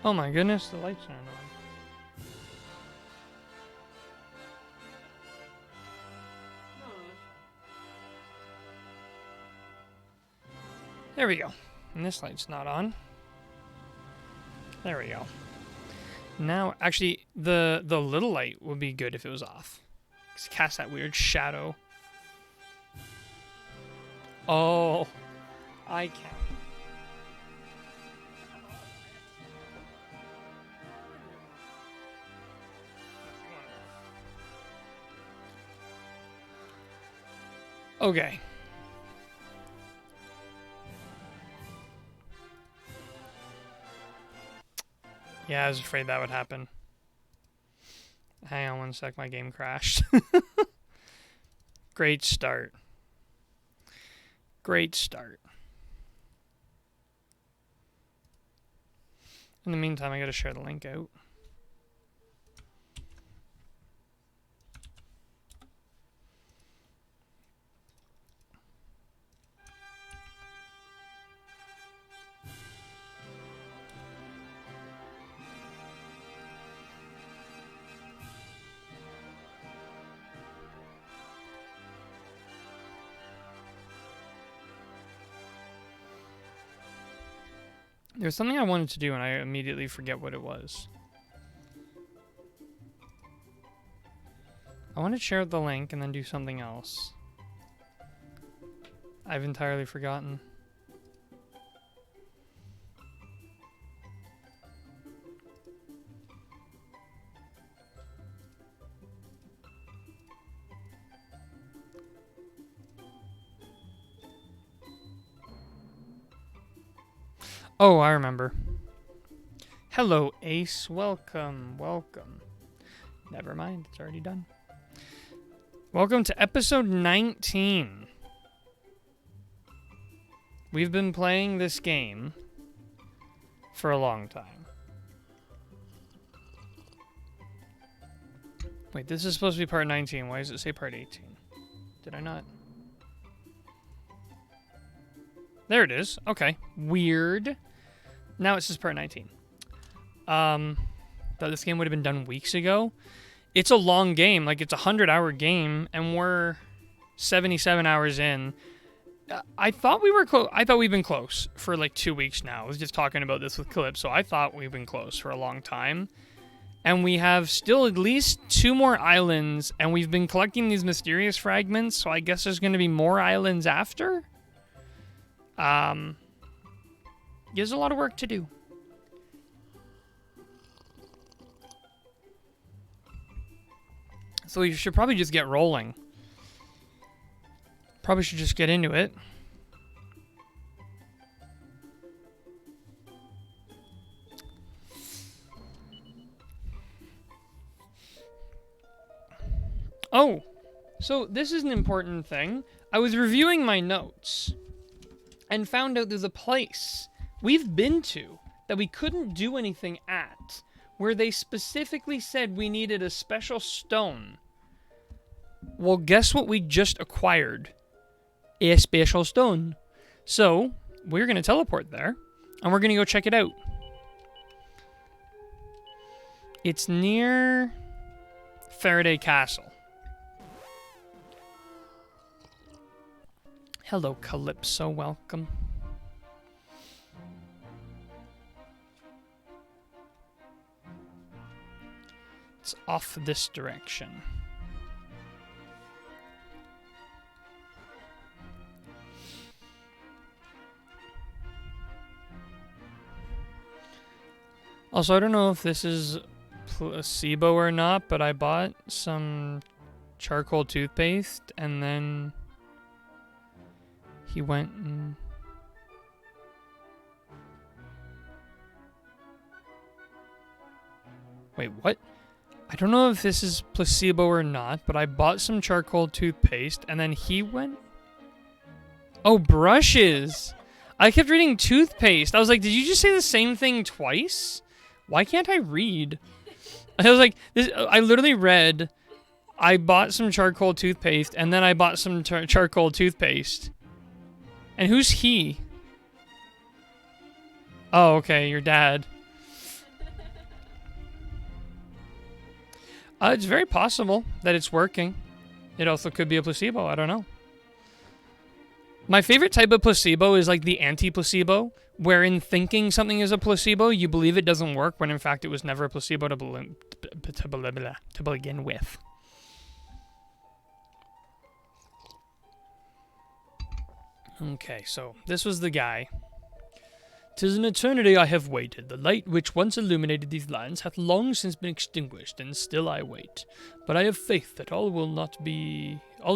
Oh my goodness, the lights aren't on. There we go. And this light's not on. There we go. Now, actually, the little light would be good if it was off. Just cast that weird shadow. Oh, I can't. Okay. Yeah, I was afraid that would happen. Hang on one sec, my game crashed. Great start. Great start. In the meantime, I gotta share the link out. There's something I wanted to do and I immediately forget what it was. I want to share the link and then do something else. I've entirely forgotten. Oh, I remember. Hello, Ace. Welcome, welcome. Never mind, it's already done. Welcome to episode 19. We've been playing this game for a long time. Wait, this is supposed to be part 19. Why does it say part 18? Did I not? There it is. Okay. Weird. Now it says part 19. Thought this game would have been done weeks ago. It's a long game. Like, it's a 100-hour game, and we're 77 hours in. I thought we were close. I thought we've been close for like 2 weeks now. I was just talking about this with Clip, so I thought we've been close for a long time. And we have still at least 2 more islands, and we've been collecting these mysterious fragments, so I guess there's going to be more islands after? There's a lot of work to do. So we should probably just get rolling. Probably should just get into it. Oh, so this is an important thing. I was reviewing my notes and found out there's a place we've been to that we couldn't do anything at, where they specifically said we needed a special stone. Well, guess what we just acquired? A special stone. So, we're going to teleport there, and we're going to go check it out. It's near Faraday Castle. Hello, Calypso. Welcome. It's off this direction. Also, I don't know if this is placebo or not, but I bought some charcoal toothpaste and then he went and... Wait, what? I don't know if this is placebo or not, but I bought some charcoal toothpaste and then he went... Oh, brushes! I kept reading toothpaste. I was like, did you just say the same thing twice? Why can't I read? I was like, I literally read, I bought some charcoal toothpaste, and then I bought some charcoal toothpaste. And who's he? Oh, okay, your dad. It's very possible that it's working. It also could be a placebo. I don't know. My favorite type of placebo is like the anti-placebo, wherein thinking something is a placebo, you believe it doesn't work when in fact it was never a placebo to begin with. Okay, so this was the guy. "'Tis an eternity I have waited. The light which once illuminated these lands hath long since been extinguished, and still I wait. But I have faith that all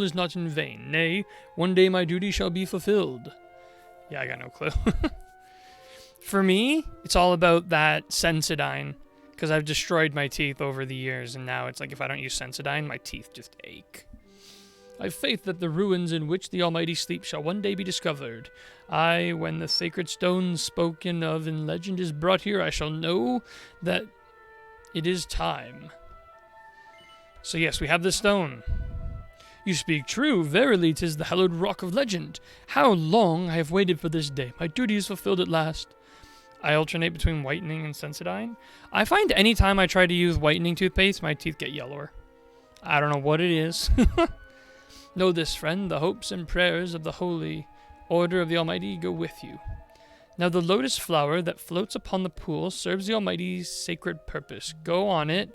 is not in vain. Nay, one day my duty shall be fulfilled." Yeah, I got no clue. For me, it's all about that Sensodyne, because I've destroyed my teeth over the years, and now it's like if I don't use Sensodyne, my teeth just ache. "I have faith that the ruins in which the Almighty sleeps shall one day be discovered. Aye, when the sacred stone spoken of in legend is brought here, I shall know that it is time." So yes, we have the stone. "You speak true. Verily, 'tis the hallowed rock of legend. How long I have waited for this day. My duty is fulfilled at last." I alternate between whitening and Sensodyne. I find any time I try to use whitening toothpaste, my teeth get yellower. I don't know what it is. "Know this, friend, the hopes and prayers of the holy order of the Almighty go with you. Now the lotus flower that floats upon the pool serves the Almighty's sacred purpose. Go on it,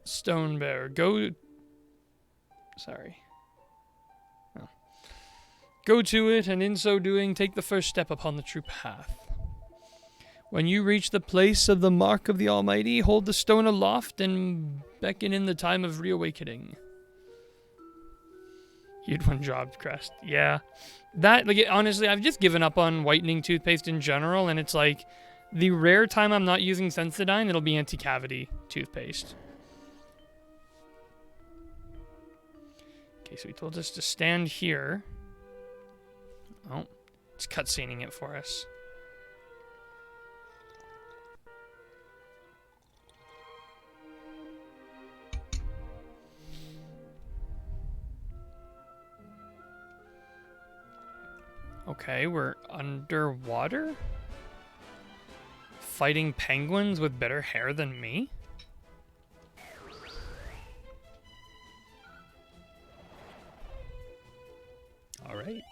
stone bearer. Go to it, and in so doing, take the first step upon the true path. When you reach the place of the mark of the Almighty, hold the stone aloft and beckon in the time of reawakening." You'd one job crest. Yeah. That, like, honestly, I've just given up on whitening toothpaste in general, and it's like, the rare time I'm not using Sensodyne, it'll be anti-cavity toothpaste. Okay, so he told us to stand here. Oh, it's cutscening it for us. Okay, we're underwater? Fighting penguins with better hair than me? Alright.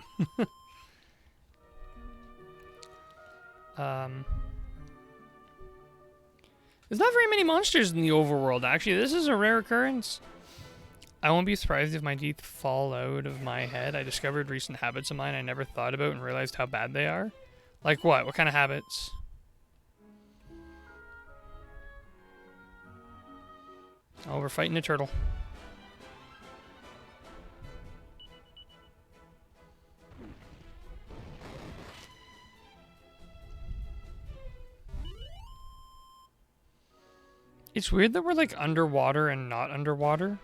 There's not very many monsters in the overworld, actually. This is a rare occurrence. I won't be surprised if my teeth fall out of my head. I discovered recent habits of mine I never thought about and realized how bad they are. Like what? What kind of habits? Oh, we're fighting a turtle. It's weird that we're like underwater and not underwater.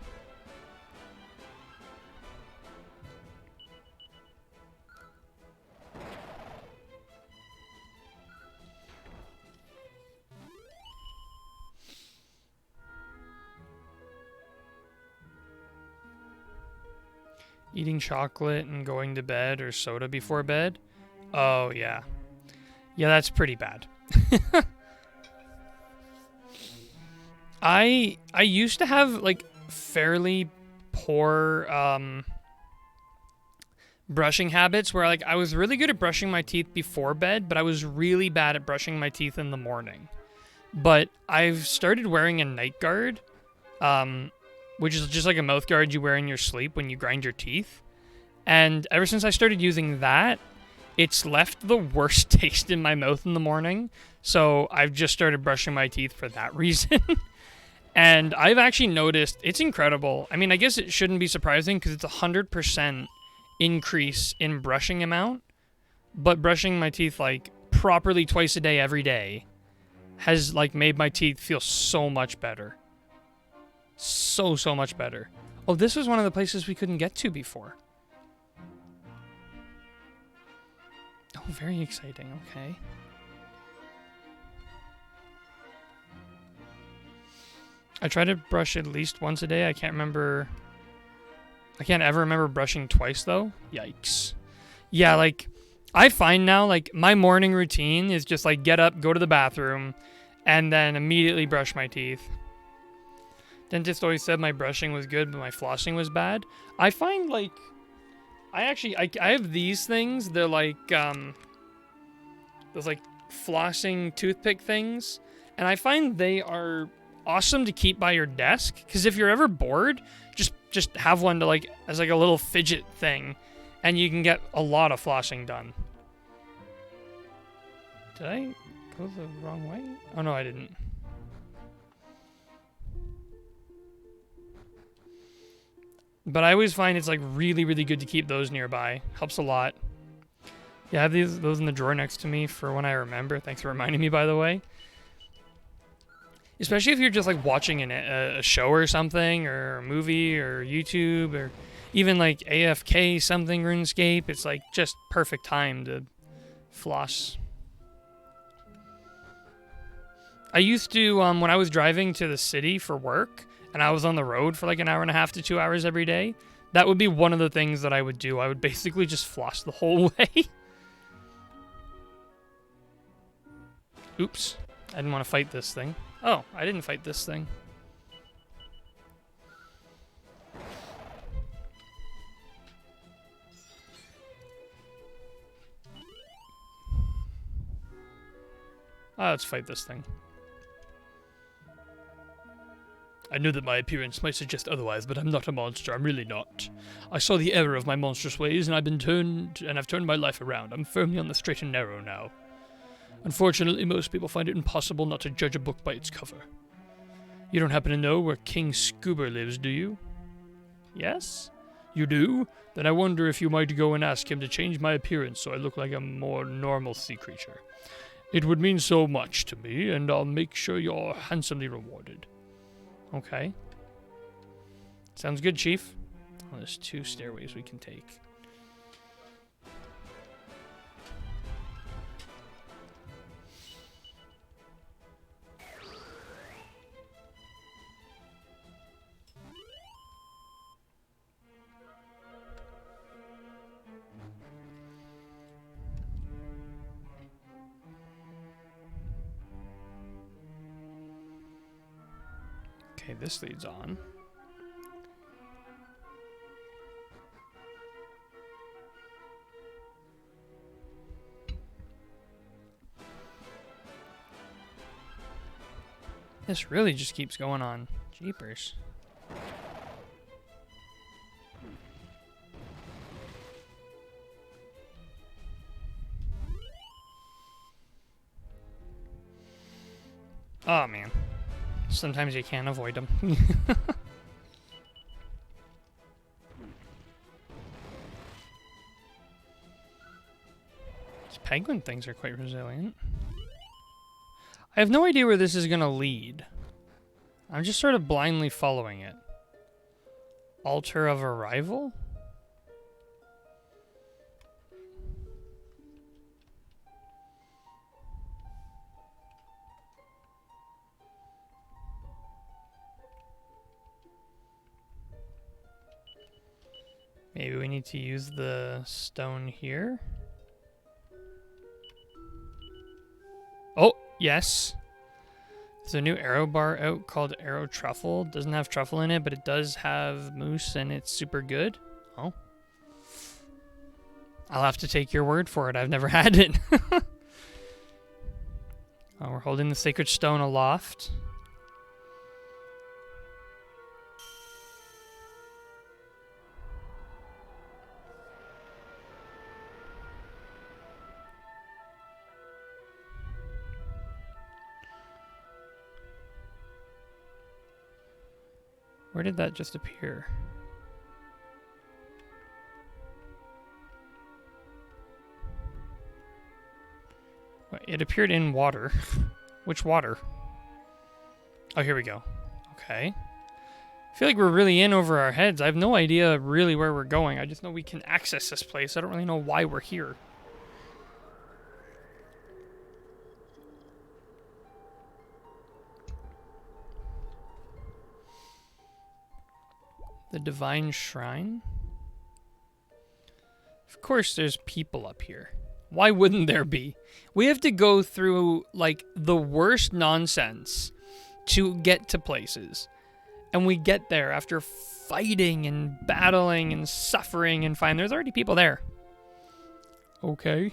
Eating chocolate and going to bed or soda before bed? Oh, yeah. Yeah, that's pretty bad. I used to have, like, fairly poor brushing habits where, like, I was really good at brushing my teeth before bed, but I was really bad at brushing my teeth in the morning. But I've started wearing a night guard, which is just like a mouth guard you wear in your sleep when you grind your teeth. And ever since I started using that, it's left the worst taste in my mouth in the morning. So I've just started brushing my teeth for that reason. And I've actually noticed it's incredible. I mean, I guess it shouldn't be surprising because it's 100% increase in brushing amount. But brushing my teeth like properly twice a day, every day, has like made my teeth feel so much better. So much better. Oh, this was one of the places we couldn't get to before. Oh, very exciting. Okay. I try to brush at least once a day. I can't ever remember brushing twice, though. Yikes. Yeah, like, I find now, like, my morning routine is just, like, get up, go to the bathroom, and then immediately brush my teeth. Dentist always said my brushing was good, but my flossing was bad. I find, like, I have these things. They're like, those, like, flossing toothpick things. And I find they are awesome to keep by your desk. Because if you're ever bored, just have one to, like, as, like, a little fidget thing. And you can get a lot of flossing done. Did I go the wrong way? Oh, no, I didn't. But I always find it's, like, really, really good to keep those nearby. Helps a lot. Yeah, I have those in the drawer next to me for when I remember. Thanks for reminding me, by the way. Especially if you're just, like, watching a show or something, or a movie, or YouTube, or even, like, AFK something, RuneScape. It's, like, just perfect time to floss. I used to, when I was driving to the city for work, and I was on the road for like an hour and a half to 2 hours every day, that would be one of the things that I would do. I would basically just floss the whole way. Oops. I didn't want to fight this thing. Oh, I didn't fight this thing. Let's fight this thing. I knew that my appearance might suggest otherwise, but I'm not a monster. I'm really not. I saw the error of my monstrous ways, and I've turned my life around. I'm firmly on the straight and narrow now. Unfortunately, most people find it impossible not to judge a book by its cover. You don't happen to know where King Scuba lives, do you? Yes? You do? Then I wonder if you might go and ask him to change my appearance so I look like a more normal sea creature. It would mean so much to me, and I'll make sure you're handsomely rewarded. Okay. Sounds good, Chief. Oh, there's 2 stairways we can take. Okay, this leads on. This really just keeps going on. Jeepers. Oh, man. Sometimes you can't avoid them. These penguin things are quite resilient. I have no idea where this is going to lead. I'm just sort of blindly following it. Altar of Arrival? Maybe we need to use the stone here. Oh, yes. There's a new arrow bar out called Arrow Truffle. Doesn't have truffle in it, but it does have moose and it's super good. Oh. I'll have to take your word for it. I've never had it. Oh, we're holding the sacred stone aloft. Where did that just appear? Wait, it appeared in water. Which water? Oh, here we go. Okay. I feel like we're really in over our heads. I have no idea really where we're going. I just know we can access this place. I don't really know why we're here. The Divine Shrine? Of course there's people up here. Why wouldn't there be? We have to go through, like, the worst nonsense to get to places. And we get there after fighting and battling and suffering and find there's already people there. Okay.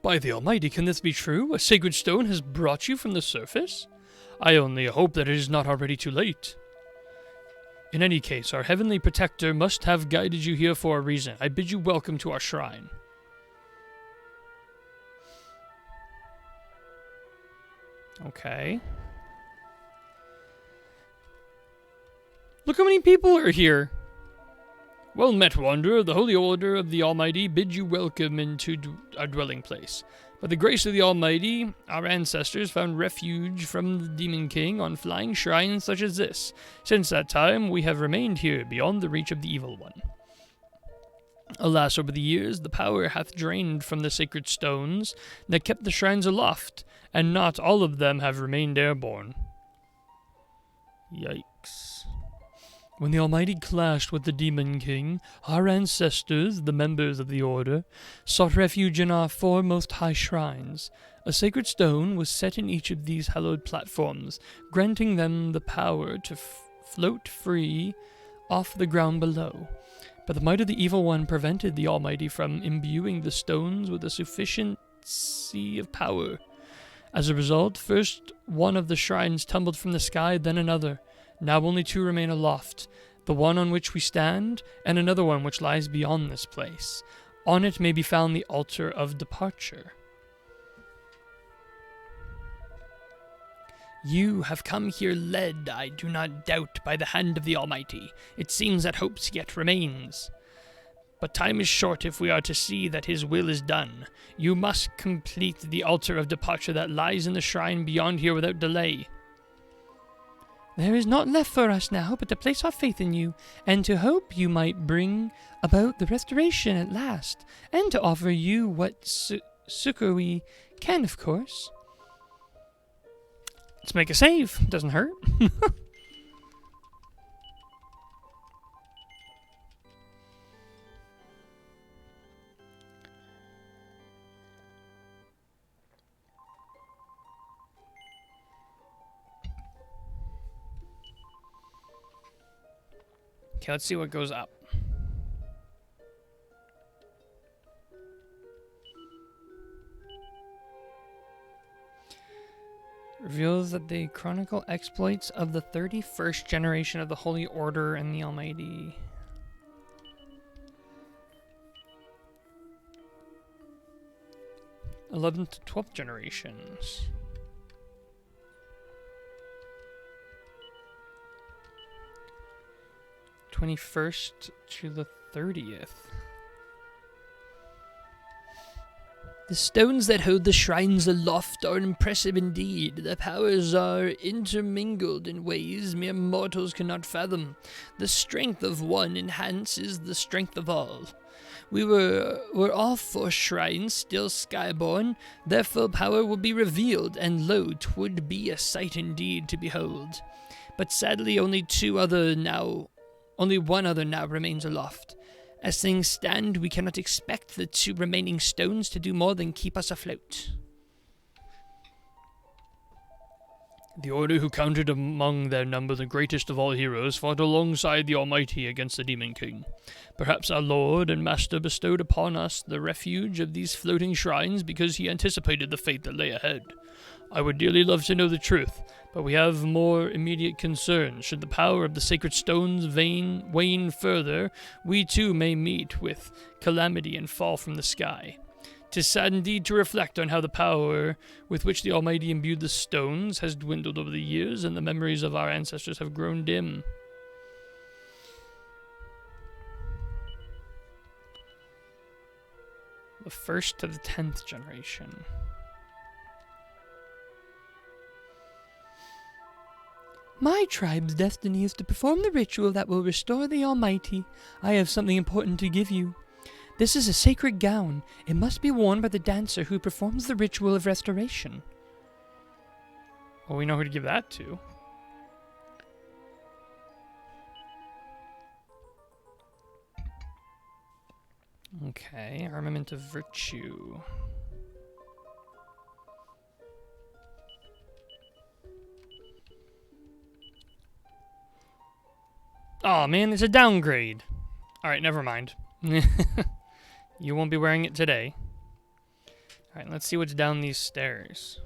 By the Almighty, can this be true? A sacred stone has brought you from the surface? I only hope that it is not already too late. In any case, our heavenly protector must have guided you here for a reason. I bid you welcome to our shrine. Okay. Look how many people are here. Well met, wanderer. The Holy Order of the Almighty bid you welcome into our dwelling place. By the grace of the Almighty, our ancestors found refuge from the Demon King on flying shrines such as this. Since that time, we have remained here beyond the reach of the Evil One. Alas, over the years, the power hath drained from the sacred stones that kept the shrines aloft, and not all of them have remained airborne. Yikes. When the Almighty clashed with the Demon King, our ancestors, the members of the Order, sought refuge in our four most high shrines. A sacred stone was set in each of these hallowed platforms, granting them the power to float free off the ground below. But the might of the Evil One prevented the Almighty from imbuing the stones with a sufficiency of power. As a result, first one of the shrines tumbled from the sky, then another. Now only two remain aloft, the one on which we stand, and another one which lies beyond this place. On it may be found the altar of departure. You have come here led, I do not doubt, by the hand of the Almighty. It seems that hope yet remains. But time is short if we are to see that his will is done. You must complete the altar of departure that lies in the shrine beyond here without delay. There is naught left for us now but to place our faith in you, and to hope you might bring about the restoration at last, and to offer you what succor we can, of course. Let's make a save. Doesn't hurt. Okay, let's see what goes up. Reveals that they chronicle exploits of the 31st generation of the Holy Order and the Almighty. '11th to 12th generations. 21st to the 30th. The stones that hold the shrines aloft are impressive indeed. Their powers are intermingled in ways mere mortals cannot fathom. The strength of one enhances the strength of all. Were all four shrines still skyborn, their full power will be revealed, and lo, 'twould be a sight indeed to behold. But sadly only one other now remains aloft. As things stand, we cannot expect the two remaining stones to do more than keep us afloat. The Order, who counted among their number the greatest of all heroes, fought alongside the Almighty against the Demon King. Perhaps our Lord and Master bestowed upon us the refuge of these floating shrines because he anticipated the fate that lay ahead. I would dearly love to know the truth, but we have more immediate concerns. Should the power of the sacred stones wane further, we too may meet with calamity and fall from the sky. 'Tis sad indeed to reflect on how the power with which the Almighty imbued the stones has dwindled over the years, and the memories of our ancestors have grown dim. The 1st to the 10th generation. My tribe's destiny is to perform the ritual that will restore the Almighty. I have something important to give you. This is a sacred gown. It must be worn by the dancer who performs the ritual of restoration. Well, we know who to give that to. Okay, Armament of Virtue. Oh man, it's a downgrade. Alright, never mind. You won't be wearing it today. Alright, let's see what's down these stairs.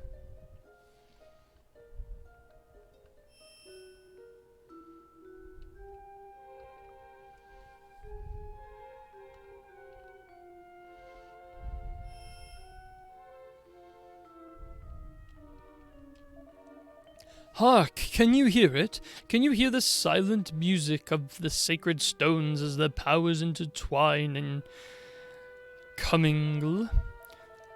Hark! Can you hear it? Can you hear the silent music of the sacred stones as their powers intertwine and commingle?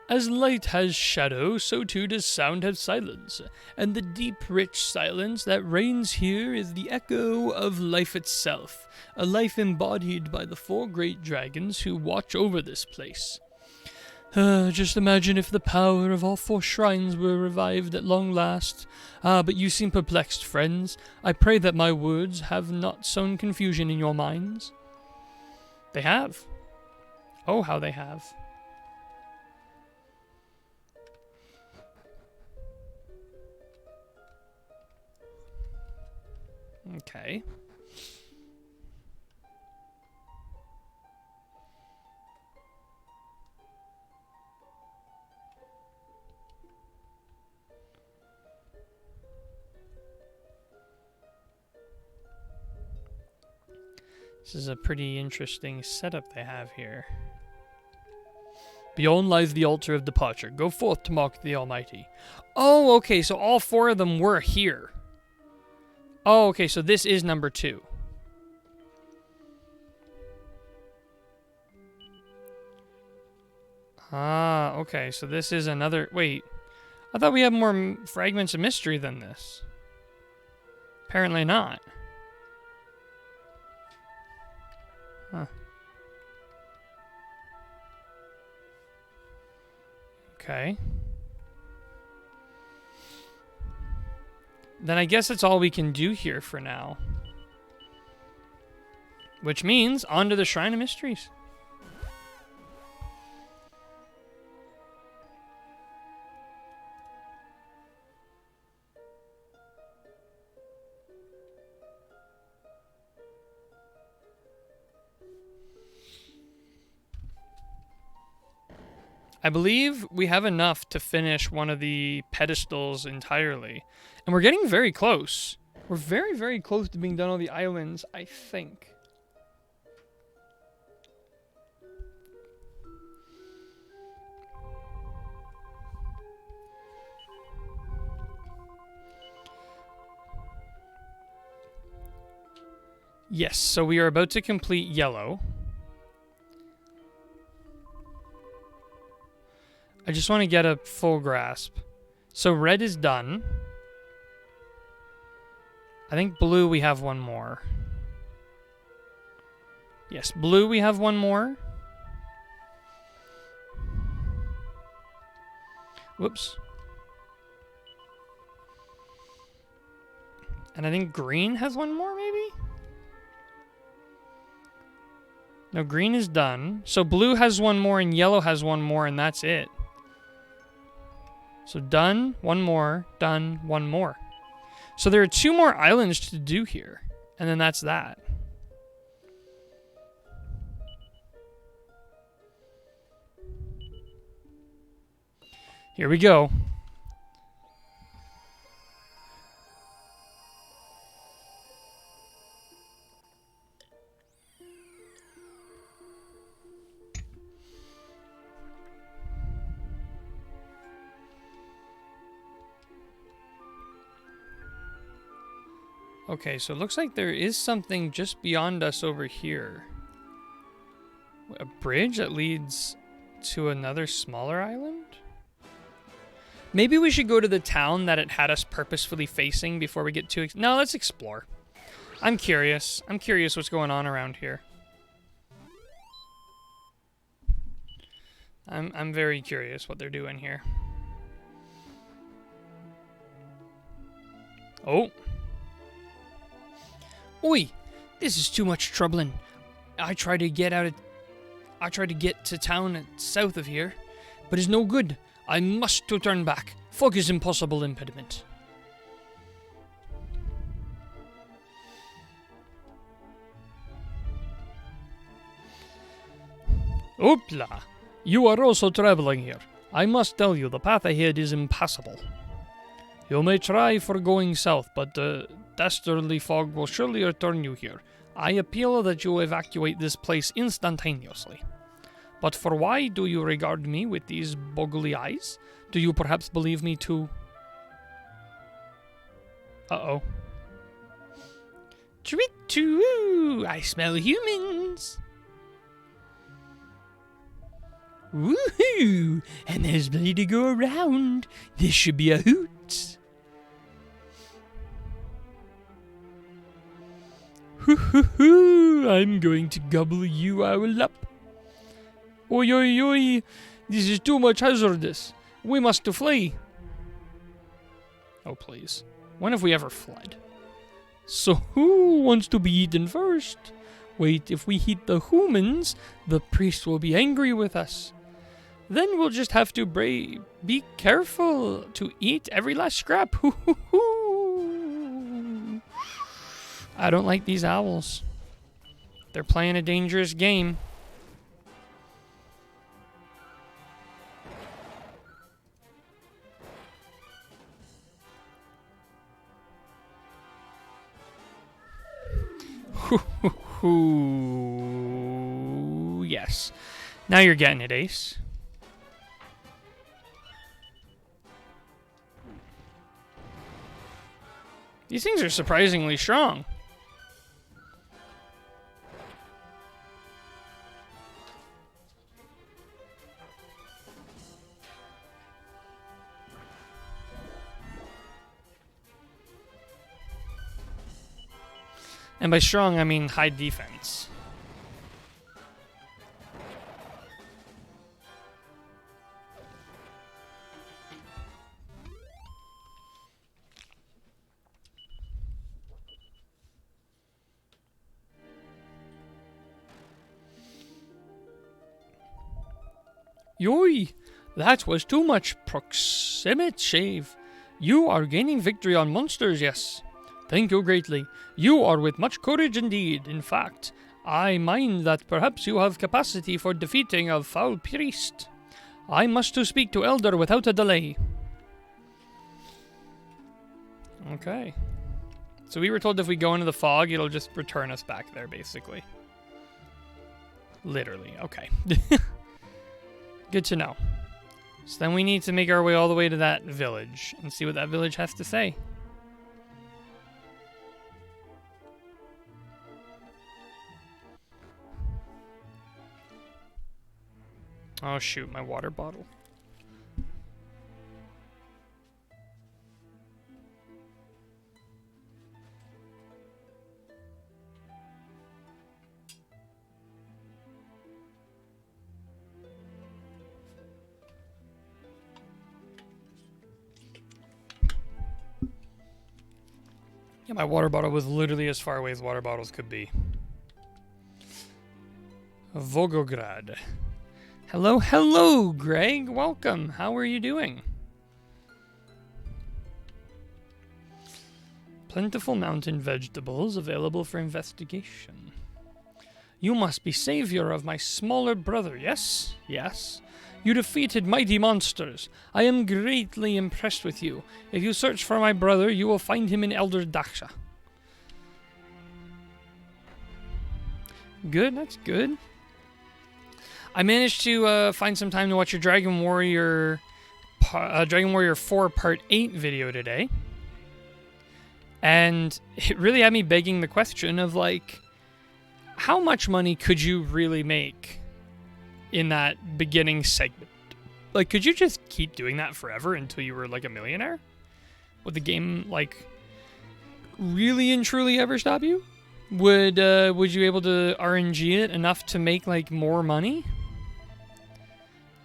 As light has shadow, so too does sound have silence, and the deep, rich silence that reigns here is the echo of life itself, a life embodied by the 4 great dragons who watch over this place. Just imagine if the power of all 4 shrines were revived at long last. But you seem perplexed, friends. I pray that my words have not sown confusion in your minds. They have. Oh, how they have. Okay. This is a pretty interesting setup they have here. Beyond lies the altar of departure. Go forth to mock the Almighty. Oh, okay, so all 4 of them were here. Oh, okay, so this is number 2. Ah, okay, so this is another... Wait, I thought we had more fragments of mystery than this. Apparently not. Huh. Okay. Then I guess that's all we can do here for now. Which means, on to the Shrine of Mysteries. I believe we have enough to finish one of the pedestals entirely. And we're getting very close. We're very, very close to being done on the islands, I think. Yes, so we are about to complete yellow. I just want to get a full grasp. So red is done. I think blue we have one more. Yes, blue we have one more. Whoops. And I think green has one more, maybe? No, green is done. So blue has one more and yellow has one more, and that's it. So done, one more, done, one more. So there are 2 more islands to do here. And then that's that. Here we go. Okay, so it looks like there is something just beyond us over here. A bridge that leads to another smaller island? Maybe we should go to the town that it had us purposefully facing before we get too... No, let's explore. I'm curious. I'm curious what's going on around here. I'm very curious what they're doing here. Oh. Oi! This is too much troubling. I tried to get to town south of here, but it's no good. I must to turn back. Fog is impossible impediment. Oopla! You are also traveling here. I must tell you, the path ahead is impassable. You may try for going south, but the dastardly fog will surely return you here. I appeal that you evacuate this place instantaneously. But for why do you regard me with these boggly eyes? Do you perhaps believe me too? Uh-oh. True, I smell humans. Woohoo! And there's plenty to go around. This should be a hoot. Hoo-hoo-hoo! I'm going to gobble you all up. Oi, oi, oi! This is too much hazardous. We must flee. Oh, please. When have we ever fled? So who wants to be eaten first? Wait, if we eat the humans, the priest will be angry with us. Then we'll just have to be careful to eat every last scrap. I don't like these owls. They're playing a dangerous game. Yes. Now you're getting it, Ace. These things are surprisingly strong. And by strong, I mean high defense. Yoy! That was too much proximate shave. You are gaining victory on monsters, yes. Thank you greatly. You are with much courage indeed. In fact, I mind that perhaps you have capacity for defeating a foul priest. I must to speak to Elder without a delay. Okay. So we were told if we go into the fog, it'll just return us back there, basically. Literally. Okay. Good to know. So then we need to make our way all the way to that village and see what that village has to say. Oh shoot, my water bottle. Yeah, my water bottle was literally as far away as water bottles could be. Volgograd. Hello, hello, Greg. Welcome. How are you doing? Plentiful mountain vegetables available for investigation. You must be savior of my smaller brother, yes? Yes. You defeated mighty monsters. I am greatly impressed with you. If you search for my brother, you will find him in Elder Daksha. Good, that's good. I managed to find some time to watch your Dragon Warrior 4 Part 8 video today. And it really had me begging the question of, like, how much money could you really make in that beginning segment? Like, could you just keep doing that forever until you were, like, a millionaire? Would the game, like, really and truly ever stop you? Would you be able to RNG it enough to make, like, more money?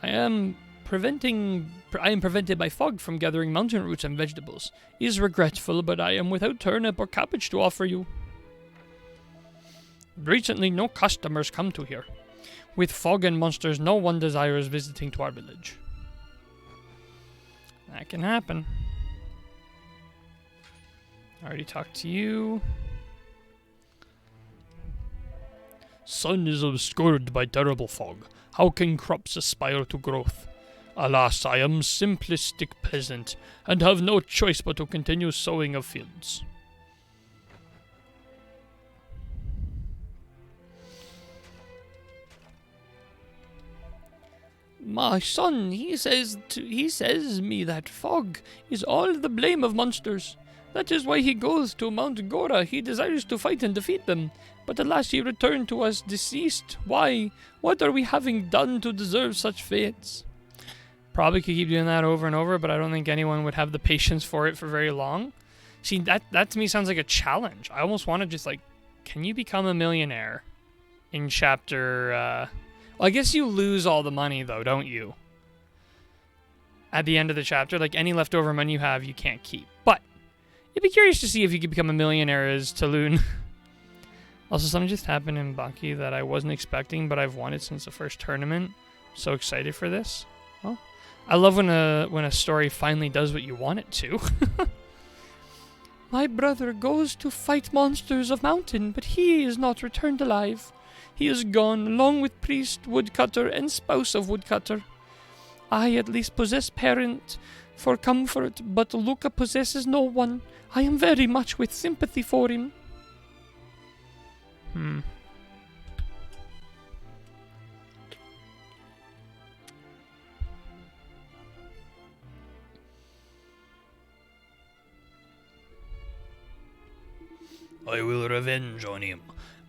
I am prevented by fog from gathering mountain roots and vegetables. It is regretful, but I am without turnip or cabbage to offer you. Recently, no customers come to here. With fog and monsters, no one desires visiting to our village. That can happen. I already talked to you. Sun is obscured by terrible fog. How can crops aspire to growth? Alas, I am simplistic peasant, and have no choice but to continue sowing of fields. My son, he says me that fog is all the blame of monsters. That is why he goes to Mount Gora. He desires to fight and defeat them. But alas, he returned to us deceased. Why? What are we having done to deserve such fates? Probably could keep doing that over and over, but I don't think anyone would have the patience for it for very long. See, that to me sounds like a challenge. I almost want to just like, can you become a millionaire in chapter... Well, I guess you lose all the money though, don't you? At the end of the chapter, like any leftover money you have, you can't keep. But I'd be curious to see if you could become a millionaire as Taloon. Also, something just happened in Baki that I wasn't expecting, but I've wanted since the first tournament. So excited for this. Well, I love when a story finally does what you want it to. My brother goes to fight monsters of mountain, but he is not returned alive. He is gone, along with priest, woodcutter, and spouse of woodcutter. I at least possess parent for comfort, but Luca possesses no one. I am very much with sympathy for him. I will revenge on him.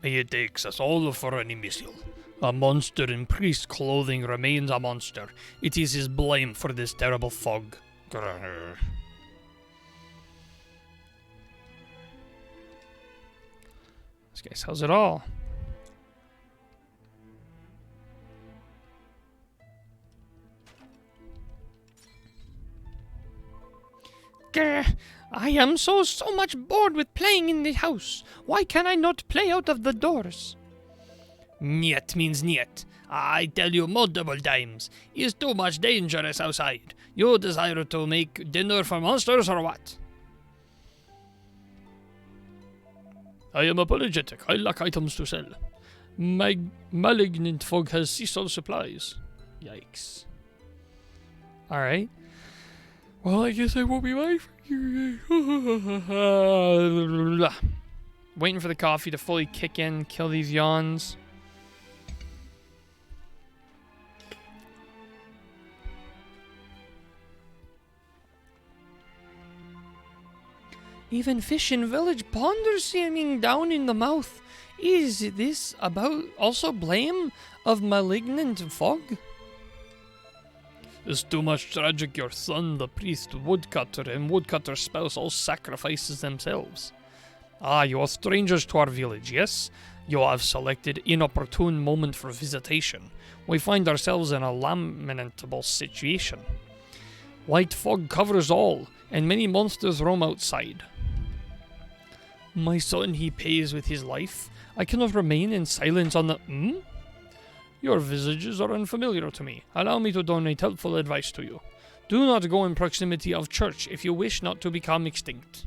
He takes us all for an imbecile. A monster in priest clothing remains a monster. It is his blame for this terrible fog. Grrr. This guy sells it all. Grr. I am so much bored with playing in the house. Why can I not play out of the doors? Niet means niet. I tell you multiple times. It's too much dangerous outside. You desire to make dinner for monsters or what? I am apologetic. I lack items to sell. My malignant fog has ceased all supplies. Yikes. Alright. Well, I guess I won't be buying for you. Waiting for the coffee to fully kick in, kill these yawns. Even fish in village pond are seeming down in the mouth. Is this about also blame of malignant fog? It's too much tragic. Your son, the priest, woodcutter, and woodcutter's spouse all sacrifices themselves. Ah, you are strangers to our village, yes? You have selected inopportune moment for visitation. We find ourselves in a lamentable situation. White fog covers all, and many monsters roam outside. My son, he pays with his life. I cannot remain in silence on the... Your visages are unfamiliar to me. Allow me to donate helpful advice to you. Do not go in proximity of church if you wish not to become extinct.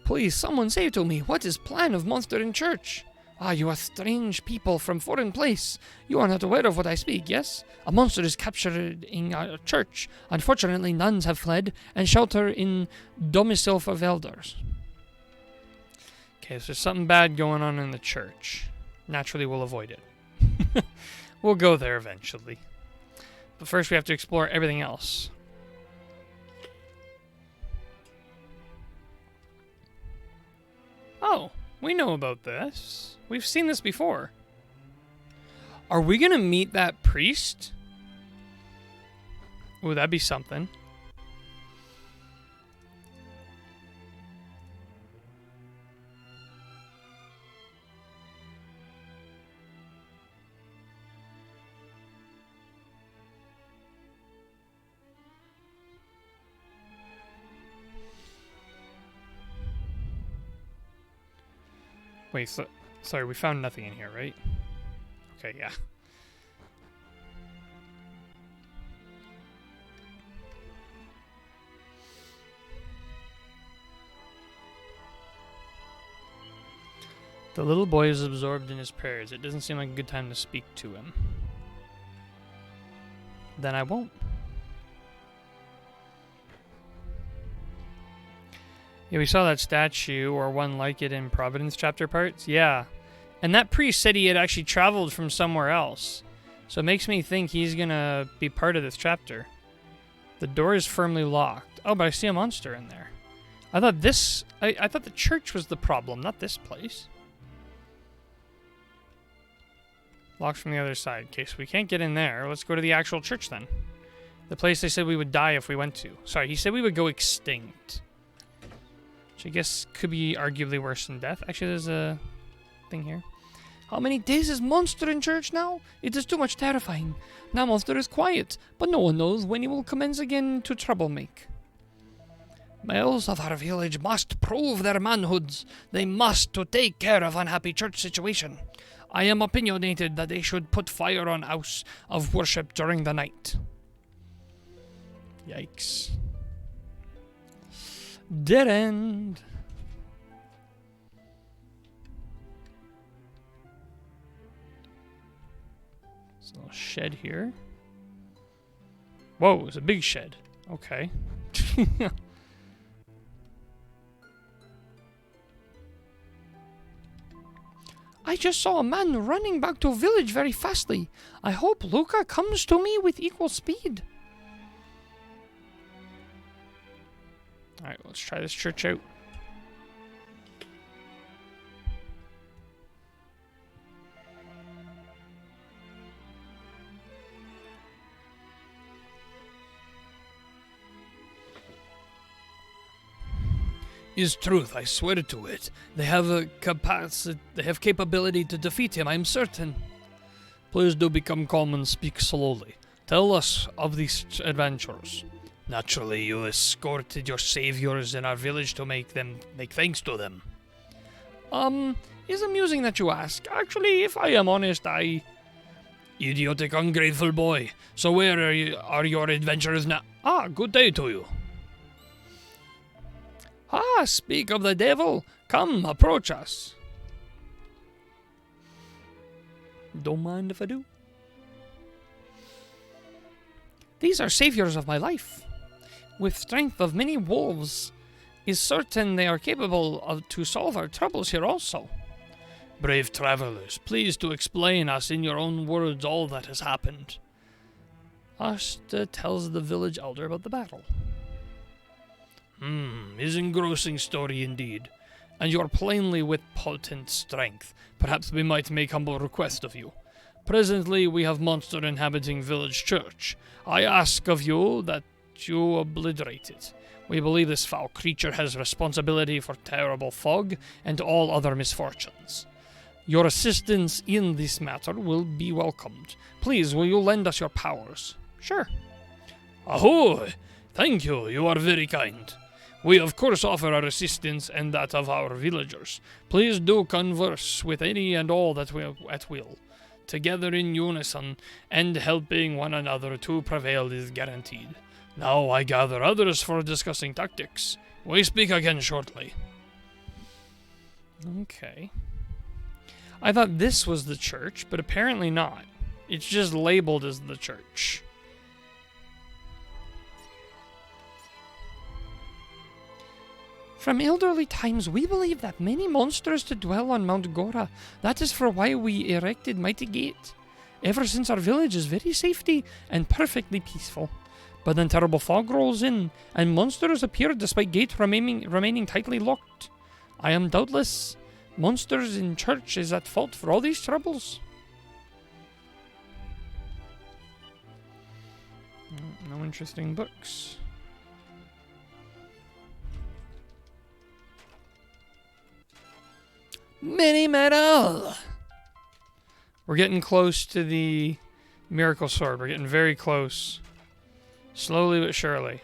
Please, someone say to me, what is plan of monster in church? Ah, you are strange people from foreign place. You are not aware of what I speak, yes? A monster is captured in a church. Unfortunately, nuns have fled and shelter in domicile for elders. Okay, so there's something bad going on in the church. Naturally, we'll avoid it. We'll go there eventually. But first, we have to explore everything else. Oh, we know about this. We've seen this before. Are we going to meet that priest? Ooh, that'd be something. Wait, sorry, we found nothing in here, right? Okay, yeah. The little boy is absorbed in his prayers. It doesn't seem like a good time to speak to him. Then I won't. Yeah, we saw that statue, or one like it, in Providence chapter parts. Yeah. And that priest said he had actually traveled from somewhere else. So it makes me think he's gonna be part of this chapter. The door is firmly locked. Oh, but I see a monster in there. I thought I thought the church was the problem, not this place. Locked from the other side. Okay, so we can't get in there. Let's go to the actual church then. The place they said we would die if we went to. Sorry, he said we would go extinct. Which I guess could be arguably worse than death. Actually, there's a thing here. How many days is Monster in church now? It is too much terrifying. Now Monster is quiet, but no one knows when he will commence again to troublemaker. Males of our village must prove their manhoods. They must to take care of unhappy church situation. I am opinionated that they should put fire on house of worship during the night. Yikes. Dead end. There's a little shed here. Whoa, it's a big shed. Okay. I just saw a man running back to village very fastly. I hope Luca comes to me with equal speed. Alright, let's try this church out. Is truth, I swear to it. They have a capability to defeat him, I'm certain. Please do become calm and speak slowly. Tell us of these adventures. Naturally, you escorted your saviors in our village to make thanks to them. It's amusing that you ask. Actually, if I am honest, Idiotic, ungrateful boy. So where are your adventures now? Ah, good day to you. Ah, speak of the devil. Come, approach us. Don't mind if I do. These are saviors of my life. With strength of many wolves, is certain they are capable to solve our troubles here also. Brave travelers, please to explain us in your own words all that has happened. Asta tells the village elder about the battle. Is engrossing story indeed, and you are plainly with potent strength. Perhaps we might make humble request of you. Presently we have monster inhabiting village church. I ask of you that you obliterate it. We believe this foul creature has responsibility for terrible fog and all other misfortunes. Your assistance in this matter will be welcomed. Please, will you lend us your powers? Sure. Ahoy! Thank you, you are very kind. We of course offer our assistance and that of our villagers. Please do converse with any and all that we at will. Together in unison, and helping one another to prevail is guaranteed. Now I gather others for discussing tactics. We speak again shortly. Okay. I thought this was the church, but apparently not. It's just labeled as the church. From elderly times, we believe that many monsters to dwell on Mount Gora. That is for why we erected Mighty Gate. Ever since our village is very safety and perfectly peaceful. But then terrible fog rolls in, and monsters appear despite gate remaining tightly locked. I am doubtless monsters in church is at fault for all these troubles. No interesting books. Mini metal! We're getting close to the miracle sword. We're getting very close. Slowly but surely.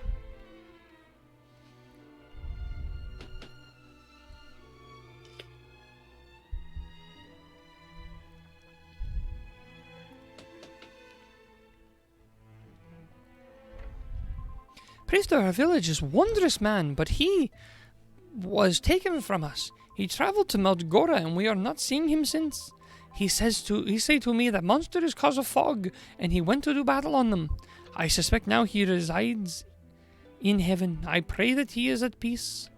Priest of our village is wondrous man, but he was taken from us. He traveled to Mount Gora, and we are not seeing him since. He say to me that monster is cause of fog, and he went to do battle on them. I suspect now he resides in heaven. I pray that he is at peace.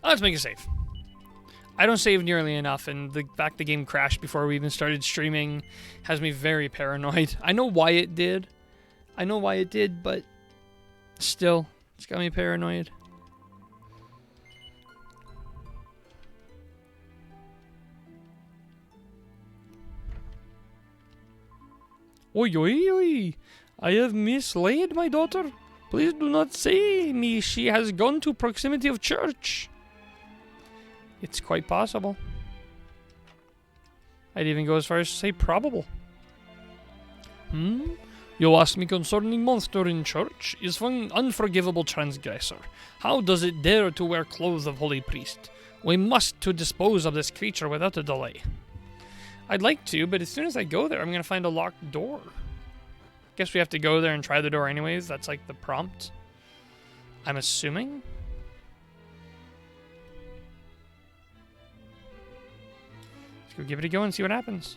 Let's make a save. I don't save nearly enough, and the fact the game crashed before we even started streaming has me very paranoid. I know why it did. But still, it's got me paranoid. Oi, oi, oi. I have mislaid my daughter. Please do not say me she has gone to proximity of church. It's quite possible. I'd even go as far as to say probable. You ask me concerning monster in church is an unforgivable transgressor. How does it dare to wear clothes of holy priest? We must to dispose of this creature without a delay. I'd like to, but as soon as I go there, I'm going to find a locked door. Guess we have to go there and try the door anyways. That's like the prompt. I'm assuming. Let's go give it a go and see what happens.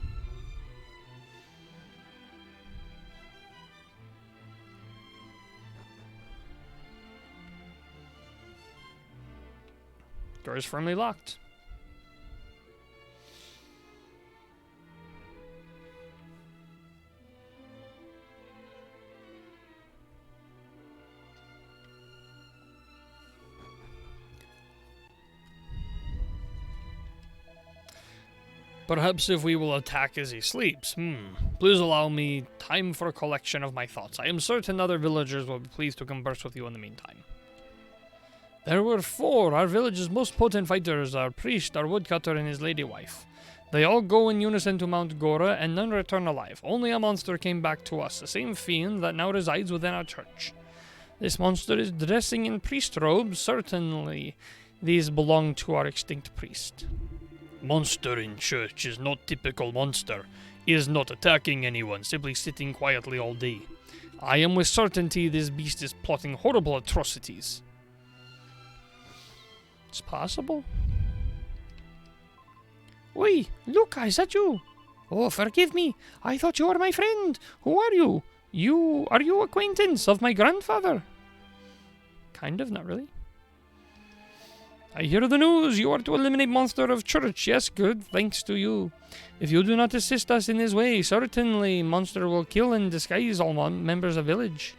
Door is firmly locked. Perhaps if we will attack as he sleeps. Please allow me time for a collection of my thoughts. I am certain other villagers will be pleased to converse with you in the meantime. There were 4, our village's most potent fighters, our priest, our woodcutter, and his lady wife. They all go in unison to Mount Gora, and none return alive. Only a monster came back to us, the same fiend that now resides within our church. This monster is dressing in priest robes. Certainly, these belong to our extinct priest. Monster in church is not typical monster. He is not attacking anyone, simply sitting quietly all day. I am with certainty this beast is plotting horrible atrocities. It's possible. Oi, Luca, is that you? Oh, forgive me. I thought you were my friend. Who are you? Are you acquaintance of my grandfather? Kind of, not really. I hear the news. You are to eliminate monster of church. Yes, good. Thanks to you. If you do not assist us in this way, certainly monster will kill and disguise all members of village.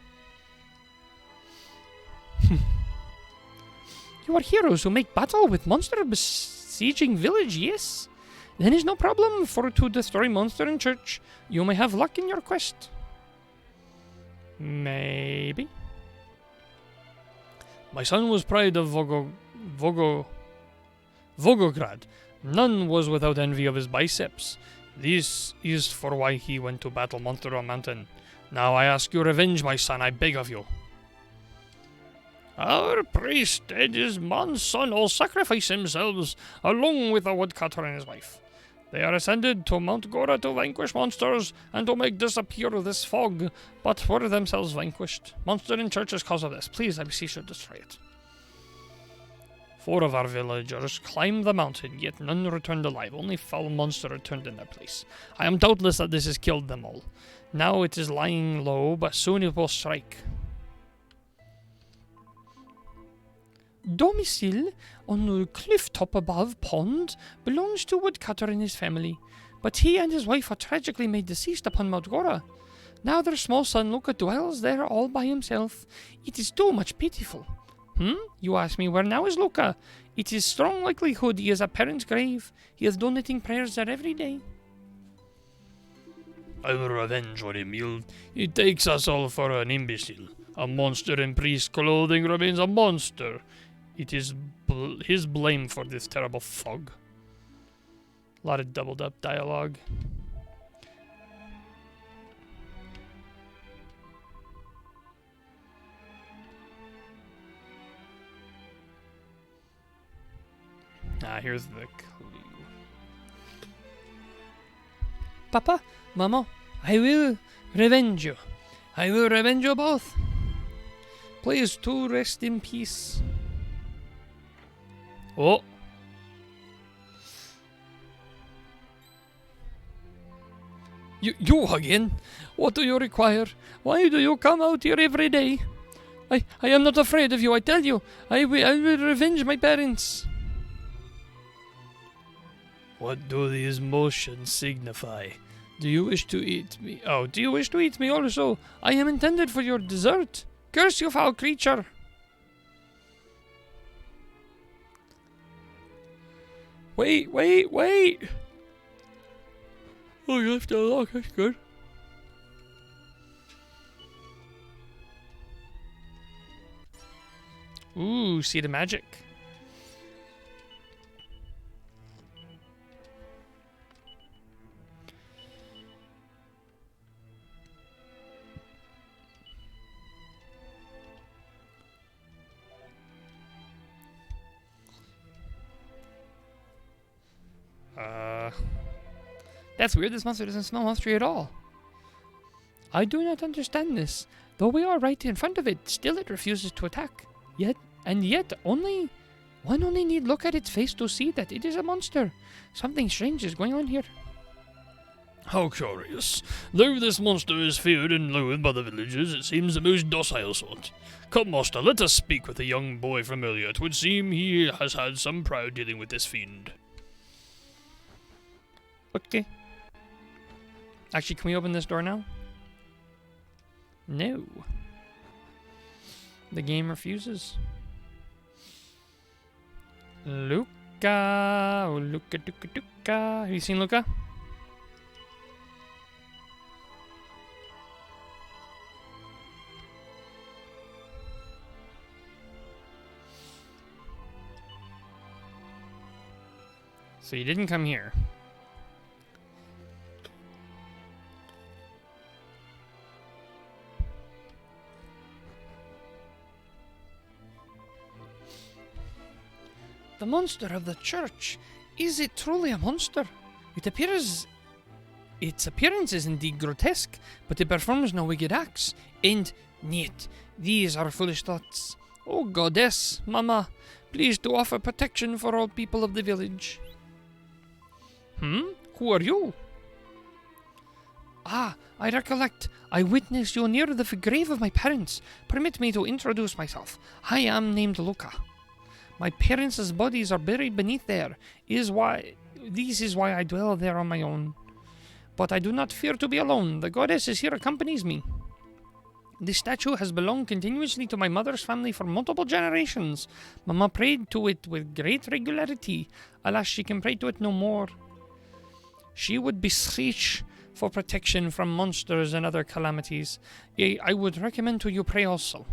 You are heroes who make battle with monster besieging village, yes? Then is no problem for to destroy monster in church. You may have luck in your quest. Maybe. My son was pride of Volgograd. None was without envy of his biceps. This is for why he went to battle monster on mountain. Now I ask you revenge, my son, I beg of you. Our priest and his man's son all sacrifice themselves, along with the woodcutter and his wife. They are ascended to Mount Gora to vanquish monsters, and to make disappear this fog, but were themselves vanquished. Monster in church is cause of this. Please, I beseech you, destroy it. 4 of our villagers climbed the mountain, yet none returned alive. Only foul monster returned in their place. I am doubtless that this has killed them all. Now it is lying low, but soon it will strike. Domicile on the cliff top above pond belongs to woodcutter and his family, but he and his wife are tragically made deceased upon Mount Gora. Now their small son Luca dwells there all by himself. It is too much pitiful. You ask me, where now is Luca? It is strong likelihood he is at parents' grave. He is donating prayers there every day. I will revenge on him. He takes us all for an imbecile. A monster in priest clothing remains a monster. It is his blame for this terrible fog. A lot of doubled up dialogue. Here's the clue. Papa, Mama, I will revenge you. I will revenge you both. Please to rest in peace. Oh. You again? What do you require? Why do you come out here every day? I am not afraid of you, I tell you. I will revenge my parents. What do these motions signify? Do you wish to eat me? Oh, do you wish to eat me also? I am intended for your dessert. Curse you, foul creature. Wait. Oh, you left it lock, that's good. Ooh, see the magic. That's weird. This monster doesn't smell monstery at all. I do not understand this. Though we are right in front of it, still it refuses to attack. Yet one only need look at its face to see that it is a monster. Something strange is going on here. How curious. Though this monster is feared and loathed by the villagers, it seems the most docile sort. Come, master, let us speak with the young boy from earlier. It would seem he has had some pride dealing with this fiend. Okay. Actually, can we open this door now? No. The game refuses. Luca. Oh, Luca. Have you seen Luca? So you didn't come here. The monster of the church. Is it truly a monster? Its appearance is indeed grotesque, but it performs no wicked acts. And yet, these are foolish thoughts. Oh goddess, mama, please to offer protection for all people of the village. Who are you? Ah, I recollect. I witnessed you near the grave of my parents. Permit me to introduce myself. I am named Luca. My parents' bodies are buried beneath there. This is why I dwell there on my own. But I do not fear to be alone. The goddess is here accompanies me. This statue has belonged continuously to my mother's family for multiple generations. Mama prayed to it with great regularity. Alas, she can pray to it no more. She would beseech for protection from monsters and other calamities. Yea, I would recommend to you pray also.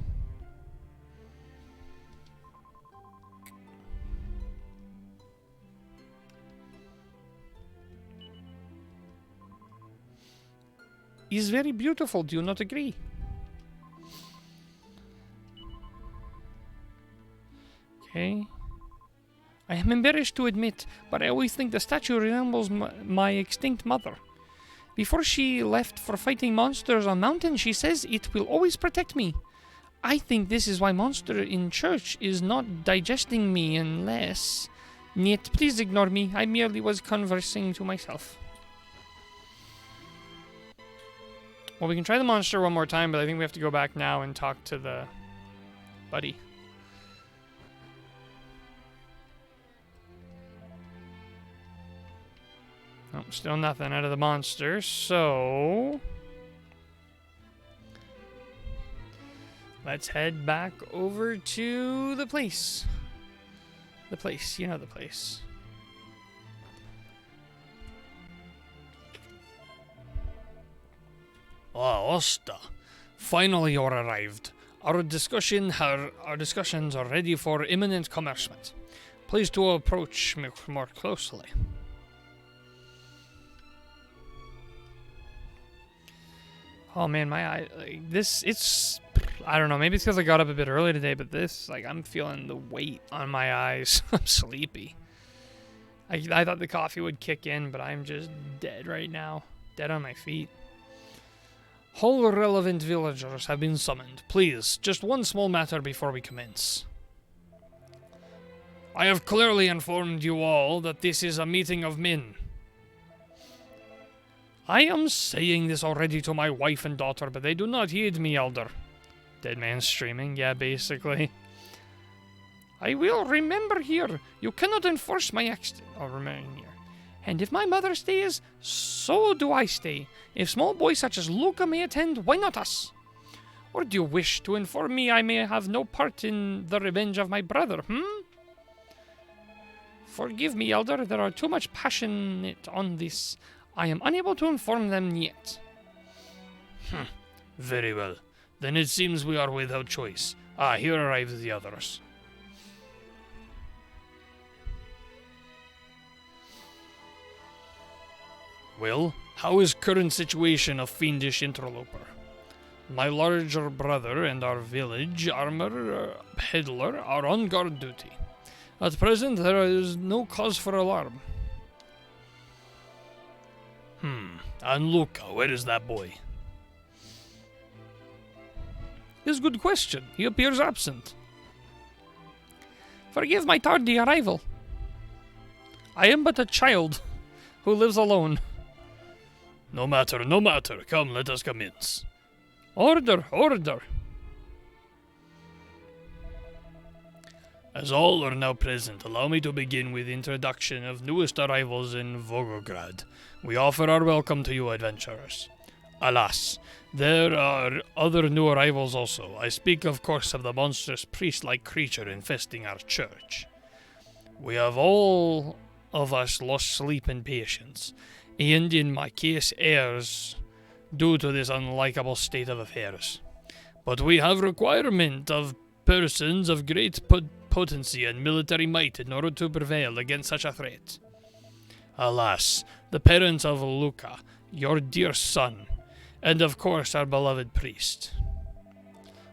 Is very beautiful, do you not agree? Okay. I am embarrassed to admit, but I always think the statue resembles my extinct mother. Before she left for fighting monsters on mountain, she says it will always protect me. I think this is why monster in church is not digesting me unless... Yet, please ignore me. I merely was conversing to myself. Well, we can try the monster one more time, but I think we have to go back now and talk to the buddy. Oh, still nothing out of the monster, so... let's head back over to the place. The place, you know the place. Ah, Osta. Finally you're arrived. Our discussions are ready for imminent commencement. Please to approach me more closely. Oh man, my eye, like, I don't know, maybe it's because I got up a bit early today, but I'm feeling the weight on my eyes. I'm sleepy. I thought the coffee would kick in, but I'm just dead right now. Dead on my feet. All relevant villagers have been summoned. Please, just one small matter before we commence. I have clearly informed you all that this is a meeting of men. I am saying this already to my wife and daughter, but they do not heed me, Elder. Dead man streaming, yeah, basically. I will remember here. You cannot enforce my I'll remain here. And if my mother stays, so do I stay. If small boys such as Luca may attend, why not us? Or do you wish to inform me I may have no part in the revenge of my brother, Forgive me, Elder, there are too much passion on this. I am unable to inform them yet. Very well. Then it seems we are without choice. Here arrive the others. Well, how is current situation of fiendish interloper? My larger brother and our village armor peddler are on guard duty. At present, there is no cause for alarm. And Luca, where is that boy? Is good question. He appears absent. Forgive my tardy arrival. I am but a child who lives alone. No matter, no matter. Come, let us commence. Order, order. As all are now present, allow me to begin with introduction of newest arrivals in Volgograd. We offer our welcome to you, adventurers. Alas, there are other new arrivals also. I speak, of course, of the monstrous priest-like creature infesting our church. We have all of us lost sleep and patience, and in my case heirs, due to this unlikable state of affairs. But we have requirement of persons of great potency and military might in order to prevail against such a threat. Alas, the parents of Luca, your dear son, and of course our beloved priest.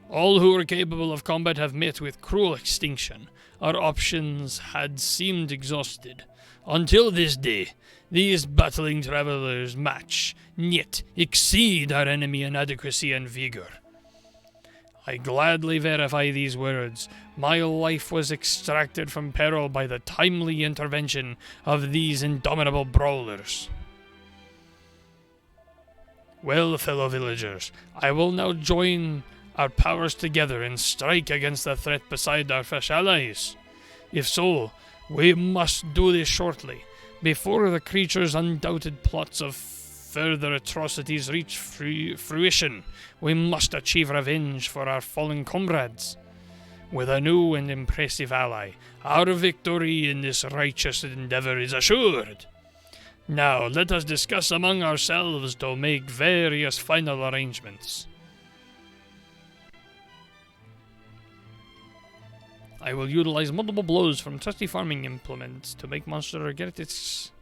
All who were capable of combat have met with cruel extinction. Our options had seemed exhausted. Until this day, these battling travelers match, yet exceed our enemy in adequacy and vigor. I gladly verify these words. My life was extracted from peril by the timely intervention of these indomitable brawlers. Well, fellow villagers, I will now join our powers together and strike against the threat beside our fresh allies. If so, we must do this shortly, before the creature's undoubted plots of further atrocities reach fruition. We must achieve revenge for our fallen comrades. With a new and impressive ally, our victory in this righteous endeavor is assured. Now, let us discuss among ourselves to make various final arrangements. I will utilize multiple blows from trusty farming implements to make monster get its...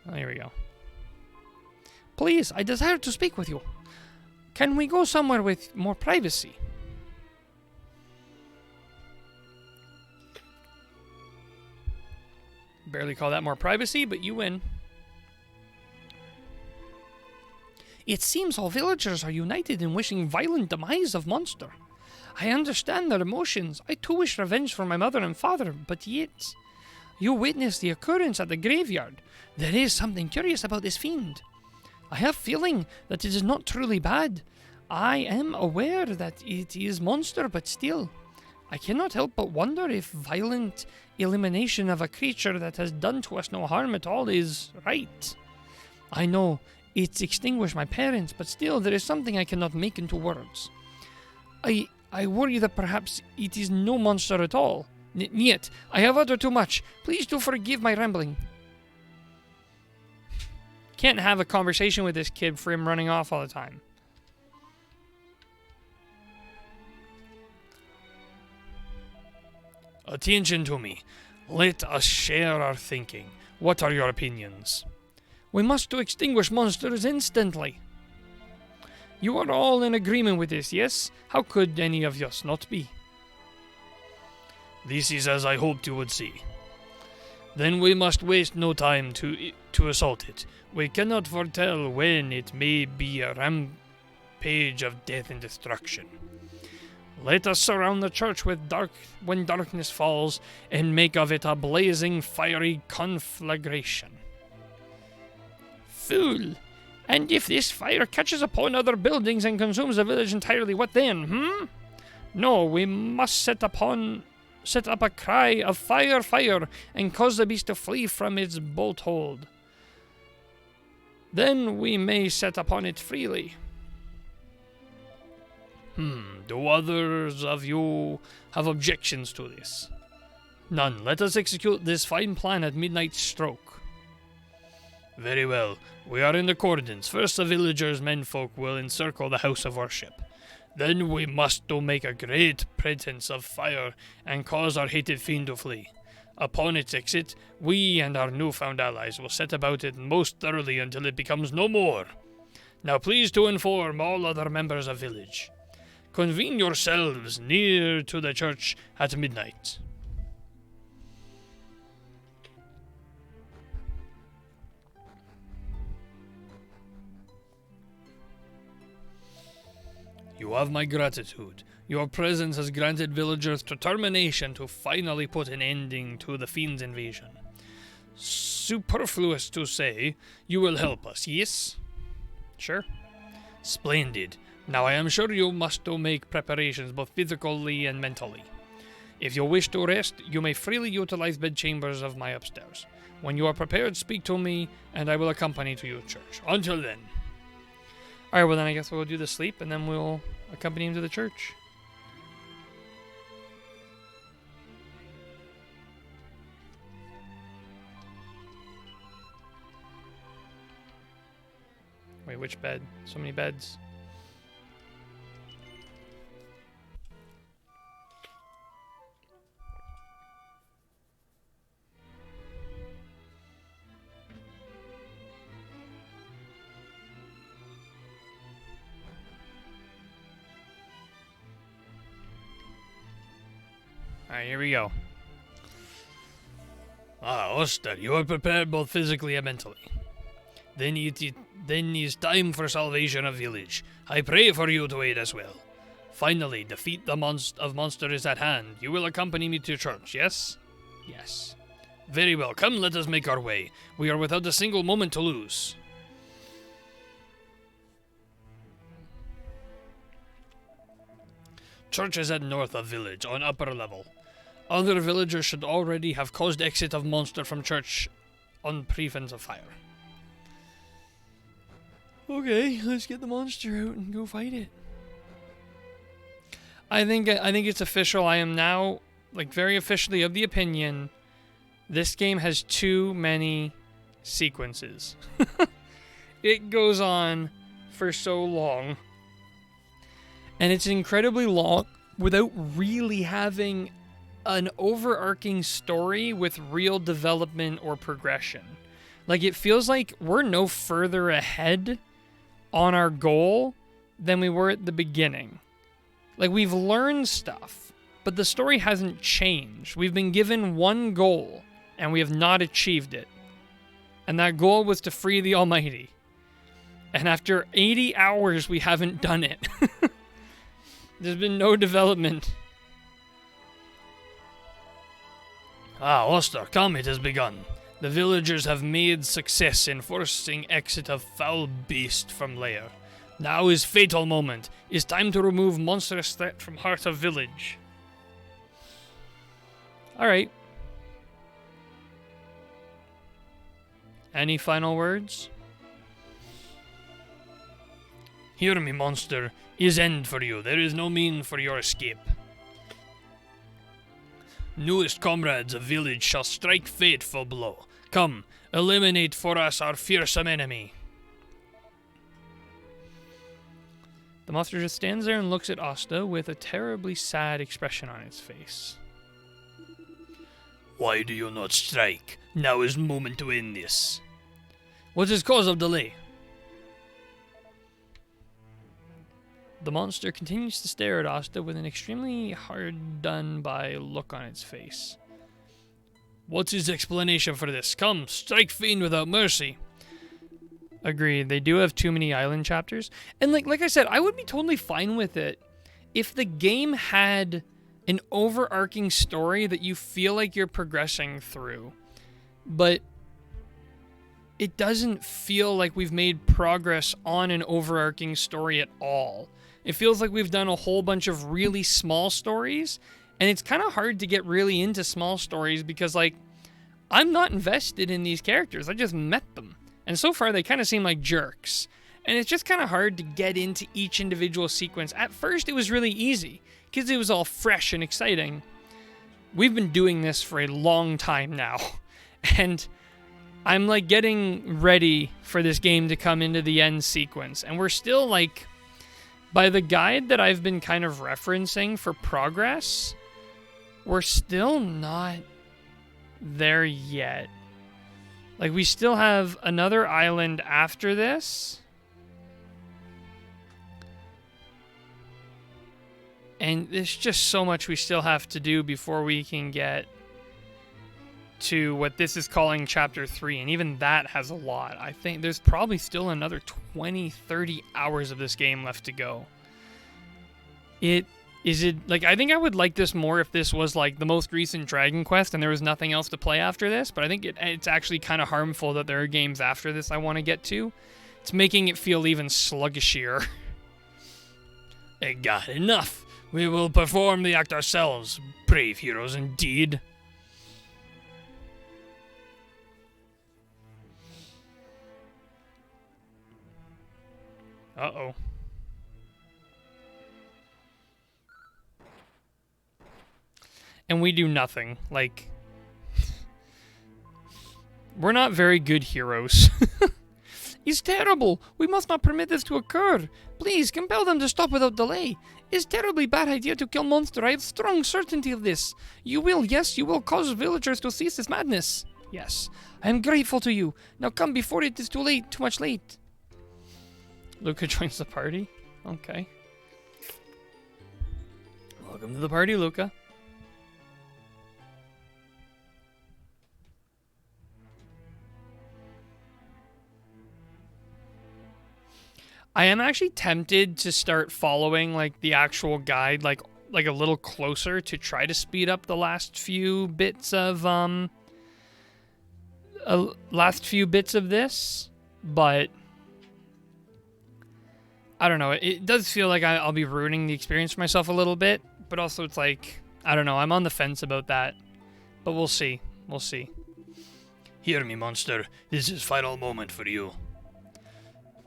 Oh, here we go. Please, I desire to speak with you. Can we go somewhere with more privacy? Barely call that more privacy, but you win. It seems all villagers are united in wishing violent demise of monster. I understand their emotions. I too wish revenge for my mother and father, but yet... You witnessed the occurrence at the graveyard. There is something curious about this fiend. I have feeling that it is not truly bad. I am aware that it is monster, but still, I cannot help but wonder if violent elimination of a creature that has done to us no harm at all is right. I know it's extinguished my parents, but still there is something I cannot make into words. I worry that perhaps it is no monster at all. Yet, I have uttered too much. Please do forgive my rambling. Can't have a conversation with this kid for him running off all the time. Attention to me. Let us share our thinking. What are your opinions? We must to extinguish monsters instantly. You are all in agreement with this, yes? How could any of us not be? This is as I hoped you would see. Then we must waste no time to assault it. We cannot foretell when it may be a rampage of death and destruction. Let us surround the church when darkness falls, and make of it a blazing, fiery conflagration. Fool! And if this fire catches upon other buildings and consumes the village entirely, what then, No, we must set up a cry of fire, fire, and cause the beast to flee from its bolt hold. Then we may set upon it freely. Do others of you have objections to this? None. Let us execute this fine plan at midnight stroke. Very well. We are in accordance. First the villagers' menfolk will encircle the house of worship. Then we must make a great pretense of fire and cause our hated fiend to flee. Upon its exit, we and our newfound allies will set about it most thoroughly until it becomes no more. Now please to inform all other members of village. Convene yourselves near to the church at midnight. You have my gratitude. Your presence has granted villagers determination to finally put an ending to the fiend's invasion. Superfluous to say, you will help us, yes? Sure. Splendid. Now I am sure you must make preparations both physically and mentally. If you wish to rest, you may freely utilize bedchambers of my upstairs. When you are prepared, speak to me, and I will accompany to your church. Until then. Alright, well then I guess we'll do the sleep, and then we'll accompany him to the church. Wait, which bed? So many beds. Alright, here we go. Oster, you are prepared both physically and mentally. Then is time for salvation of village. I pray for you to aid as well. Finally, defeat the monster is at hand. You will accompany me to church, yes? Yes. Very well, come let us make our way. We are without a single moment to lose. Church is at north of village, on upper level. Other villagers should already have caused exit of monster from church on pretense of fire. Okay, let's get the monster out and go fight it. I think it's official. I am now, very officially of the opinion this game has too many sequences. It goes on for so long. And it's incredibly long without really having an overarching story with real development or progression. It feels like we're no further ahead on our goal than we were at the beginning. We've learned stuff, but the story hasn't changed. We've been given one goal, and we have not achieved it. And that goal was to free the Almighty. And after 80 hours, we haven't done it. There's been no development. Oster, come, it has begun. The villagers have made success in forcing exit of foul beast from lair. Now is fatal moment. It's time to remove monstrous threat from heart of village. Alright. Any final words? Hear me, monster. Is end for you. There is no mean for your escape. Newest comrades of village shall strike fateful blow. Come, eliminate for us our fearsome enemy. The monster just stands there and looks at Asta with a terribly sad expression on its face. Why do you not strike? Now is the moment to end this. What is cause of delay? The monster continues to stare at Asta with an extremely hard-done-by look on its face. What's his explanation for this? Come, strike Fiend without mercy. Agreed. They do have too many island chapters. And like I said, I would be totally fine with it if the game had an overarching story that you feel like you're progressing through. But it doesn't feel like we've made progress on an overarching story at all. It feels like we've done a whole bunch of really small stories, and it's kind of hard to get really into small stories because, like, I'm not invested in these characters. I just met them. And so far, they kind of seem like jerks. And it's just kind of hard to get into each individual sequence. At first, it was really easy because it was all fresh and exciting. We've been doing this for a long time now. And I'm, like, getting ready for this game to come into the end sequence. And we're still, like, by the guide that I've been kind of referencing for progress, we're still not there yet. Like, we still have another island after this. And there's just so much we still have to do before we can get to what this is calling Chapter 3. And even that has a lot. I think there's probably still another 20, 30 hours of this game left to go. I think I would like this more if this was like the most recent Dragon Quest and there was nothing else to play after this, but I think it's actually kind of harmful that there are games after this I want to get to. It's making it feel even sluggishier. Enough. We will perform the act ourselves. Brave heroes indeed. Uh-oh. And we do nothing. Like, we're not very good heroes. It's terrible. We must not permit this to occur. Please, compel them to stop without delay. It's a terribly bad idea to kill monster. I have strong certainty of this. You will cause villagers to cease this madness. Yes, I am grateful to you. Now come before it is too much late. Luca joins the party. Okay. Welcome to the party, Luca. I am actually tempted to start following like the actual guide like a little closer to try to speed up the last few bits of this, but I don't know. It does feel like I'll be ruining the experience for myself a little bit, but also it's like, I don't know. I'm on the fence about that, but we'll see. We'll see. Hear me, monster. This is final moment for you.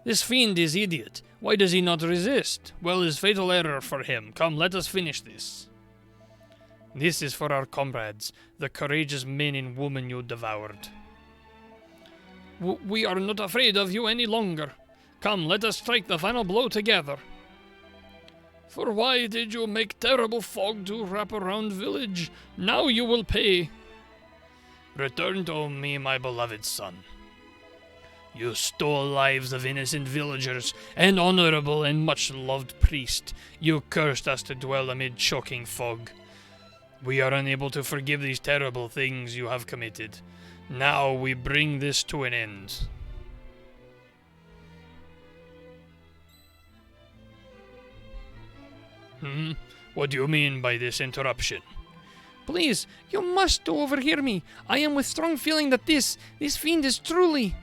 This fiend is idiot. Why does he not resist? Well, is fatal error for him. Come, let us finish this. This is for our comrades, the courageous men and women you devoured. We are not afraid of you any longer. Come, let us strike the final blow together. For why did you make terrible fog to wrap around village? Now you will pay. Return to me, my beloved son. You stole lives of innocent villagers, and honorable and much-loved priest. You cursed us to dwell amid choking fog. We are unable to forgive these terrible things you have committed. Now we bring this to an end. What do you mean by this interruption? Please, you must overhear me. I am with strong feeling that this fiend is truly...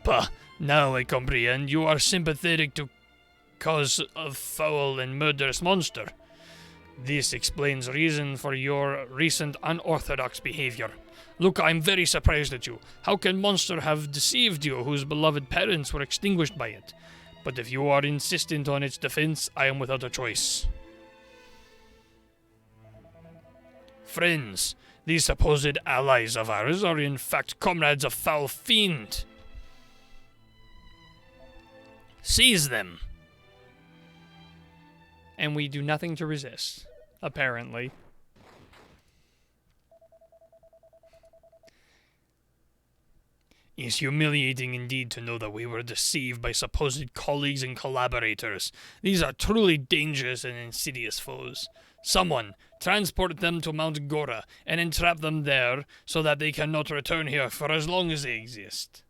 Pah, now I comprehend. You are sympathetic to cause of foul and murderous monster. This explains reason for your recent unorthodox behavior. Look, I'm very surprised at you. How can monster have deceived you, whose beloved parents were extinguished by it? But if you are insistent on its defense, I am without a choice. Friends, these supposed allies of ours are in fact comrades of foul fiend. Seize them. And we do nothing to resist, apparently. It's humiliating indeed to know that we were deceived by supposed colleagues and collaborators. These are truly dangerous and insidious foes. Someone, transport them to Mount Gora and entrap them there so that they cannot return here for as long as they exist.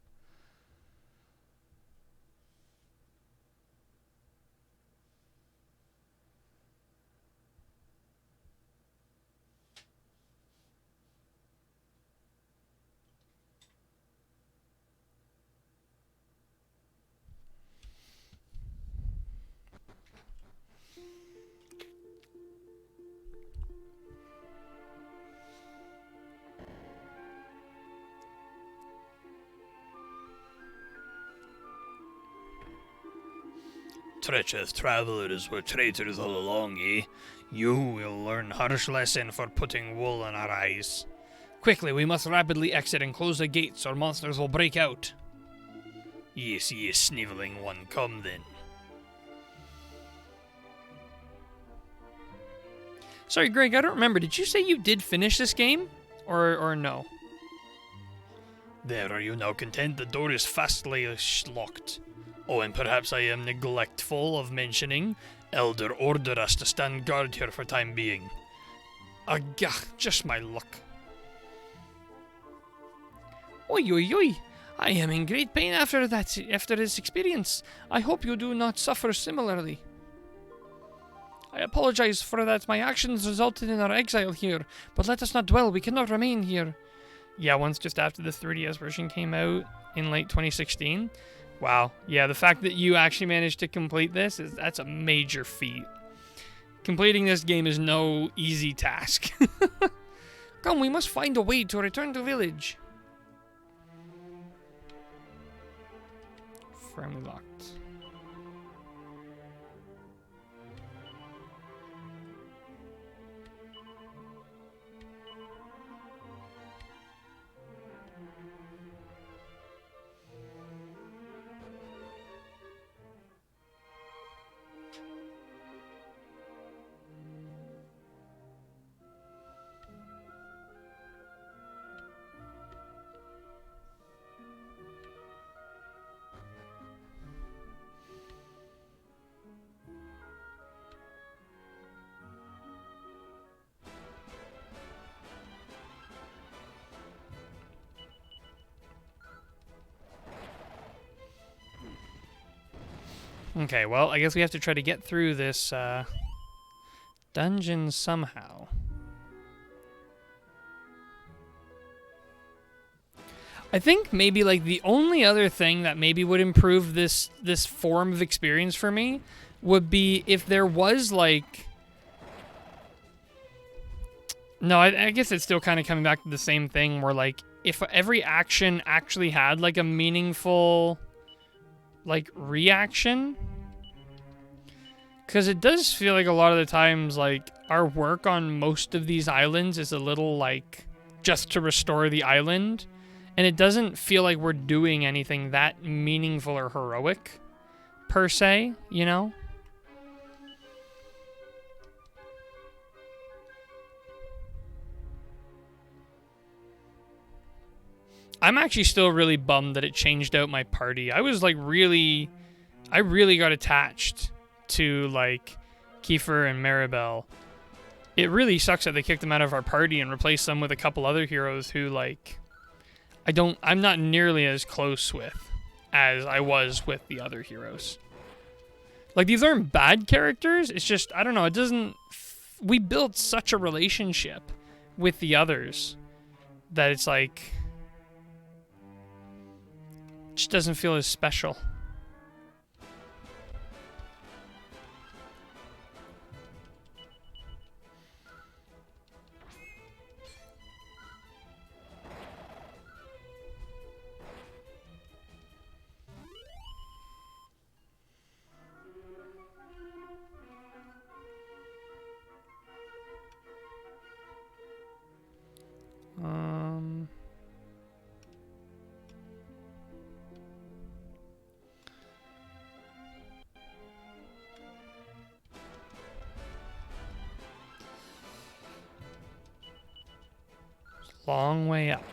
Treacherous travelers were traitors all along, eh? You will learn harsh lesson for putting wool on our eyes. Quickly, we must rapidly exit and close the gates or monsters will break out. Yes, yes, sniveling one, come then. Sorry, Greg, I don't remember. Did you say you did finish this game? Or no? There, are you now content? The door is fastly locked. Oh, and perhaps I am neglectful of mentioning, Elder ordered us to stand guard here for time being. Agah, just my luck. Oi, oi, oi. I am in great pain after this experience. I hope you do not suffer similarly. I apologize for that my actions resulted in our exile here, but let us not dwell, we cannot remain here. Yeah, once just after the 3DS version came out in late 2016. Wow, yeah, the fact that you actually managed to complete this, that's a major feat. Completing this game is no easy task. Come, we must find a way to return to village. Firmly locked. Okay, well, I guess we have to try to get through this dungeon somehow. I think maybe like the only other thing that maybe would improve this form of experience for me would be if there was like... No, I guess it's still kind of coming back to the same thing where like if every action actually had like a meaningful like reaction, because it does feel like a lot of the times like our work on most of these islands is a little like just to restore the island, and it doesn't feel like we're doing anything that meaningful or heroic per se, you know? I'm actually still really bummed that it changed out my party. I was like I really got attached to like Kiefer and Maribel. It really sucks that they kicked them out of our party and replaced them with a couple other heroes who like I'm not nearly as close with as I was with the other heroes. Like these aren't bad characters, it's just I don't know, it doesn't we built such a relationship with the others that it's like just doesn't feel as special. Long way up.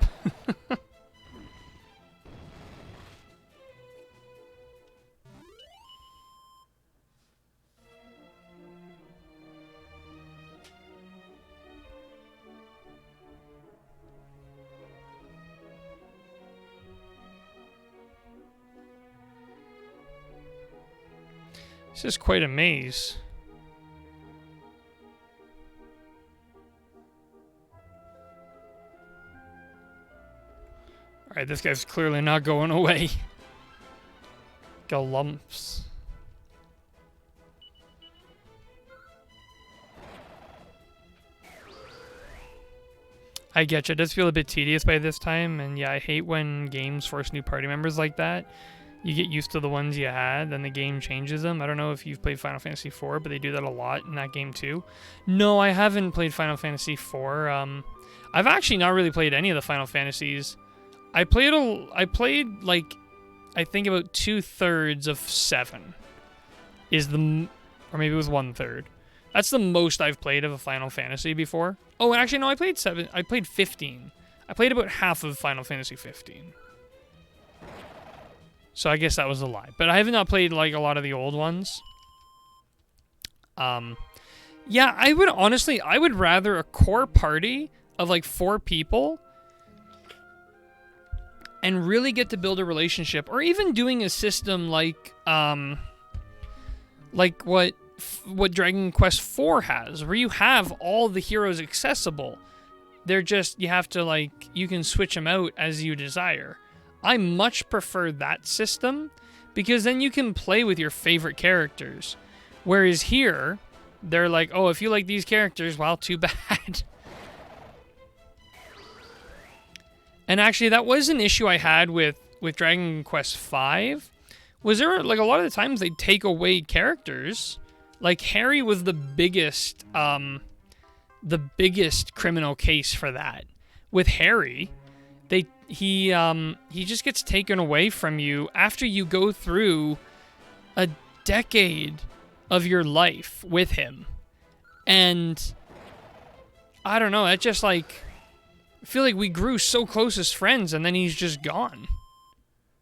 This is quite a maze. Alright, this guy's clearly not going away. Galumps. I get you. It does feel a bit tedious by this time, and yeah, I hate when games force new party members like that. You get used to the ones you had, then the game changes them. I don't know if you've played Final Fantasy IV, but they do that a lot in that game too. No, I haven't played Final Fantasy IV. I've actually not really played any of the Final Fantasies. I played like, I think about 2/3 of 7 is the, or maybe it was 1/3. That's the most I've played of a Final Fantasy before. Oh, actually, no, I played 7. I played 15. I played about half of Final Fantasy 15. So I guess that was a lie. But I have not played, like, a lot of the old ones. Yeah, I would rather a core party of, like, 4 people and really get to build a relationship, or even doing a system like what Dragon Quest IV has, where you have all the heroes accessible. They're just, you have to, like, you can switch them out as you desire. I much prefer that system, because then you can play with your favorite characters. Whereas here, they're like, oh, if you like these characters, well, too bad. And actually, that was an issue I had with Dragon Quest V. Was there, like, a lot of the times they'd take away characters. Like, Harry was the biggest criminal case for that. With Harry, he just gets taken away from you after you go through a decade of your life with him. And I don't know, it just, like, I feel like we grew so close as friends, and then he's just gone.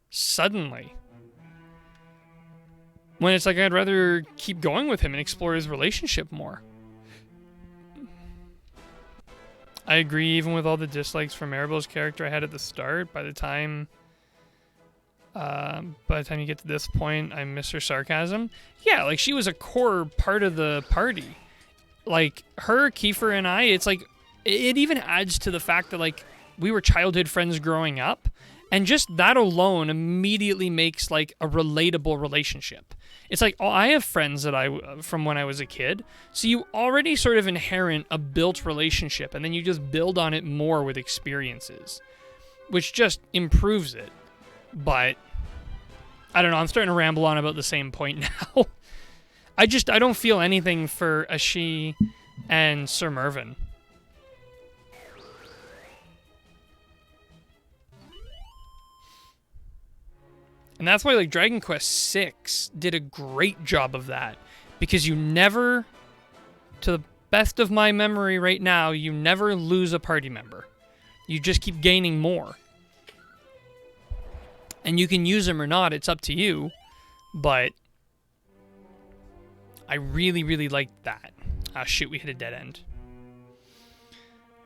Suddenly. When it's like, I'd rather keep going with him and explore his relationship more. I agree, even with all the dislikes for Maribel's character I had at the start, by the time you get to this point, I miss her sarcasm. Yeah, like, she was a core part of the party. Like, her, Kiefer, and I, it's like, it even adds to the fact that, like, we were childhood friends growing up, and just that alone immediately makes, like, a relatable relationship. It's like, oh, I have friends that from when I was a kid, so you already sort of inherit a built relationship, and then you just build on it more with experiences, which just improves it. But I don't know, I'm starting to ramble on about the same point now. I don't feel anything for Ashi and Sir Mervyn. And that's why, like, Dragon Quest VI did a great job of that. Because you never, to the best of my memory right now, you never lose a party member. You just keep gaining more. And you can use them or not, it's up to you. But I really, really liked that. Ah, shoot, we hit a dead end.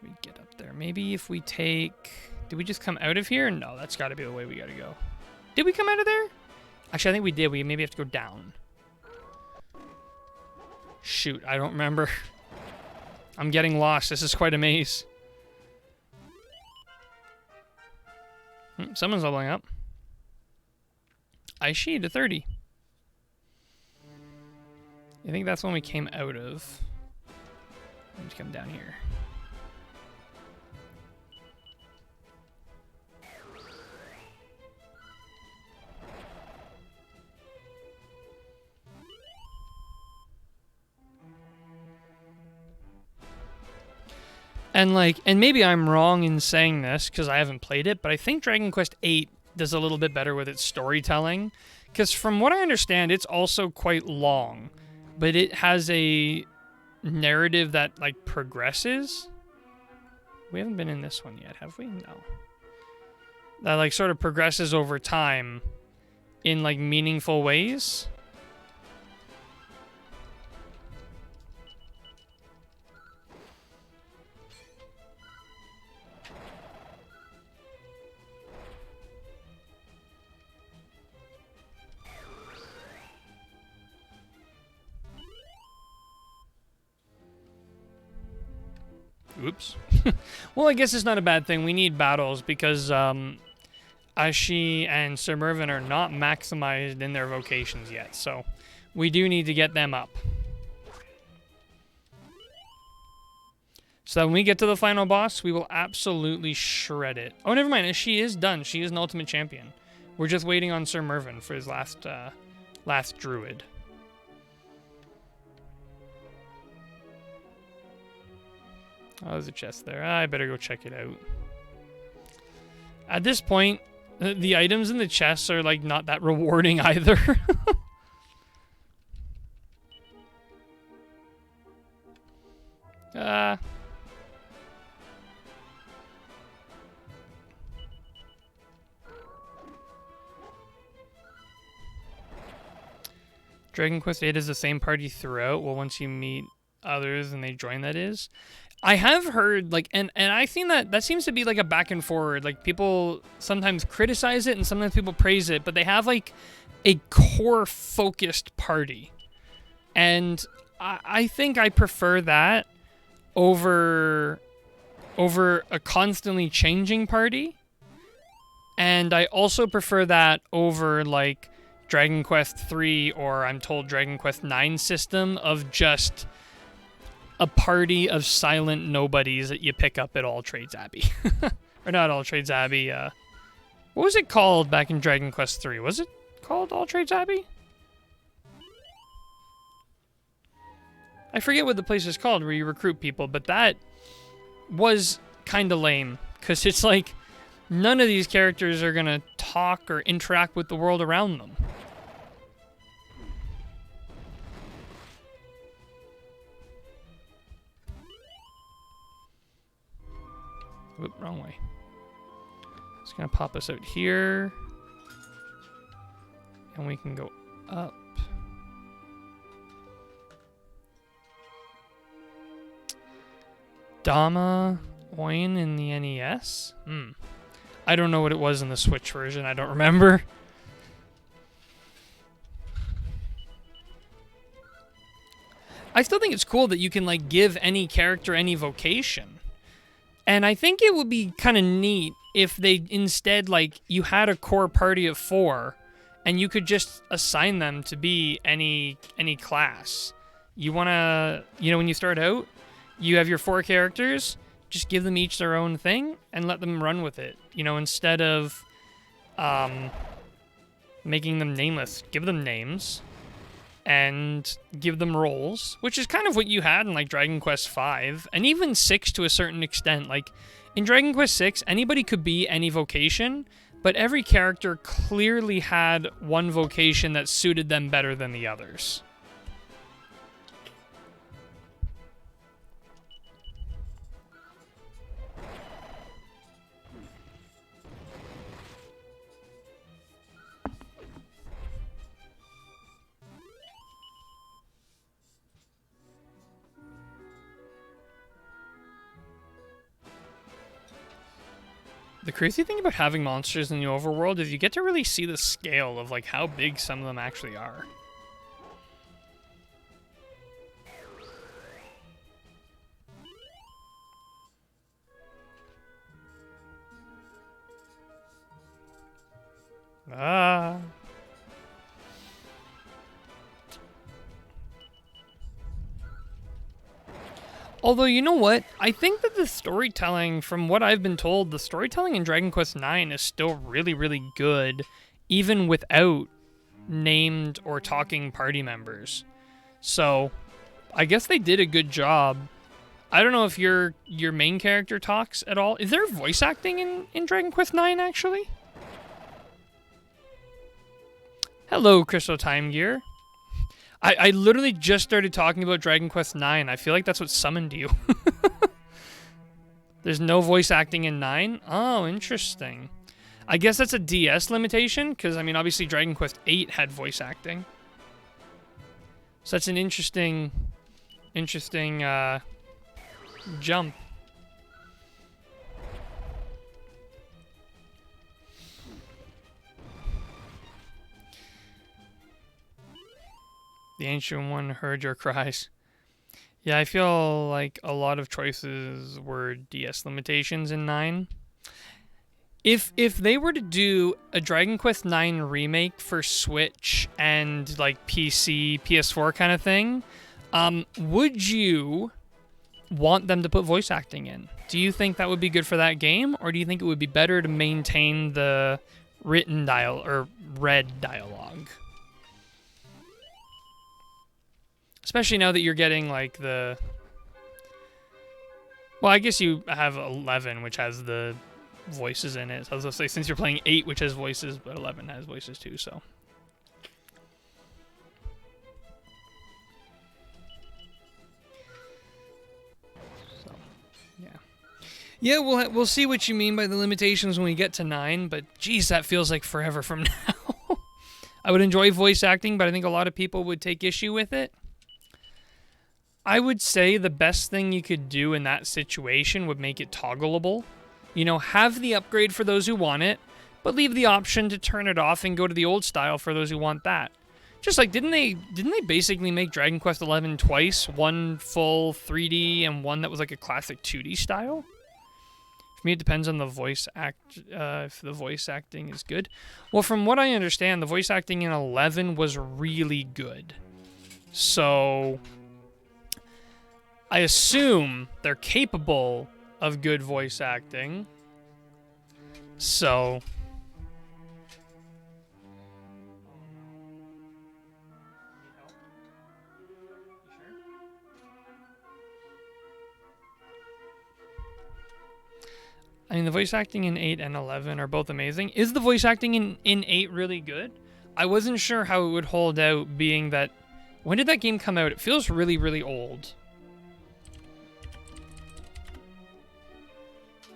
We get up there. Maybe if we take... Did we just come out of here? No, that's got to be the way we got to go. Did we come out of there? Actually, I think we did. We maybe have to go down. Shoot, I don't remember. I'm getting lost. This is quite a maze. Someone's leveling up. Aishi to 30. I think that's when we came out of. Let me come down here. And, like, and maybe I'm wrong in saying this because I haven't played it, but I think Dragon Quest VIII does a little bit better with its storytelling. Because from what I understand, it's also quite long, but it has a narrative that, like, progresses. We haven't been in this one yet, have we? No. That, like, sort of progresses over time in, like, meaningful ways. Oops. Well, I guess it's not a bad thing. We need battles because Ashi and Sir Mervyn are not maximized in their vocations yet, so we do need to get them up. So when we get to the final boss, we will absolutely shred it. Oh, never mind. She is done. She is an ultimate champion. We're just waiting on Sir Mervyn for his last druid. Oh, there's a chest there. I better go check it out. At this point, the items in the chests are, like, not that rewarding either. Dragon Quest VIII is the same party throughout. Well, once you meet others and they join, that is. I have heard, like, and I think that seems to be like a back and forward. Like, people sometimes criticize it and sometimes people praise it, but they have, like, a core focused party. And I think I prefer that over a constantly changing party. And I also prefer that over, like, Dragon Quest III, or I'm told Dragon Quest IX system of just a party of silent nobodies that you pick up at All Trades Abbey. Or not All Trades Abbey, what was it called back in Dragon Quest III? Was it called All Trades Abbey? I forget what the place is called where you recruit people, but that was kind of lame, because it's like none of these characters are going to talk or interact with the world around them. Oop, wrong way. It's going to pop us out here. And we can go up. Dama Oin in the NES? I don't know what it was in the Switch version. I don't remember. I still think it's cool that you can, like, give any character any vocation. And I think it would be kind of neat if they instead, like, you had a core party of 4 and you could just assign them to be any class. You want to, you know, when you start out, you have your 4 characters, just give them each their own thing and let them run with it. You know, instead of making them nameless, give them names and give them roles, which is kind of what you had in, like, Dragon Quest V and even 6 to a certain extent. Like, in Dragon Quest VI, anybody could be any vocation, but every character clearly had one vocation that suited them better than the others. The crazy thing about having monsters in the overworld is you get to really see the scale of, like, how big some of them actually are. Although, you know what? I think that the storytelling, from what I've been told, the storytelling in Dragon Quest IX is still really, really good, even without named or talking party members. So, I guess they did a good job. I don't know if your main character talks at all. Is there voice acting in Dragon Quest IX, actually? Hello, Crystal Time Gear. I literally just started talking about Dragon Quest IX. I feel like that's what summoned you. There's no voice acting in 9? Oh, interesting. I guess that's a DS limitation, because, I mean, obviously Dragon Quest VIII had voice acting. So that's an interesting jump. The Ancient One heard your cries. Yeah, I feel like a lot of choices were DS limitations in 9. If they were to do a Dragon Quest 9 remake for Switch and like PC, PS4 kind of thing, would you want them to put voice acting in? Do you think that would be good for that game, or do you think it would be better to maintain the written read dialogue? Especially now that you're getting like the... Well, I guess you have 11, which has the voices in it. So I was going to say, since you're playing 8, which has voices, but 11 has voices too, so... Yeah, we'll see what you mean by the limitations when we get to 9, but geez, that feels like forever from now. I would enjoy voice acting, but I think a lot of people would take issue with it. I would say the best thing you could do in that situation would make it toggleable. You know, have the upgrade for those who want it, but leave the option to turn it off and go to the old style for those who want that. Just like, didn't they basically make Dragon Quest XI twice? One full 3D and one that was like a classic 2D style? For me, it depends on the voice if the voice acting is good. Well, from what I understand, the voice acting in 11 was really good. So I assume they're capable of good voice acting. So I mean, the voice acting in 8 and 11 are both amazing. Is the voice acting in 8 really good? I wasn't sure how it would hold out, being that... When did that game come out? It feels really, really old.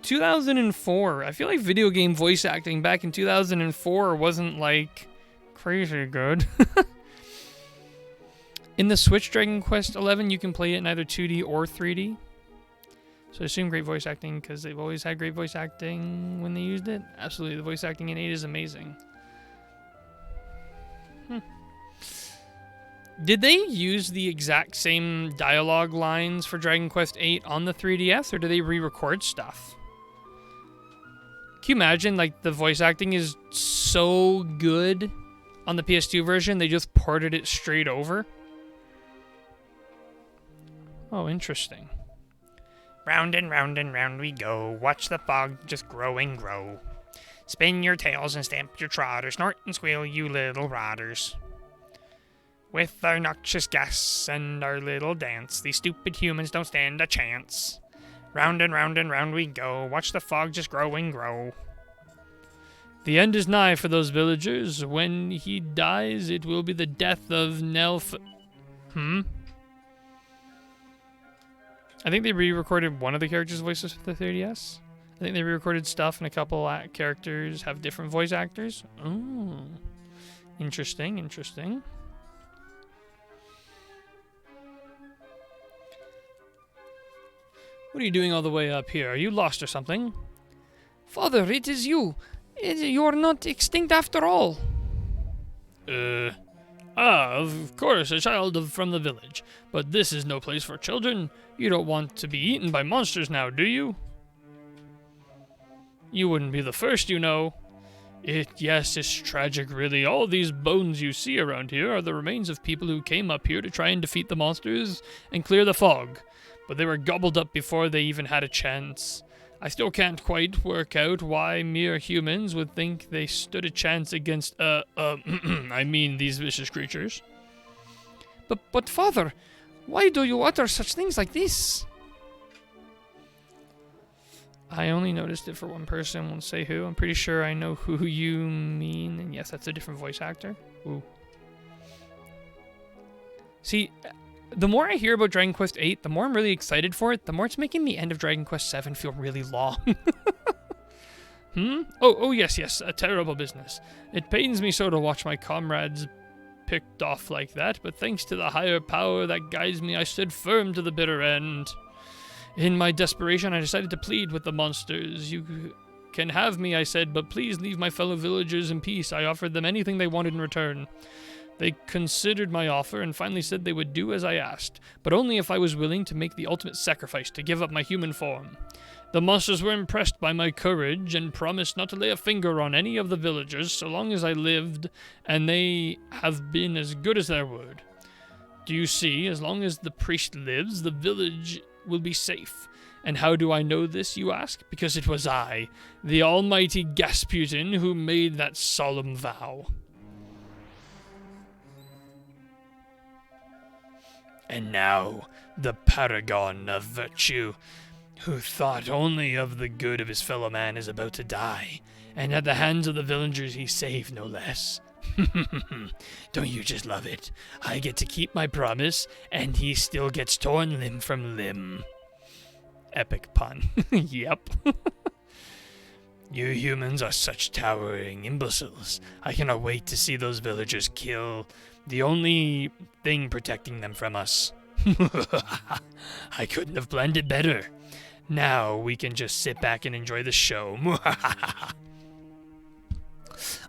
2004. I feel like video game voice acting back in 2004 wasn't, like, crazy good. In the Switch Dragon Quest XI, you can play it in either 2D or 3D. So I assume great voice acting, because they've always had great voice acting when they used it. Absolutely, the voice acting in 8 is amazing. Did they use the exact same dialogue lines for Dragon Quest VIII on the 3DS, or do they re-record stuff? Can you imagine, like, the voice acting is so good on the PS2 version, they just ported it straight over? Oh, interesting. Round and round we go. Watch the fog just grow and grow. Spin your tails and stamp your trotters. Snort and squeal, you little rotters. With our noxious gas and our little dance, these stupid humans don't stand a chance. Round and round we go. Watch the fog just grow and grow. The end is nigh for those villagers. When he dies, it will be the death of Nelf... I think they re-recorded one of the characters' voices for the 3DS. I think they re-recorded stuff, and a couple characters have different voice actors. Oh, interesting, interesting. What are you doing all the way up here? Are you lost or something? Father, it is you. You are not extinct after all. Of course, a child from the village. But this is no place for children. You don't want to be eaten by monsters now, do you? You wouldn't be the first, you know. Yes, it's tragic, really. All these bones you see around here are the remains of people who came up here to try and defeat the monsters and clear the fog. But they were gobbled up before they even had a chance. I still can't quite work out why mere humans would think they stood a chance against, I mean these vicious creatures. But Father, why do you utter such things like this? I only noticed it for one person, won't say who. I'm pretty sure I know who you mean, and yes, that's a different voice actor. Ooh. See, the more I hear about Dragon Quest VIII, the more I'm really excited for it, the more it's making the end of Dragon Quest VII feel really long. Oh, yes, a terrible business. It pains me so to watch my comrades picked off like that, but thanks to the higher power that guides me, I stood firm to the bitter end. In my desperation, I decided to plead with the monsters. You can have me, I said, but please leave my fellow villagers in peace. I offered them anything they wanted in return. They considered my offer and finally said they would do as I asked, but only if I was willing to make the ultimate sacrifice to give up my human form. The monsters were impressed by my courage and promised not to lay a finger on any of the villagers so long as I lived, and they have been as good as their word. Do you see, as long as the priest lives, the village will be safe. And how do I know this, you ask? Because it was I, the almighty Gasputin, who made that solemn vow. And now, the paragon of virtue, who thought only of the good of his fellow man, is about to die, and at the hands of the villagers he saved no less. Don't you just love it? I get to keep my promise, and he still gets torn limb from limb. Epic pun. Yep. You humans are such towering imbeciles. I cannot wait to see those villagers kill the only thing protecting them from us. I couldn't have planned it better. Now we can just sit back and enjoy the show.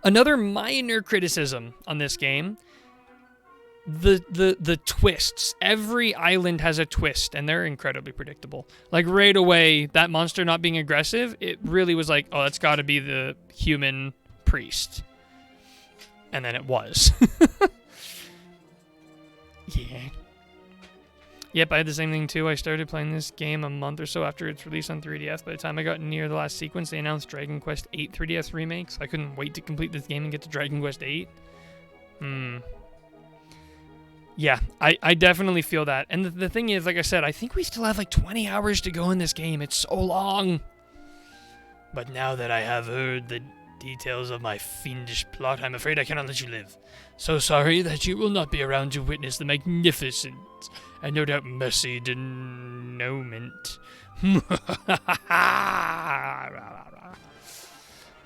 Another minor criticism on this game, the twists. Every island has a twist, and they're incredibly predictable. Like, right away, that monster not being aggressive, it really was like, oh, that's got to be the human priest. And then it was. Yeah. Yep, I had the same thing too. I started playing this game a month or so after its release on 3DS. By the time I got near the last sequence, they announced Dragon Quest VIII 3DS remakes. I couldn't wait to complete this game and get to Dragon Quest VIII. Yeah, I definitely feel that. And the thing is, like I said, I think we still have like 20 hours to go in this game. It's so long. But now that I have heard the details of my fiendish plot, I'm afraid I cannot let you live. So sorry that you will not be around to witness the magnificent and no doubt messy denouement.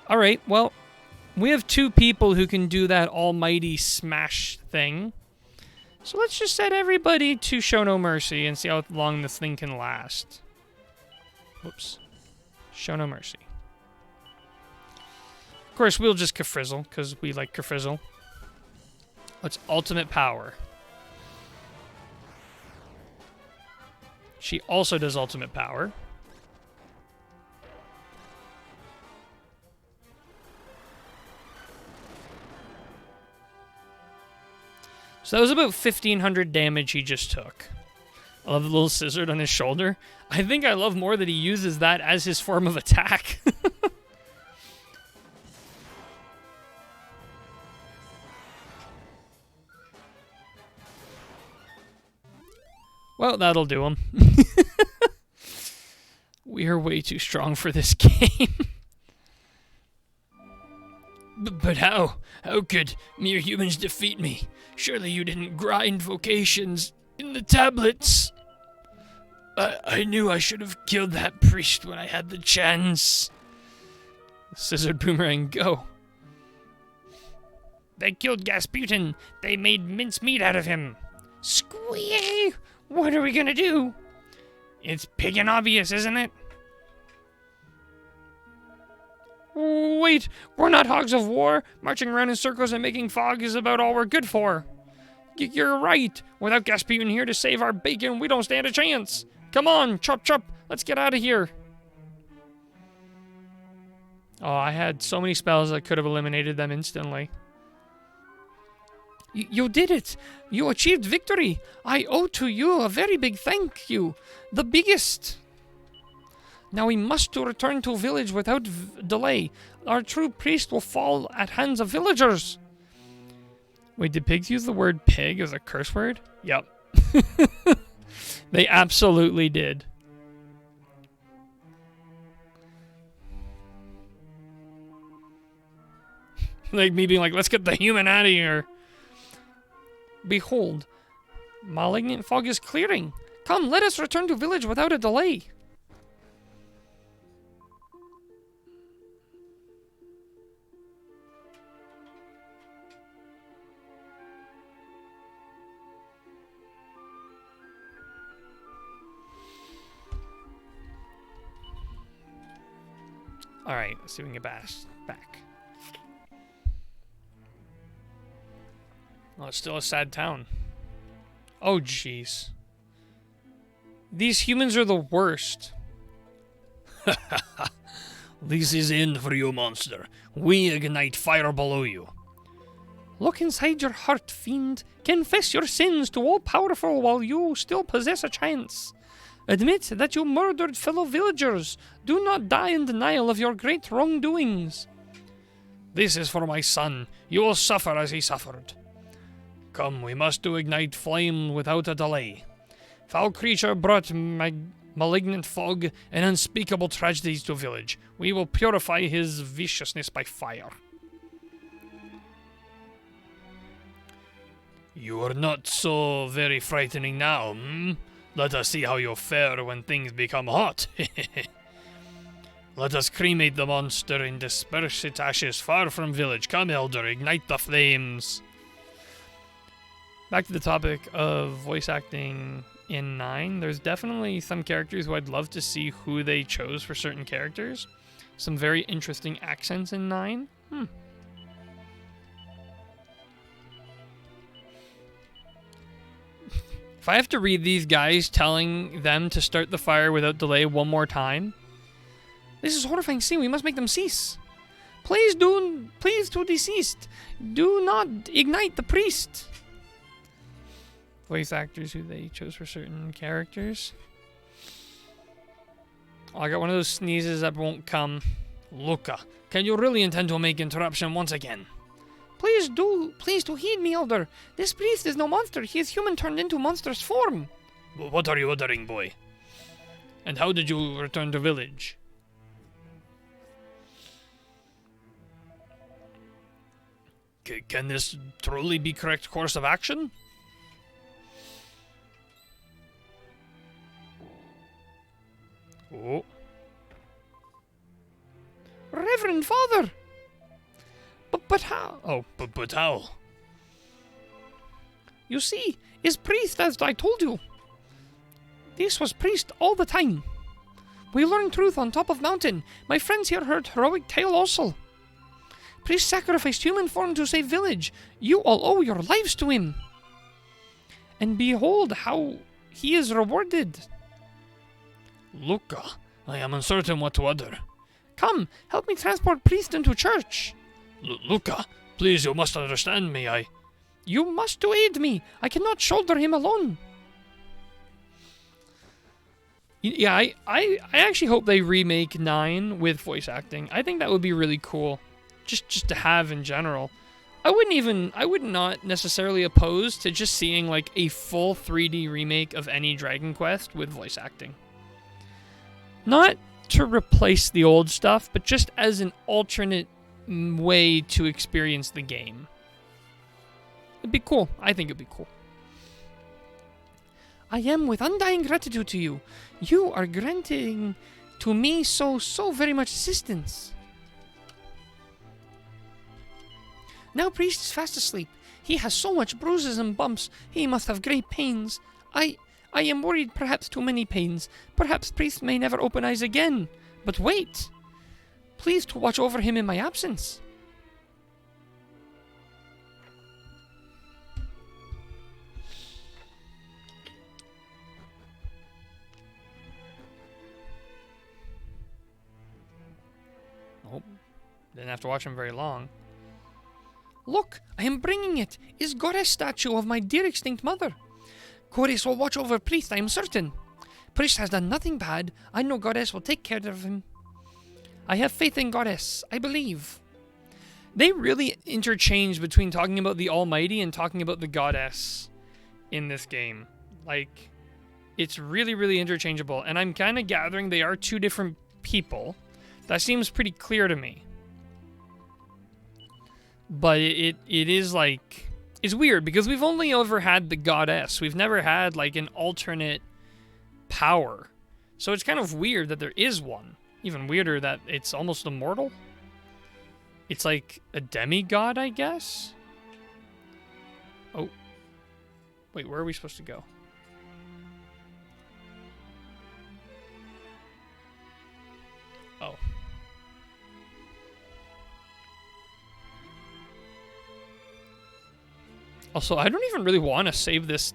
Alright, well, we have two people who can do that almighty smash thing. So let's just set everybody to show no mercy and see how long this thing can last. Whoops. Show no mercy. Of course, we'll just Kafrizzle, because we like Kafrizzle. What's ultimate power? She also does ultimate power. So that was about 1,500 damage he just took. I love the little scissor on his shoulder. I think I love more that he uses that as his form of attack. Well, that'll do him. We are way too strong for this game. But how? How could mere humans defeat me? Surely you didn't grind vocations in the tablets. I knew I should have killed that priest when I had the chance. Scissored Boomerang, go. They killed Gasputin. They made mincemeat out of him. Squee! What are we gonna do? It's big and obvious, isn't it? Wait, we're not hogs of war. Marching around in circles and making fog is about all we're good for. You're right. Without Gasputin here to save our bacon, we don't stand a chance. Come on, chop chop. Let's get out of here. Oh, I had so many spells that could have eliminated them instantly. You did it! You achieved victory! I owe to you a very big thank you! The biggest! Now we must return to village without delay. Our true priest will fall at hands of villagers! Wait, did pigs use the word pig as a curse word? Yep. They absolutely did. Like me being like, let's get the human out of here! Behold, malignant fog is clearing. Come, let us return to village without a delay. Alright, let's see if we can get back. Oh, it's still a sad town. Oh, jeez. These humans are the worst. This is end for you, monster. We ignite fire below you. Look inside your heart, fiend. Confess your sins to All-Powerful while you still possess a chance. Admit that you murdered fellow villagers. Do not die in denial of your great wrongdoings. This is for my son. You will suffer as he suffered. Come, we must do ignite flame without a delay. Foul creature brought malignant fog and unspeakable tragedies to village. We will purify his viciousness by fire. You are not so very frightening now, hmm? Let us see how you fare when things become hot. Let us cremate the monster and disperse its ashes far from village. Come, Elder, ignite the flames. Back to the topic of voice acting in 9. There's definitely some characters who I'd love to see who they chose for certain characters. Some very interesting accents in 9. If I have to read these guys telling them to start the fire without delay one more time. This is horrifying scene. We must make them cease. Please to deceased. Do not ignite the priest. Voice actors who they chose for certain characters. Oh, I got one of those sneezes that won't come. Luca, can you really intend to make interruption once again? Please do heed me, Elder. This priest is no monster. He is human turned into monster's form. What are you uttering, boy? And how did you return to village? Can this truly be correct course of action? Oh. Reverend Father! But how? Oh, but how? You see, is priest as I told you. This was priest all the time. We learned truth on top of mountain. My friends here heard heroic tale also. Priest sacrificed human form to save village. You all owe your lives to him. And behold how he is rewarded. Luca, I am uncertain what to utter. Come, help me transport priest into church. Luca, please, you must understand me. You must to aid me. I cannot shoulder him alone. Yeah, I actually hope they remake 9 with voice acting. I think that would be really cool. Just to have in general. I would not necessarily oppose to just seeing like a full 3D remake of any Dragon Quest with voice acting. Not to replace the old stuff, but just as an alternate way to experience the game. It'd be cool. I think it'd be cool. I am with undying gratitude to you. You are granting to me so very much assistance. Now priest is fast asleep. He has so much bruises and bumps. He must have great pains. I am worried perhaps too many pains. Perhaps priest may never open eyes again. But wait. Please to watch over him in my absence. Oh, didn't have to watch him very long. Look, I am bringing it. Is Goddess statue of my dear extinct mother. Goddess will watch over priest, I am certain. Priest has done nothing bad. I know Goddess will take care of him. I have faith in Goddess. I believe. They really interchange between talking about the Almighty and talking about the Goddess in this game. Like, it's really interchangeable. And I'm kind of gathering they are two different people. That seems pretty clear to me. But it is like... It's weird because we've only ever had the Goddess. We've never had like an alternate power. So it's kind of weird that there is one. Even weirder that it's almost immortal. It's like a demigod, I guess? Oh. Wait, where are we supposed to go? Oh. Also, I don't even really want to save this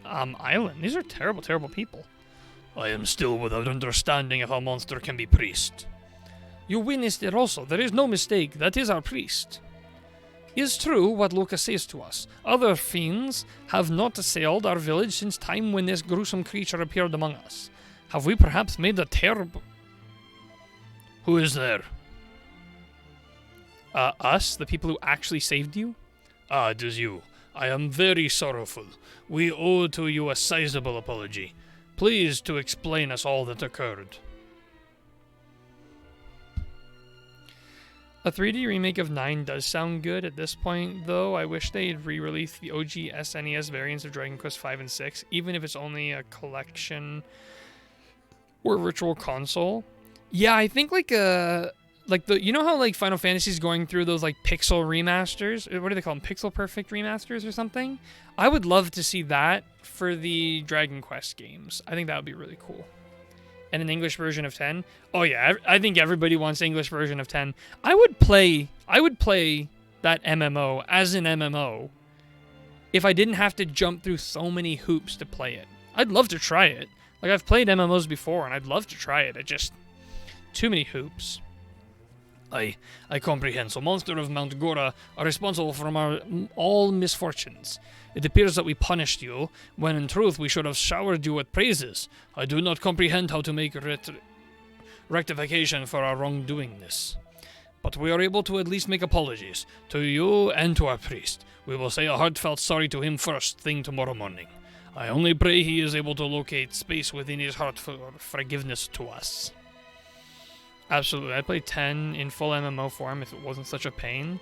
island. These are terrible, terrible people. I am still without understanding if a monster can be priest. You witnessed it also. There is no mistake. That is our priest. Is true what Lucas says to us. Other fiends have not assailed our village since time when this gruesome creature appeared among us. Have we perhaps made a terrible... Who is there? Us? The people who actually saved you? Ah, it is you. I am very sorrowful. We owe to you a sizable apology. Please to explain us all that occurred. A 3D remake of 9 does sound good at this point, though. I wish they'd re-release the OG SNES variants of Dragon Quest V and 6, even if it's only a collection or virtual console. Yeah, I think like you know how like Final Fantasy is going through those like pixel remasters? What do they call them? Pixel perfect remasters or something? I would love to see that for the Dragon Quest games. I think that would be really cool. And an English version of 10. Oh yeah, I think everybody wants English version of 10. I would play that MMO as an MMO if I didn't have to jump through so many hoops to play it. I'd love to try it. Like I've played MMOs before and I'd love to try it. It just too many hoops. I comprehend. So Monster of Mount Gora are responsible for our all misfortunes. It appears that we punished you, when in truth we should have showered you with praises. I do not comprehend how to make rectification for our wrongdoingness. But we are able to at least make apologies, to you and to our priest. We will say a heartfelt sorry to him first thing tomorrow morning. I only pray he is able to locate space within his heart for forgiveness to us. Absolutely. I'd play 10 in full MMO form if it wasn't such a pain.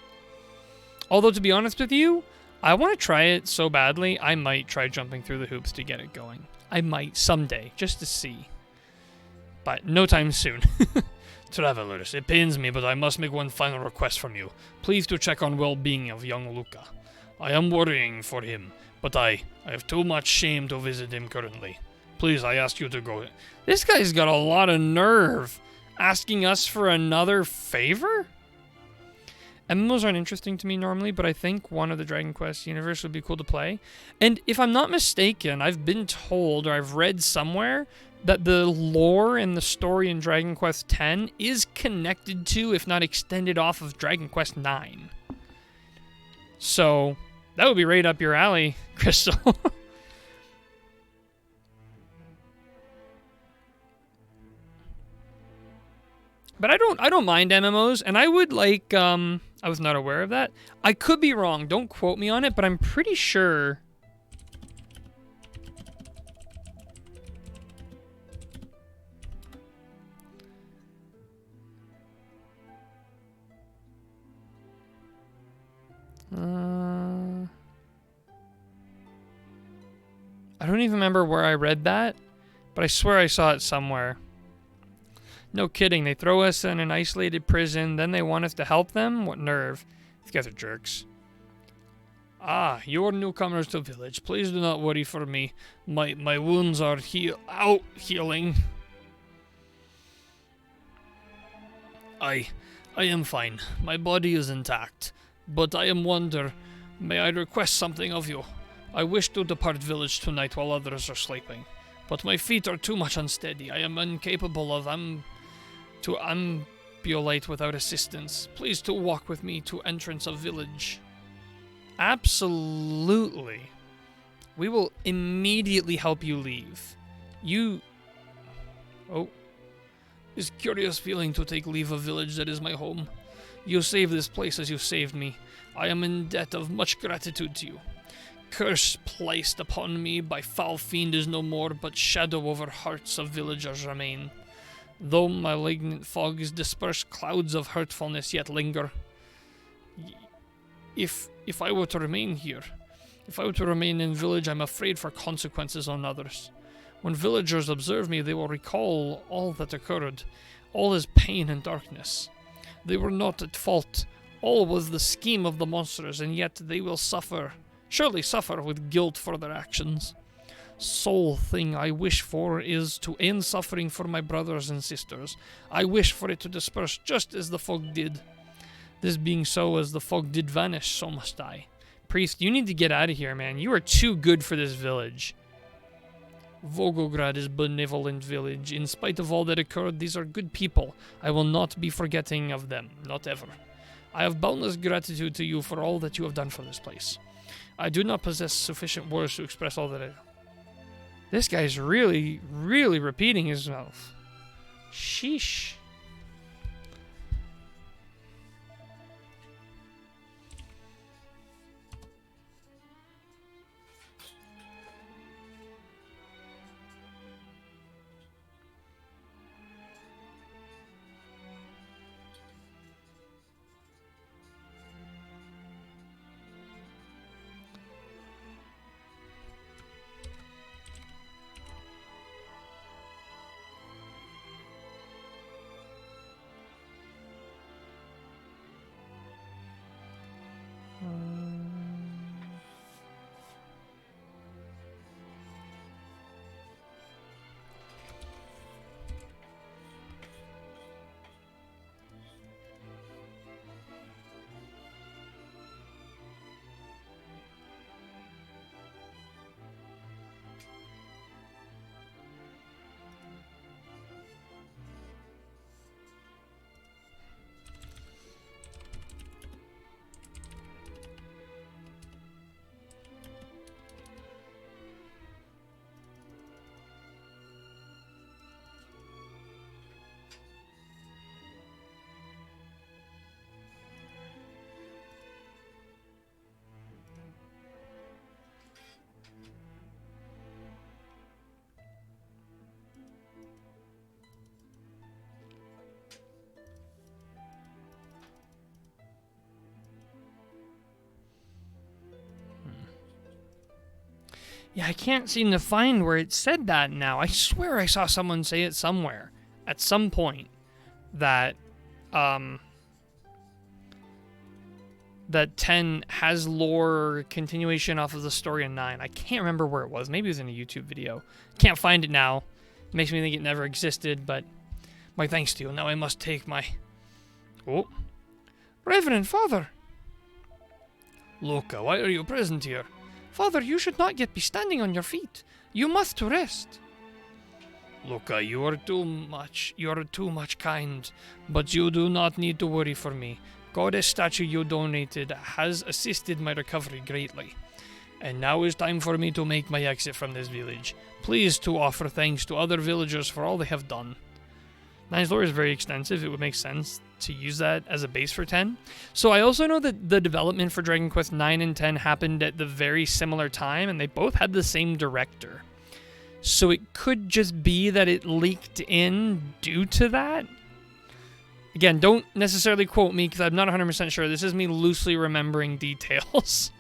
Although, to be honest with you, I want to try it so badly, I might try jumping through the hoops to get it going. I might someday, just to see. But no time soon. Travelers, it pains me, but I must make one final request from you. Please to check on well-being of young Luca. I am worrying for him, but I have too much shame to visit him currently. Please, I ask you to go. This guy's got a lot of nerve. Asking us for another favor? MMOs aren't interesting to me normally, but I think one of the Dragon Quest universe would be cool to play. And if I'm not mistaken, I've been told or I've read somewhere that the lore and the story in Dragon Quest X is connected to, if not extended off of Dragon Quest IX. So that would be right up your alley, Crystal. But I don't mind MMOs, and I would like, I was not aware of that. I could be wrong, don't quote me on it, but I'm pretty sure... I don't even remember where I read that, but I swear I saw it somewhere. No kidding, they throw us in an isolated prison, then they want us to help them? What nerve. These guys are jerks. Ah, you are newcomers to village. Please do not worry for me. My wounds are healing. I am fine. My body is intact. But I am wonder, may I request something of you? I wish to depart village tonight while others are sleeping. But my feet are too much unsteady. I am incapable of to ambulate without assistance. Please to walk with me to entrance of village. Absolutely. We will immediately help you leave. It's curious feeling to take leave of village that is my home. You saved this place as you saved me. I am in debt of much gratitude to you. Curse placed upon me by foul fiend is no more, but shadow over hearts of villagers remain. Though malignant fogs disperse, clouds of hurtfulness yet linger. If I were to remain here, if I were to remain in village, I'm afraid for consequences on others. When villagers observe me, they will recall all that occurred. All is pain and darkness. They were not at fault. All was the scheme of the monsters, and yet they will surely suffer with guilt for their actions. Sole thing I wish for is to end suffering for my brothers and sisters. I wish for it to disperse just as the fog did. This being so, as the fog did vanish, so must I. Priest, you need to get out of here, man. You are too good for this village. Volgograd is a benevolent village. In spite of all that occurred, these are good people. I will not be forgetting of them. Not ever. I have boundless gratitude to you for all that you have done for this place. I do not possess sufficient words to express all that I... This guy's really, really repeating himself. Sheesh. Yeah, I can't seem to find where it said that now. I swear I saw someone say it somewhere at some point that that 10 has lore continuation off of the story in 9. I can't remember where it was. Maybe it was in a YouTube video. Can't find it now. Makes me think it never existed, but my thanks to you. Now I must take my... Oh. Reverend Father! Luca, why are you present here? Father, you should not yet be standing on your feet. You must to rest. Luca, you are too much kind, but you do not need to worry for me. Goddess statue you donated has assisted my recovery greatly. And now is time for me to make my exit from this village. Please to offer thanks to other villagers for all they have done. 9's lore is very extensive. It would make sense to use that as a base for 10. So I also know that the development for Dragon Quest 9 and 10 happened at the very similar time, and they both had the same director. So it could just be that it leaked in due to that. Again, don't necessarily quote me because I'm not 100% sure. This is me loosely remembering details.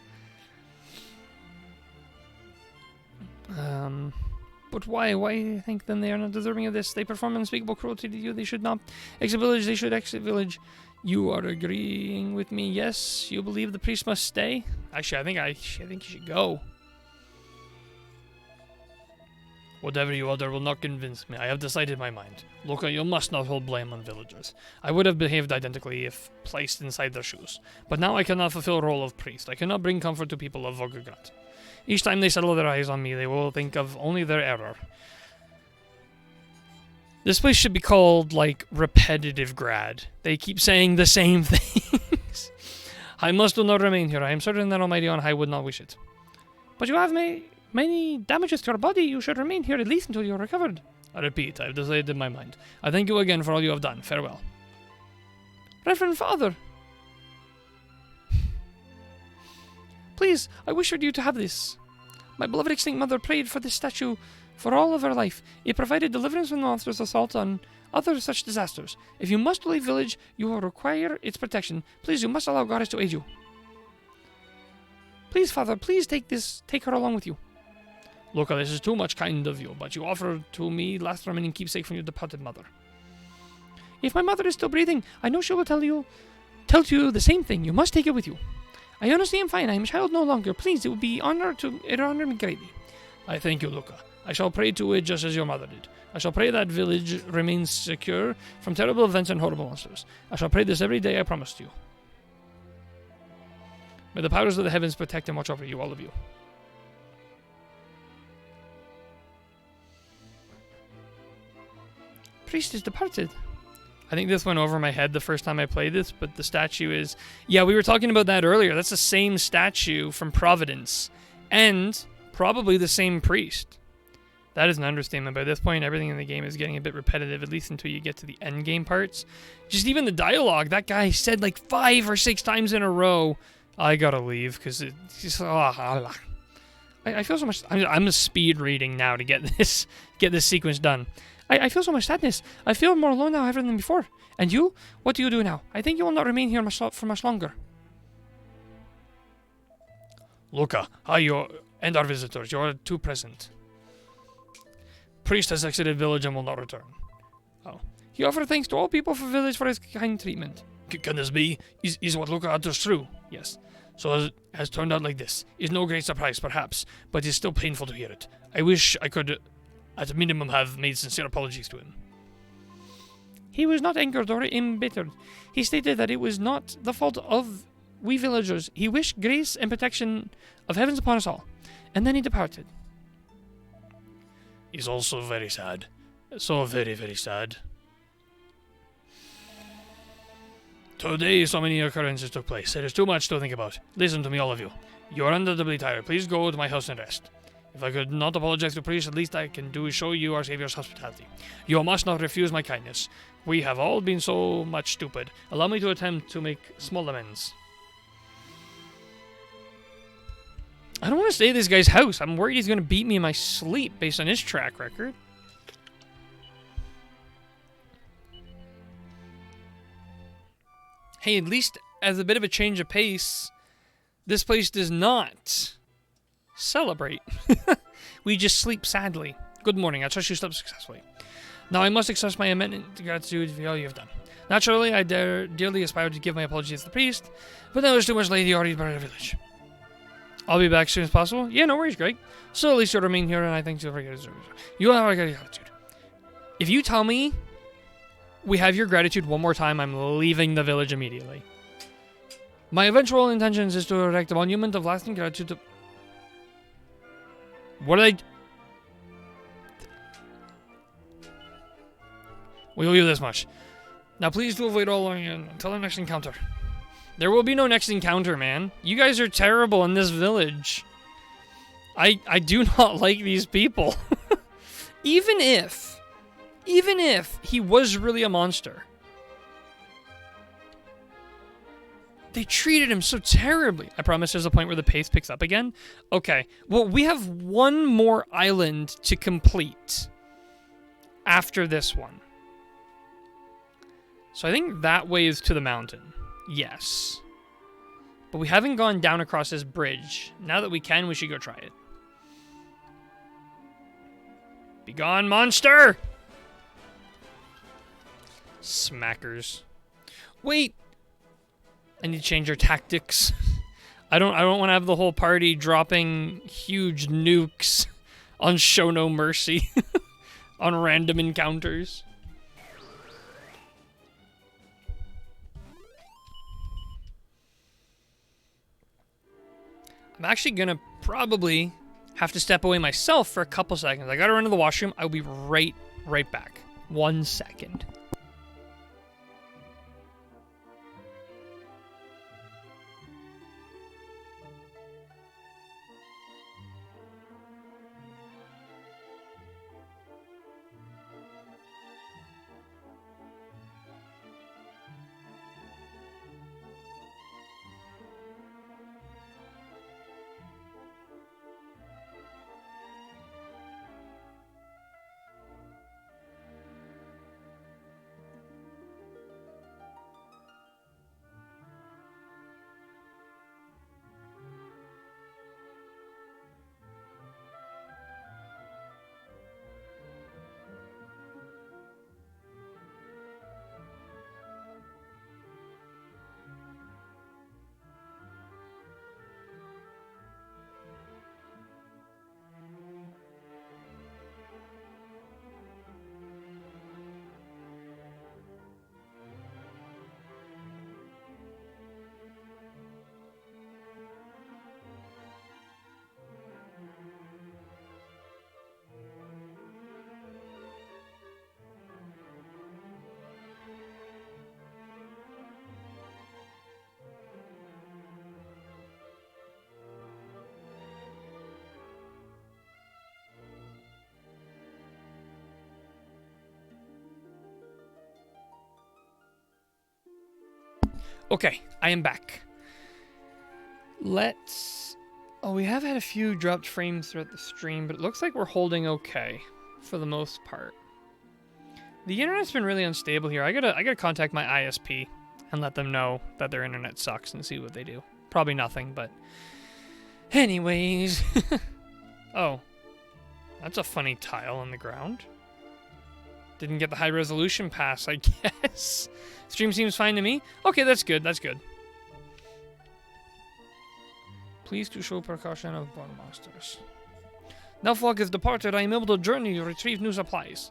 But why? Why think then they are not deserving of this? They perform unspeakable cruelty to you. They should not exit village. They should exit village. You are agreeing with me? Yes. You believe the priest must stay? Actually, I think you should go. Whatever you order will not convince me. I have decided my mind. Luca, you must not hold blame on villagers. I would have behaved identically if placed inside their shoes. But now I cannot fulfill the role of priest. I cannot bring comfort to people of Volgograd. Each time they settle their eyes on me, they will think of only their error. This place should be called, like, Repetitive Grad. They keep saying the same things. I must do not remain here. I am certain that Almighty on high would not wish it. But you have many damages to your body. You should remain here at least until you are recovered. I repeat, I have decided in my mind. I thank you again for all you have done. Farewell. Reverend Father! Please, I wish for you to have this. My beloved extinct mother prayed for this statue for all of her life. It provided deliverance from monsters' assault on other such disasters. If you must leave village, you will require its protection. Please, you must allow Goddess to aid you. Please, Father, please take her along with you. Look, this is too much kind of you, but you offer to me last remaining keepsake from your departed mother. If my mother is still breathing, I know she will tell you the same thing. You must take it with you. I honestly am fine. I am a child no longer. Please, it would honor me greatly. I thank you, Luca. I shall pray to it just as your mother did. I shall pray that village remains secure from terrible events and horrible monsters. I shall pray this every day, I promise to you. May the powers of the heavens protect and watch over you, all of you. Priest is departed. I think this went over my head the first time I played this, but the statue is... Yeah, we were talking about that earlier. That's the same statue from Providence. And probably the same priest. That is an understatement. By this point, everything in the game is getting a bit repetitive, at least until you get to the end game parts. Just even the dialogue, that guy said like 5 or 6 times in a row, I gotta leave, because it's just... I feel so much... I'm speed reading now to get this sequence done. I feel so much sadness. I feel more alone now ever than before. And you? What do you do now? I think you will not remain here for much longer. Luca, you and our visitors, you are too present. Priest has exited village and will not return. Oh. He offered thanks to all people for village for his kind treatment. Can this be? Is what Luca utters true? Yes. So it has turned out like this. Is no great surprise, perhaps, but it's still painful to hear it. I wish I could... at a minimum, have made sincere apologies to him. He was not angered or embittered. He stated that it was not the fault of we villagers. He wished grace and protection of heavens upon us all. And then he departed. He's also very sad. So very, very sad. Today, so many occurrences took place. There is too much to think about. Listen to me, all of you. You are undoubtedly tired. Please go to my house and rest. If I could not apologize to priest, at least I can do is show you our Savior's hospitality. You must not refuse my kindness. We have all been so much stupid. Allow me to attempt to make small amends. I don't want to stay at this guy's house. I'm worried he's going to beat me in my sleep based on his track record. Hey, at least as a bit of a change of pace, this place does not celebrate. We just sleep sadly. Good morning. I trust you slept successfully. Now I must express my immense gratitude for all you have done. Naturally, I dearly aspire to give my apologies to the priest, but now it's too much late. He already burned the village. I'll be back as soon as possible. Yeah, no worries, Greg. So at least you'll remain here, and I think you'll forget his You have our gratitude. If you tell me we have your gratitude one more time, I'm leaving the village immediately. My eventual intentions is to erect a monument of lasting gratitude to... What did I... We owe you this much. Now please do avoid all until our next encounter. There will be no next encounter, man. You guys are terrible in this village. I do not like these people. Even if he was really a monster, they treated him so terribly. I promise there's a point where the pace picks up again. Okay, well, we have one more island to complete after this one. So I think that way is to the mountain. Yes. But we haven't gone down across this bridge. Now that we can, we should go try it. Be gone, monster! Smackers. Wait! I need to change our tactics. I don't want to have the whole party dropping huge nukes on show no mercy on random encounters. I'm actually gonna probably have to step away myself for a couple seconds. I gotta run to the washroom. I'll be right back. 1 second. Okay, I am back. Let's... Oh, we have had a few dropped frames throughout the stream, but it looks like we're holding okay for the most part. The internet's been really unstable here. I gotta contact my ISP and let them know that their internet sucks and see what they do. Probably nothing, but... Anyways. Oh. That's a funny tile on the ground. Didn't get the high resolution pass, I guess. Stream seems fine to me. Okay, that's good, that's good. Please to show precaution of born monsters. Now Flock has departed, I am able to journey to retrieve new supplies.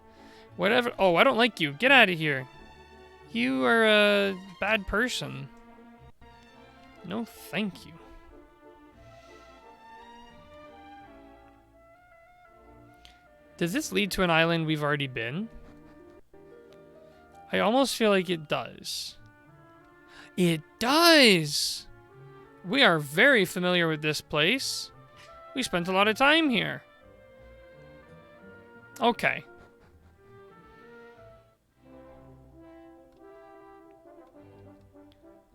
Whatever. Oh, I don't like you. Get out of here. You are a bad person. No, thank you. Does this lead to an island we've already been? I almost feel like it does. It does! We are very familiar with this place. We spent a lot of time here. Okay.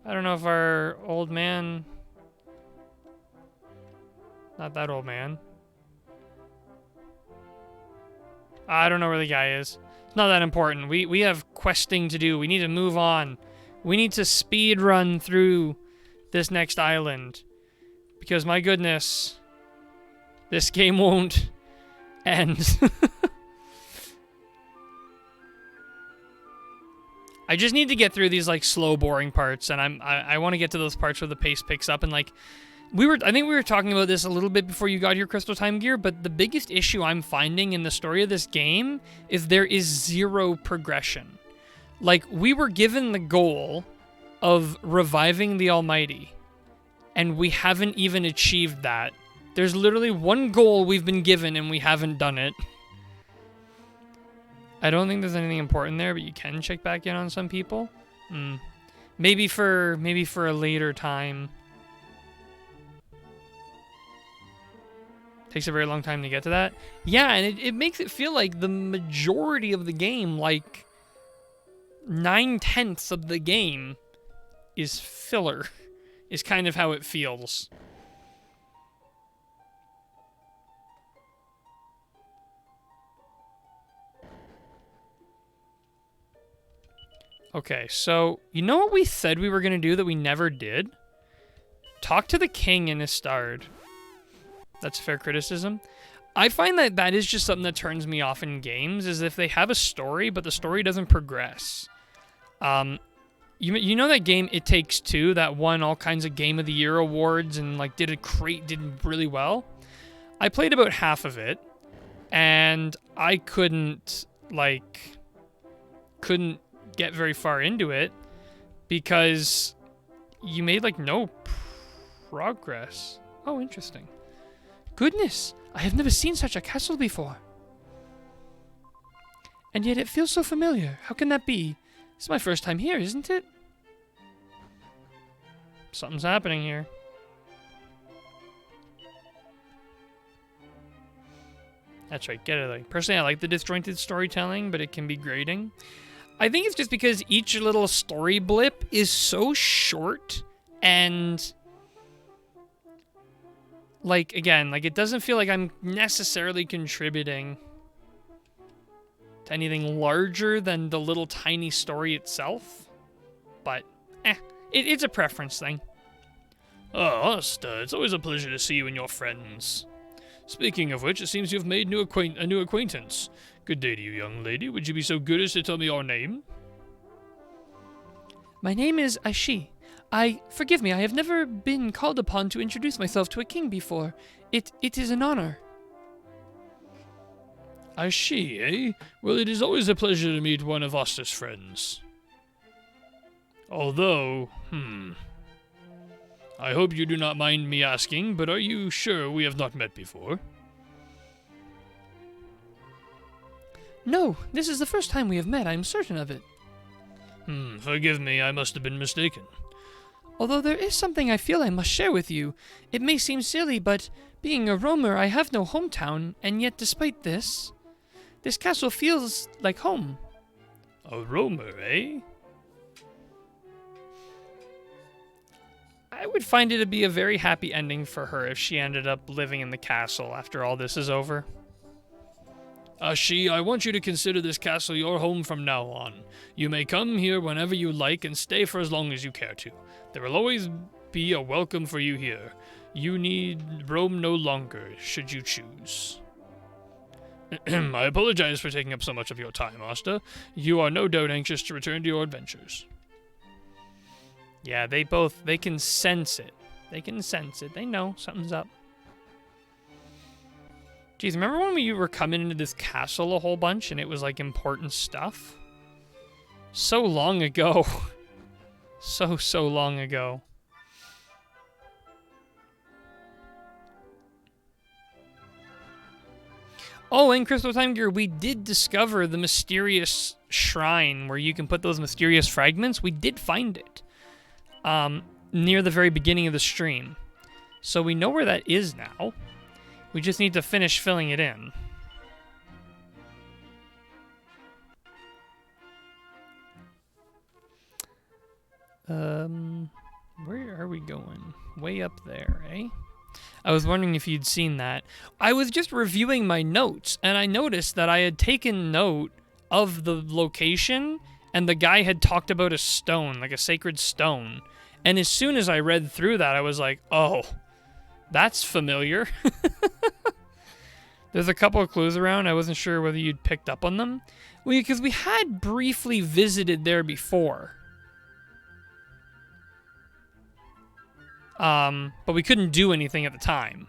I don't know if our old man... Not that old man. I don't know where the guy is. It's not that important. We have questing to do. We need to move on. We need to speed run through this next island. Because, my goodness, this game won't end. I just need to get through these, like, slow, boring parts, and I want to get to those parts where the pace picks up, and, like, I think we were talking about this a little bit before you got here, Crystal Time Gear, but the biggest issue I'm finding in the story of this game is there is zero progression. Like, we were given the goal of reviving the Almighty, and we haven't even achieved that. There's literally one goal we've been given, and we haven't done it. I don't think there's anything important there, but you can check back in on some people. Maybe for a later time. Takes a very long time to get to that. Yeah, and it makes it feel like the majority of the game, like 9/10 of the game, is filler. Is kind of how it feels. Okay, so you know what we said we were going to do that we never did? Talk to the king in Istard. That's fair criticism. I find that that is just something that turns me off in games, is if they have a story, but the story doesn't progress. You know that game It Takes Two that won all kinds of Game of the Year awards and like did really well? I played about half of it, and I couldn't get very far into it because you made like no progress. Oh, interesting. Goodness, I have never seen such a castle before. And yet it feels so familiar. How can that be? It's my first time here, isn't it? Something's happening here. That's right, get it. Like, personally, I like the disjointed storytelling, but it can be grating. I think it's just because each little story blip is so short and... like, again, like, it doesn't feel like I'm necessarily contributing to anything larger than the little tiny story itself. But, it's a preference thing. Oh, Asta, it's always a pleasure to see you and your friends. Speaking of which, it seems you've made a new acquaintance. Good day to you, young lady. Would you be so good as to tell me your name? My name is Aishi. Forgive me, I have never been called upon to introduce myself to a king before. It is an honor. Aishi, eh? Well, it is always a pleasure to meet one of Asta's friends. Although, I hope you do not mind me asking, but are you sure we have not met before? No, this is the first time we have met, I am certain of it. Forgive me, I must have been mistaken. Although there is something I feel I must share with you. It may seem silly, but being a roamer, I have no hometown, and yet despite this castle feels like home. A roamer, eh? I would find it to be a very happy ending for her if she ended up living in the castle after all this is over. Ashi, I want you to consider this castle your home from now on. You may come here whenever you like and stay for as long as you care to. There will always be a welcome for you here. You need roam no longer, should you choose. I apologize for taking up so much of your time, Master. You are no doubt anxious to return to your adventures. Yeah, they can sense it. They can sense it. They know something's up. Jeez, remember when we were coming into this castle a whole bunch and it was like important stuff? So long ago. So long ago. Oh, in Crystal Time Gear, we did discover the mysterious shrine where you can put those mysterious fragments. We did find it. Near the very beginning of the stream. So we know where that is now. We just need to finish filling it in. Where are we going? Way up there, eh? I was wondering if you'd seen that. I was just reviewing my notes, and I noticed that I had taken note of the location, and the guy had talked about a stone, like a sacred stone. And as soon as I read through that, I was like, oh, that's familiar. There's a couple of clues around. I wasn't sure whether you'd picked up on them. Well, because we had briefly visited there before. But we couldn't do anything at the time.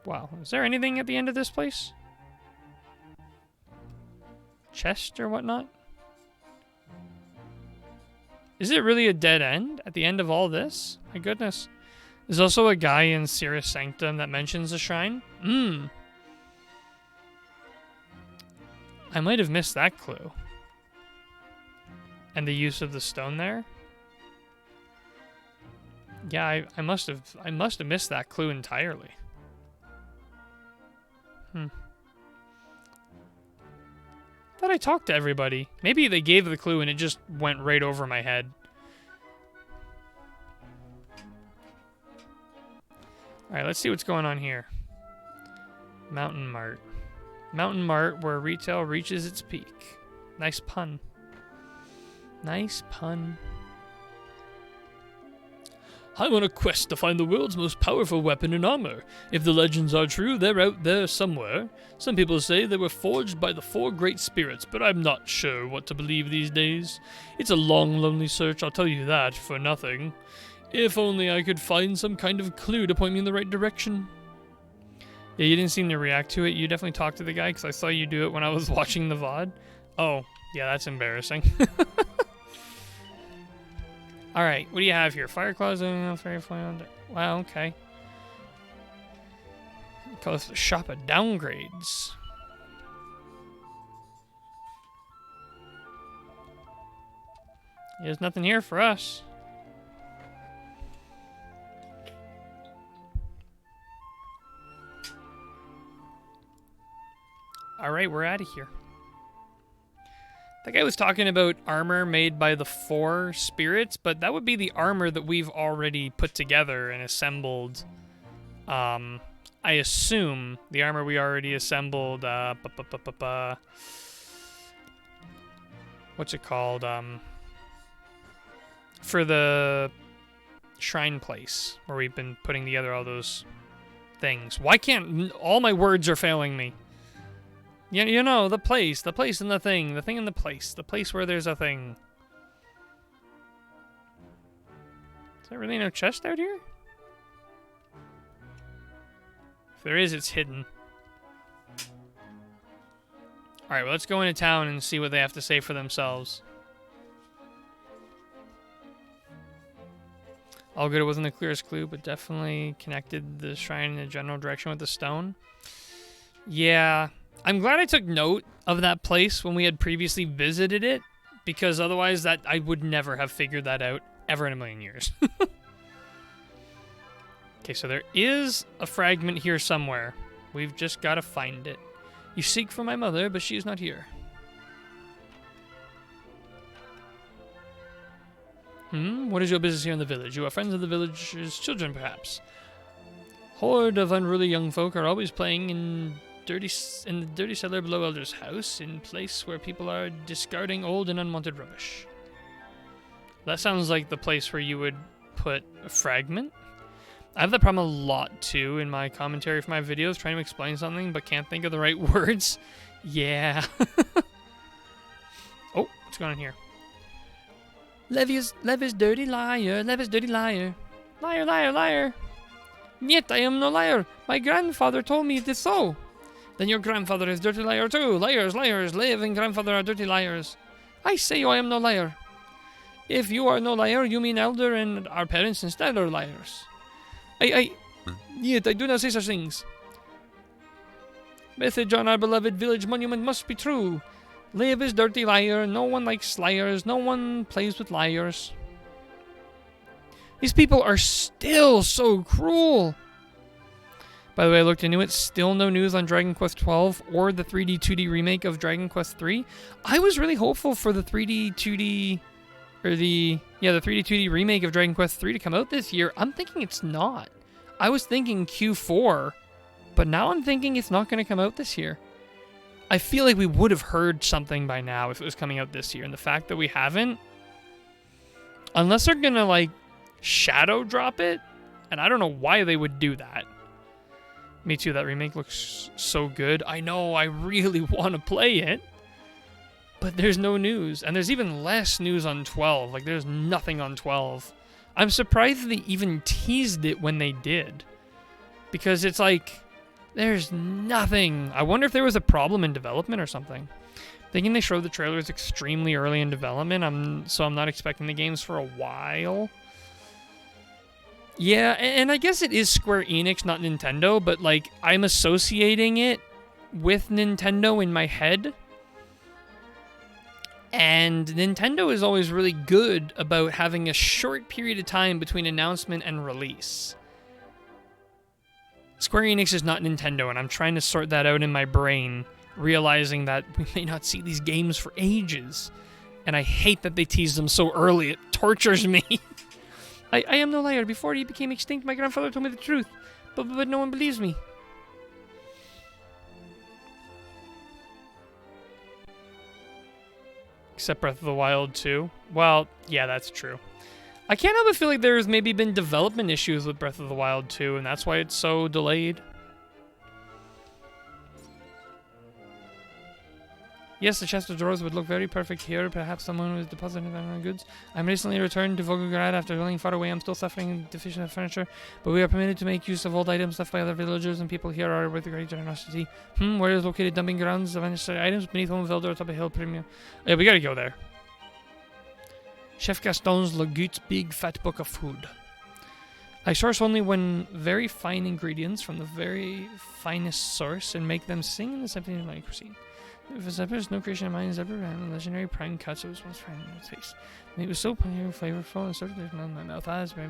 Wow, is there anything at the end of this place? Chest or whatnot? Is it really a dead end at the end of all this? My goodness. There's also a guy in Cirrus Sanctum that mentions a shrine. I might have missed that clue. And the use of the stone there. Yeah, I must have missed that clue entirely. Thought I talked to everybody. Maybe they gave the clue and it just went right over my head. Alright, let's see what's going on here. Mountain Mart. Mountain Mart, where retail reaches its peak. Nice pun. Nice pun. I'm on a quest to find the world's most powerful weapon and armor. If the legends are true, they're out there somewhere. Some people say they were forged by the four great spirits, but I'm not sure what to believe these days. It's a long, lonely search, I'll tell you that, for nothing. If only I could find some kind of clue to point me in the right direction. Yeah, you didn't seem to react to it. You definitely talked to the guy, because I saw you do it when I was watching the VOD. Oh, yeah, that's embarrassing. Alright, what do you have here? Fire closet, fairy fly. Wow, okay. Call this the shop of downgrades. There's nothing here for us. Alright, we're out of here. The guy was talking about armor made by the four spirits, but that would be the armor that we've already put together and assembled. I assume the armor we already assembled, what's it called? For the shrine place, where we've been putting together all those things. Why can't... all my words are failing me. You know, the place and the thing and the place where there's a thing. Is there really no chest out here? If there is, it's hidden. Alright, well, let's go into town and see what they have to say for themselves. All good, it wasn't the clearest clue, but definitely connected the shrine in a general direction with the stone. Yeah... I'm glad I took note of that place when we had previously visited it, because otherwise I would never have figured that out ever in a million years. Okay, so there is a fragment here somewhere. We've just got to find it. You seek for my mother, but she is not here. What is your business here in the village? You are friends of the village's children, perhaps? Horde of unruly young folk are always playing in the dirty cellar below Elder's house, in place where people are discarding old and unwanted rubbish. That sounds like the place where you would put a fragment. I have that problem a lot, too, in my commentary for my videos, trying to explain something, but can't think of the right words. Yeah. Oh, what's going on here? Levy's dirty liar, Levy's dirty liar. Liar, liar, liar. Yet I am no liar. My grandfather told me this so. Then your grandfather is dirty liar too. Liars, liars, Lev and grandfather are dirty liars. I say I am no liar. If you are no liar, you mean Elder and our parents instead are liars. Yet I do not say such things. Message on our beloved village monument must be true. Lev is dirty liar. No one likes liars. No one plays with liars. These people are still so cruel. By the way, I looked into it. Still no news on Dragon Quest XII or the 3D 2D remake of Dragon Quest III. I was really hopeful for the 3D 2D, or the 3D 2D remake of Dragon Quest III to come out this year. I'm thinking it's not. I was thinking Q4, but now I'm thinking it's not going to come out this year. I feel like we would have heard something by now if it was coming out this year, and the fact that we haven't, unless they're going to, like, shadow drop it, and I don't know why they would do that. Me too, that remake looks so good. I know, I really want to play it, but there's no news, and there's even less news on 12. Like, there's nothing on 12. I'm surprised they even teased it when they did, because it's like, there's nothing. I wonder if there was a problem in development or something. Thinking they showed the trailers extremely early in development, so I'm not expecting the games for a while. Yeah, and I guess it is Square Enix, not Nintendo, but, like, I'm associating it with Nintendo in my head. And Nintendo is always really good about having a short period of time between announcement and release. Square Enix is not Nintendo, and I'm trying to sort that out in my brain, realizing that we may not see these games for ages. And I hate that they tease them so early. It tortures me. I am no liar. Before he became extinct, my grandfather told me the truth. But no one believes me. Except Breath of the Wild 2. Well, yeah, that's true. I can't help but feel like there's maybe been development issues with Breath of the Wild 2, and that's why it's so delayed. Yes, the chest of drawers would look very perfect here. Perhaps someone was depositing their goods. I'm recently returned to Volgograd after dwelling far away. I'm still suffering deficient of furniture, but we are permitted to make use of old items left by other villagers, and people here are with great generosity. Where is located dumping grounds of unnecessary items beneath home of Elder atop a hill premium? Yeah, we gotta go there. Chef Gaston's Lagute's big fat book of food. I source only when very fine ingredients from the very finest source and make them sing in the symphony of my cuisine. If a Zephyr is no creation of mine, Zephyr ran legendary prime cuts. It was once friend in its taste. And it was so flavorful and sort of in my mouth. As very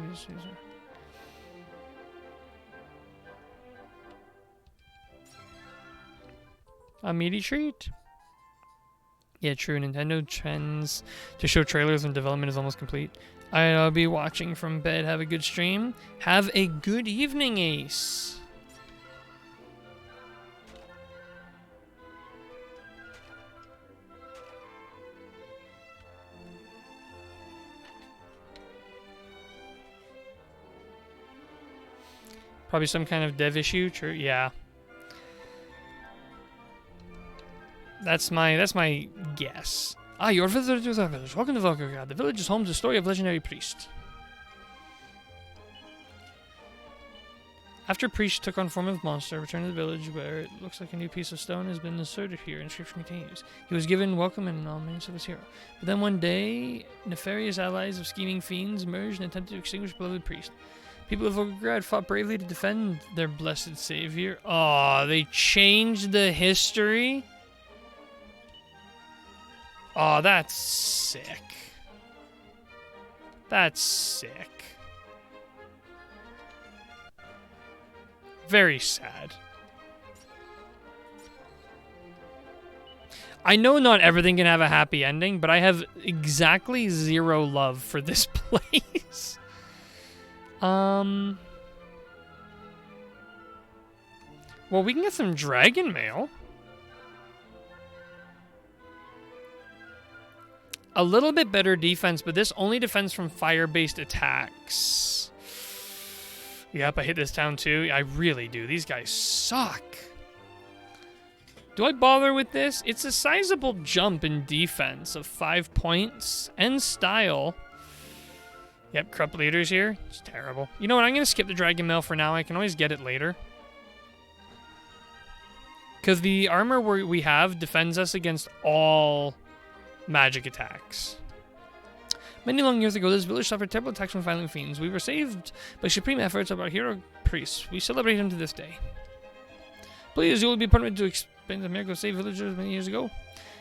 a meaty treat. Yeah, true. Nintendo trends to show trailers when development is almost complete. I'll be watching from bed. Have a good stream. Have a good evening, Ace. Probably some kind of dev issue. True. Yeah. That's my guess. Ah, you're a visitor to the village. Welcome to Volgograd. The village is home to the story of legendary priest. After priest took on form of monster, returned to the village where it looks like a new piece of stone has been inserted here. Inscription continues. He was given welcome and all means of his hero. But then one day, nefarious allies of scheming fiends merged and attempted to extinguish beloved priest. People of Volgograd fought bravely to defend their blessed savior. Aw, they changed the history? Aw, that's sick. That's sick. Very sad. I know not everything can have a happy ending, but I have exactly 0 love for this place. Well, we can get some dragon mail. A little bit better defense, but this only defends from fire-based attacks. Yep, I hit this town too. I really do. These guys suck. Do I bother with this? It's a sizable jump in defense of 5 points and style. Yep, corrupt leaders here. It's terrible. You know what? I'm going to skip the dragon mail for now. I can always get it later. Because the armor we have defends us against all magic attacks. Many long years ago, this village suffered terrible attacks from violent fiends. We were saved by supreme efforts of our hero priests. We celebrate him to this day. Please, you will be permitted to explain the miracle saved villagers many years ago.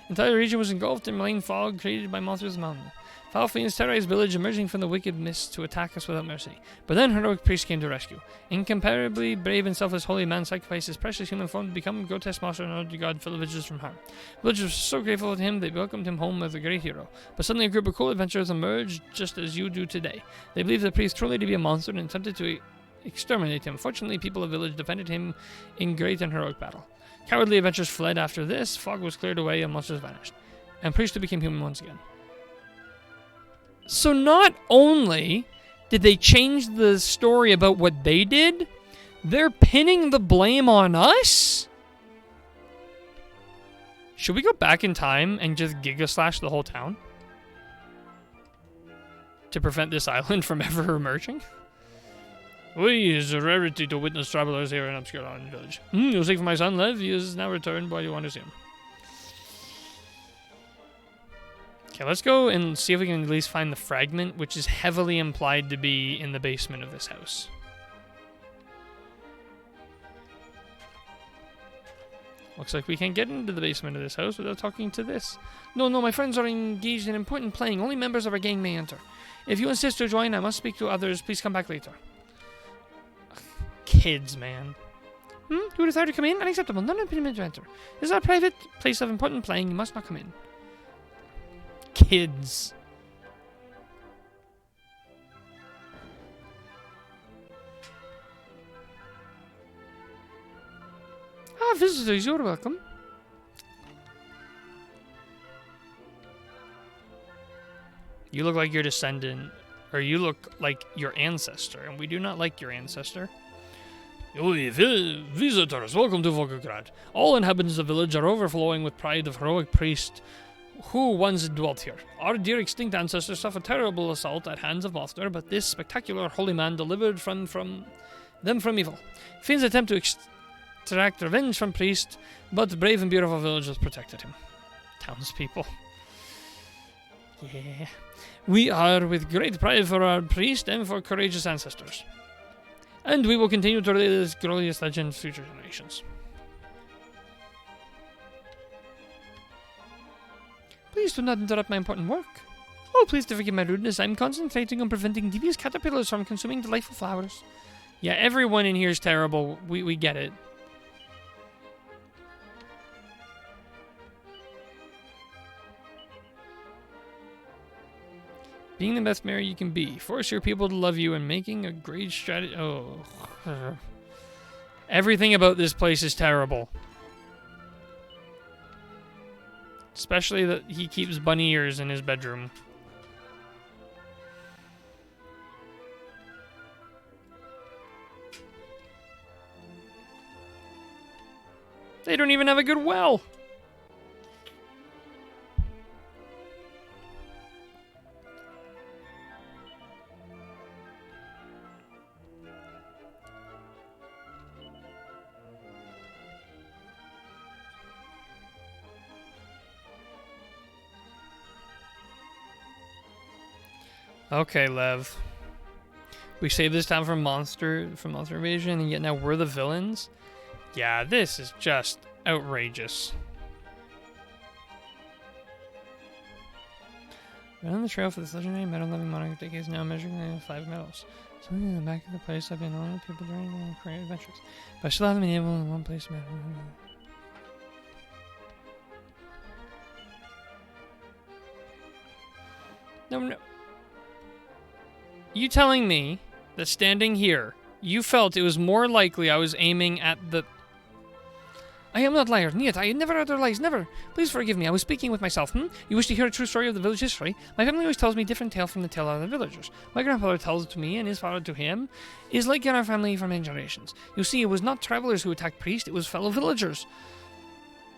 The entire region was engulfed in malign fog created by monsters mountain. Foul fiends terrorized village, emerging from the wicked mist to attack us without mercy. But then heroic priest came to rescue. Incomparably brave and selfless holy man sacrificed his precious human form to become a grotesque monster in order to guard fellow villagers from harm. Villagers were so grateful to him they welcomed him home as a great hero. But suddenly a group of cool adventurers emerged, just as you do today. They believed the priest truly to be a monster and attempted to exterminate him. Fortunately, people of the village defended him in great and heroic battle. Cowardly adventurers fled after this, fog was cleared away and monsters vanished. And priests became human once again. So not only did they change the story about what they did, they're pinning the blame on us? Should we go back in time and just Giga Slash the whole town? To prevent this island from ever emerging? We, it's a rarity to witness travelers here in obscure island village. You'll seek for my son, Lev. He is now returned. Why do you want to see him? Okay, let's go and see if we can at least find the fragment, which is heavily implied to be in the basement of this house. Looks like we can't get into the basement of this house without talking to this. No, my friends are engaged in important playing. Only members of our gang may enter. If you insist to join, I must speak to others. Please come back later. Kids, man. You desire to come in? Unacceptable. None of them to enter. This is our private place of important playing. You must not come in. Kids. Visitors, you're welcome. You look like your descendant, or you look like your ancestor, and we do not like your ancestor. Visitors, welcome to Volgograd. All inhabitants of the village are overflowing with pride of heroic priest who once dwelt here. Our dear extinct ancestors suffered terrible assault at hands of monster, but this spectacular holy man delivered them from evil. Fiends attempt to extract revenge from priest, but brave and beautiful villagers protected him. Townspeople. Yeah. We are with great pride for our priest and for courageous ancestors. And we will continue to relay this glorious legend to future generations. Please do not interrupt my important work. Oh, please do forgive my rudeness. I'm concentrating on preventing devious caterpillars from consuming delightful flowers. Yeah, everyone in here is terrible. We get it. Being the best mayor you can be. Force your people to love you and making a great strategy. Oh. Everything about this place is terrible. Especially that he keeps bunny ears in his bedroom. They don't even have a good well. Okay, Lev. We saved this town from monster invasion, and yet now we're the villains? Yeah, this is just outrageous. Right on the trail for this legendary metal-loving monarch that is now measuring 5 medals. Something in the back of the place I've been on people during their career adventures. But I still haven't been able in one place to No. You telling me that standing here, you felt it was more likely I was aiming at the... I am not liar. Niet, I never utter lies. Never. Please forgive me. I was speaking with myself. You wish to hear a true story of the village history? My family always tells me different tale from the tale of the villagers. My grandfather tells it to me, and his father to him. Is like in our family for many generations. You see, it was not travelers who attacked priests. It was fellow villagers.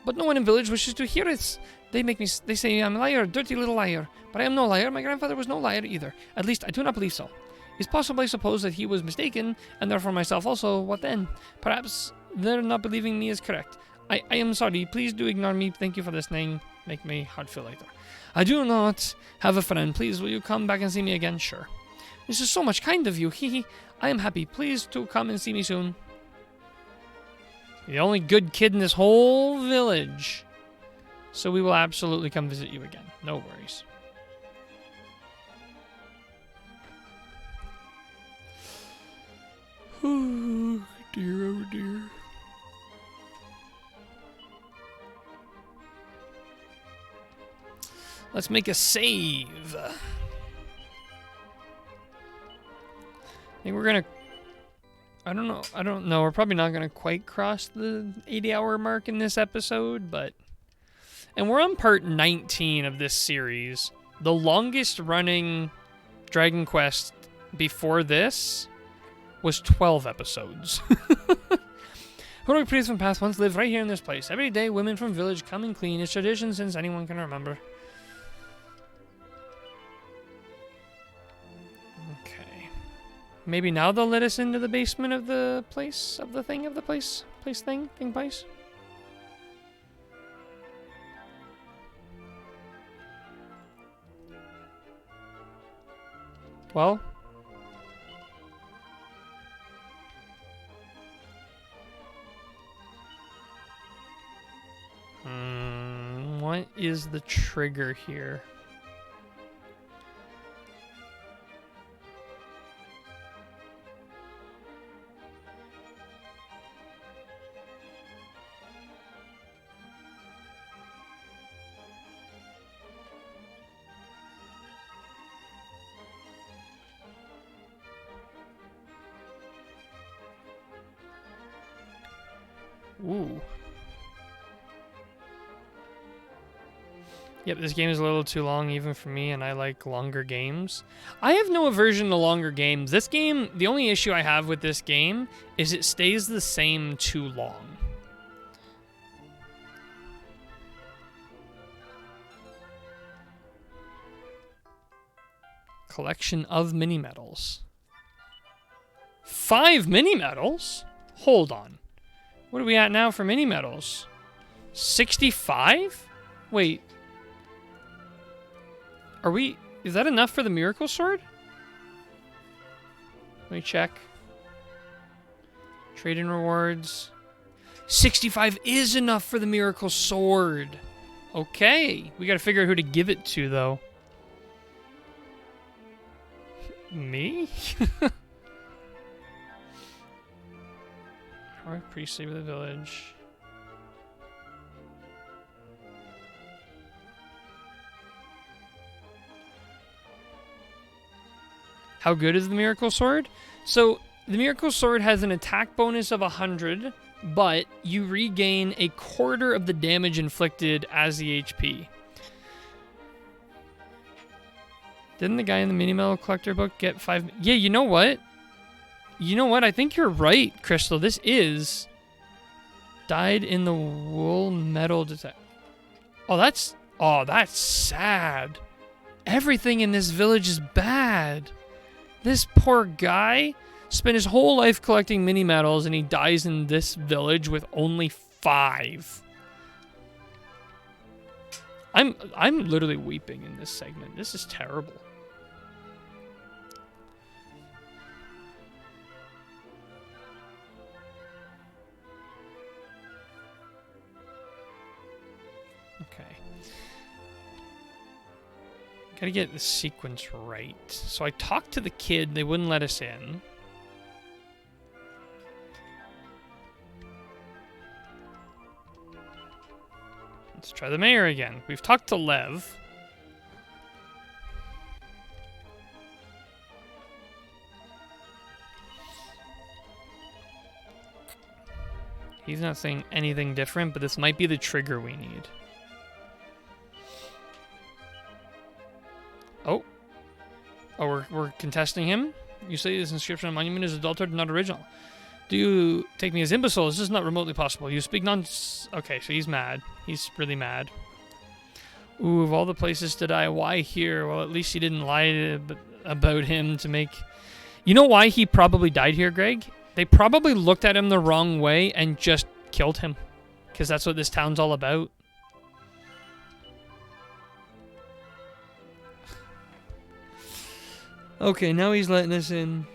But no one in village wishes to hear it. They say I'm a liar, dirty little liar. But I am no liar. My grandfather was no liar either. At least I do not believe so. It's possible I suppose that he was mistaken, and therefore myself also. What then? Perhaps their not believing me is correct. I am sorry. Please do ignore me. Thank you for listening. Make me heart feel lighter. I do not have a friend. Please, will you come back and see me again? Sure. This is so much kind of you. Hee. I am happy. Please do come and see me soon. The only good kid in this whole village. So we will absolutely come visit you again. No worries. Oh dear, oh dear. Let's make a save. I think we're gonna... I don't know. We're probably not gonna quite cross the 80-hour mark in this episode, but... And we're on part 19 of this series. The longest running Dragon Quest before this was 12 episodes. Heroic priests from past once lived right here in this place. Every day, women from village come and clean. It's tradition since anyone can remember. Okay. Maybe now they'll let us into the basement of the place, of the thing, of the place? Place thing? Thing place? Well... what is the trigger here? Ooh. Yep, this game is a little too long even for me, and I like longer games. I have no aversion to longer games. This game, the only issue I have with this game is it stays the same too long. Collection of mini-medals. 5 mini-medals? Hold on. What are we at now for mini-medals? 65? Wait. Are we... Is that enough for the miracle sword? Let me check. Trade-in rewards. 65 is enough for the miracle sword. Okay. We gotta figure out who to give it to, though. Me? Or priest save the village. How good is the miracle sword? So the miracle sword has an attack bonus of 100, but you regain a quarter of the damage inflicted as the HP. Didn't the guy in the mini medal collector book get 5? Yeah, you know what? You know what? I think you're right, Crystal. This is died in the wool metal detect. Oh, that's sad. Everything in this village is bad. This poor guy spent his whole life collecting mini medals, and he dies in this village with only 5. I'm literally weeping in this segment. This is terrible. Okay. Gotta get the sequence right. So I talked to the kid, they wouldn't let us in. Let's try the mayor again. We've talked to Lev. He's not saying anything different, but this might be the trigger we need. Oh. Oh, we're contesting him? You say this inscription on monument is adulterated, not original. Do you take me as imbecile? This is not remotely possible. You speak nonsense. Okay, so he's mad. He's really mad. Ooh, of all the places to die, why here? Well, at least he didn't lie about him to make... You know why he probably died here, Greg? They probably looked at him the wrong way and just killed him. Because that's what this town's all about. Okay, now he's letting us in.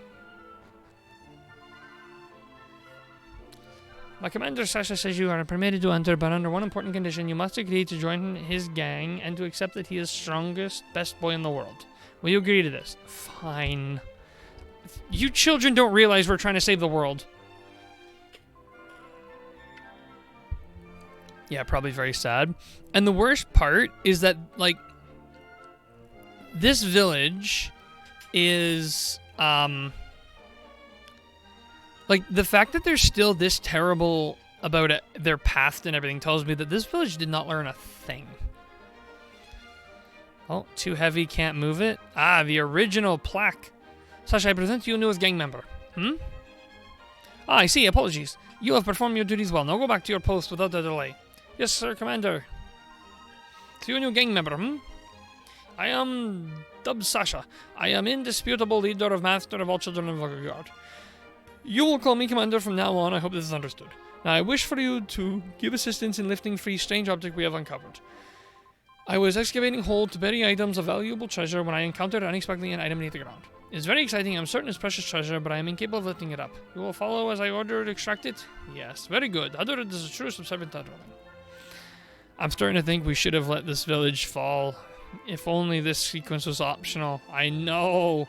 My commander Sasha says you are permitted to enter, but under one important condition. You must agree to join his gang and to accept that he is strongest, best boy in the world. Will you agree to this? Fine. You children don't realize we're trying to save the world. Yeah, probably very sad. And the worst part is that, like, this village is, like, the fact that they're still this terrible about it, their past and everything tells me that this village did not learn a thing. Oh, too heavy, can't move it. Ah, the original plaque. Sasha, I present you newest gang member. Ah, I see, apologies. You have performed your duties well. Now go back to your post without a delay. Yes, sir, Commander. So you new gang member, I am dubbed Sasha. I am indisputable leader of Master of all children of Volgograd. You will call me Commander from now on. I hope this is understood. Now, I wish for you to give assistance in lifting free strange object we have uncovered. I was excavating a hole to bury items of valuable treasure when I encountered unexpectedly an item beneath the ground. It's very exciting. I'm certain it's precious treasure, but I am incapable of lifting it up. You will follow as I order to extract it? Yes, very good. Adorad is a true subservient Adorad. I'm starting to think we should have let this village fall. If only this sequence was optional. I know.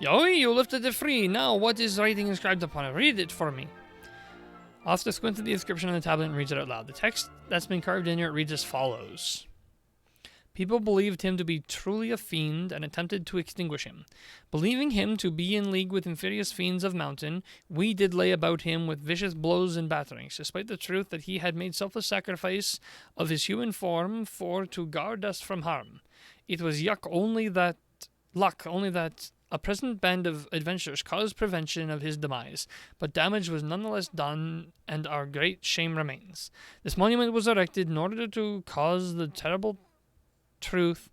Yoi, you lifted it free. Now, what is writing inscribed upon it? Read it for me. I'll have to squint at the inscription on the tablet and read it out loud. The text that's been carved in here, it reads as follows. People believed him to be truly a fiend and attempted to extinguish him. Believing him to be in league with inferious fiends of mountain, we did lay about him with vicious blows and batterings, despite the truth that he had made selfless sacrifice of his human form to guard us from harm. It was luck only that a present band of adventurers caused prevention of his demise, but damage was nonetheless done, and our great shame remains. This monument was erected in order to cause the terrible truth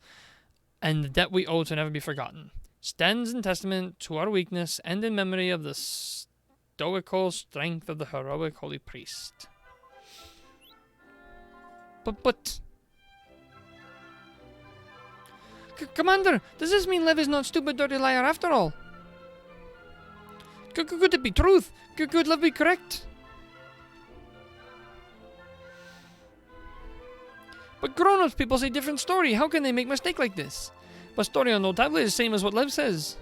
and the debt we owe to never be forgotten. Stands in testament to our weakness and in memory of the stoical strength of the heroic holy priest. But... Commander, does this mean Lev is not stupid, dirty liar after all? Could it be truth? Could Lev be correct? But grown-ups people say different story. How can they make mistake like this? But story on no tablet is same as what Lev says.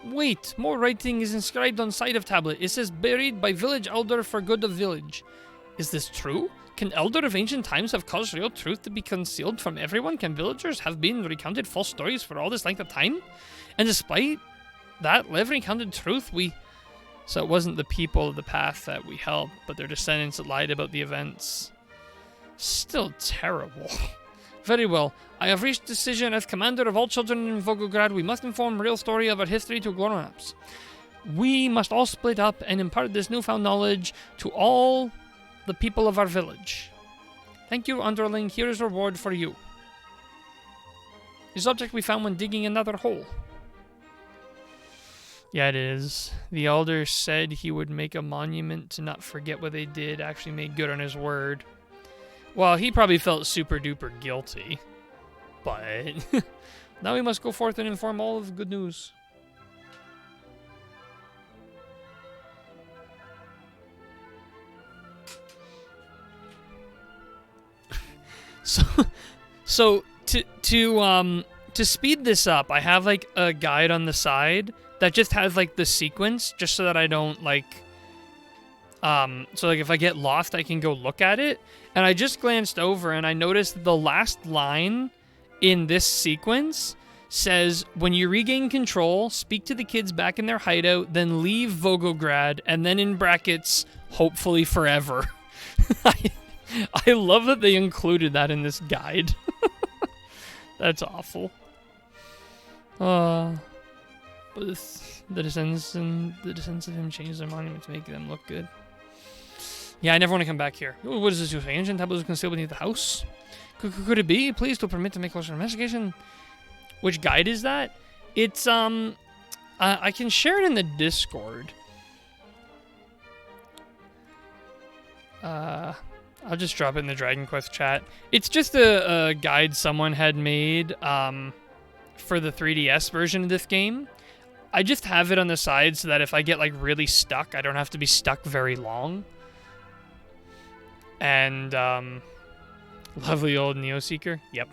Wait, more writing is inscribed on side of tablet. It says buried by village elder for good of village. Is this true? Can elder of ancient times have caused real truth to be concealed from everyone? Can villagers have been recounted false stories for all this length of time? And despite that, Lev recounted truth, So it wasn't the people of the path that we helped, but their descendants that lied about the events. Still terrible. Very well. I have reached decision as commander of all children in Volgograd. We must inform real story of our history to grown-ups. We must all split up and impart this newfound knowledge to all the people of our village. Thank you, underling. Here is reward for you. This object we found when digging another hole. Yeah, it is. The elder said he would make a monument to not forget what they did. Actually made good on his word. Well, he probably felt super duper guilty. But now we must go forth and inform all of the good news. So to speed this up, I have like a guide on the side that just has like the sequence, just so that I don't like so like if I get lost I can go look at it. And I just glanced over and I noticed the last line in this sequence says, when you regain control, speak to the kids back in their hideout, then leave Volgograd, and then in brackets, hopefully forever. I love that they included that in this guide. That's awful. But the descendants of him changed their monument to make them look good. Yeah, I never want to come back here. What is this? Ancient tablets concealed beneath the house? Could it be? Please to permit to make closer investigation. Which guide is that? It's I can share it in the Discord. I'll just drop it in the Dragon Quest chat. It's just a guide someone had made for the 3DS version of this game. I just have it on the side so that if I get like really stuck, I don't have to be stuck very long. And lovely old Neo Seeker. Yep.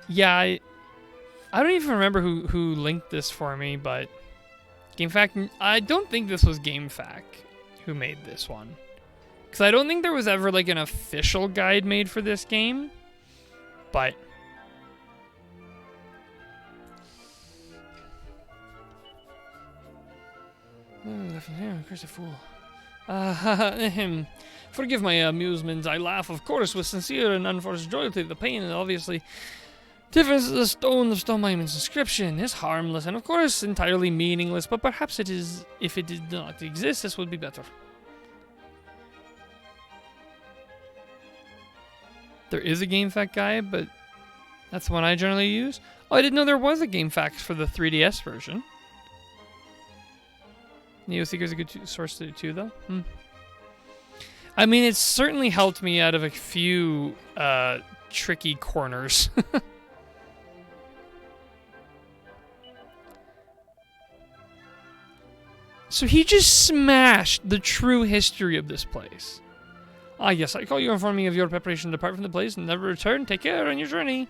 Yeah, I don't even remember who linked this for me, but GameFAQ, I don't think this was GameFAQ who made this one. Because I don't think there was ever like an official guide made for this game. But curse a fool. Forgive my amusement. I laugh, of course, with sincere and unforced joy to the pain, and obviously difference of the stone of Stone Monument's inscription is harmless and, of course, entirely meaningless, but perhaps it is, if it did not exist, this would be better. There is a GameFAQ guide, but that's the one I generally use. Oh, I didn't know there was a GameFAQ for the 3DS version. Neo Seeker's a good source to too, though. I mean, it's certainly helped me out of a few tricky corners. So he just smashed the true history of this place. Ah, yes, I call you inform me of your preparation to depart from the place and never return. Take care on your journey.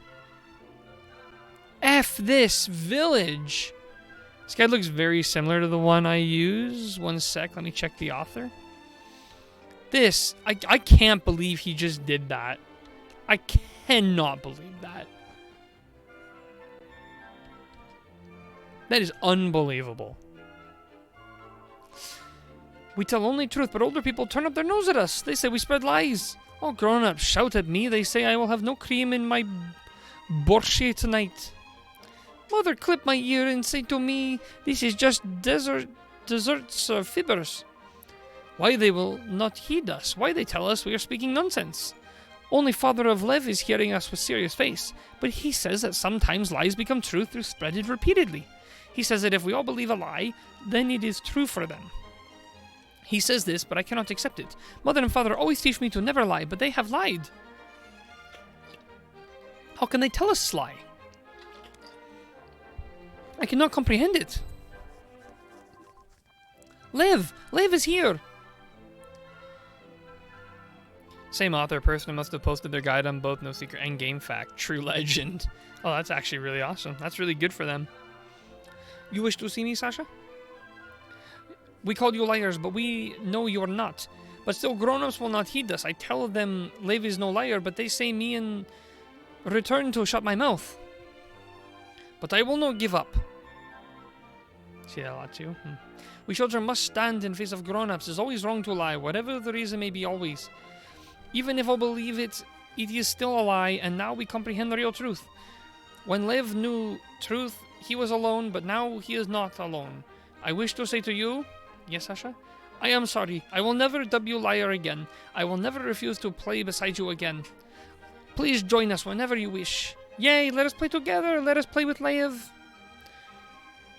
F this village. This guy looks very similar to the one I use. One sec, let me check the author. This, I can't believe he just did that. I cannot believe that. That is unbelievable. We tell only truth, but older people turn up their nose at us. They say we spread lies. All grown-ups shout at me. They say I will have no cream in my borscht tonight. Mother clip my ear and say to me, this is just desserts or fibbers. Why they will not heed us? Why they tell us we are speaking nonsense? Only Father of Lev is hearing us with serious face, but he says that sometimes lies become truth through spreaded repeatedly. He says that if we all believe a lie, then it is true for them. He says this, but I cannot accept it. Mother and Father always teach me to never lie, but they have lied. How can they tell us lie? I cannot comprehend it. Lev is here. Same author, person must have posted their guide on both No Secret and GameFAQ. True legend. Oh, that's actually really awesome. That's really good for them. You wish to see me, Sasha? We called you liars, but we know you are not. But still, grown-ups will not heed us. I tell them Lev is no liar, but they say me in return to shut my mouth. But I will not give up. See that a lot too? We children must stand in face of grown-ups. It's always wrong to lie, whatever the reason may be always. Even if I believe it, it is still a lie, and now we comprehend the real truth. When Lev knew truth, he was alone, but now he is not alone. I wish to say to you, yes, Sasha? I am sorry. I will never dub you liar again. I will never refuse to play beside you again. Please join us whenever you wish. Yay, let us play together. Let us play with Lev.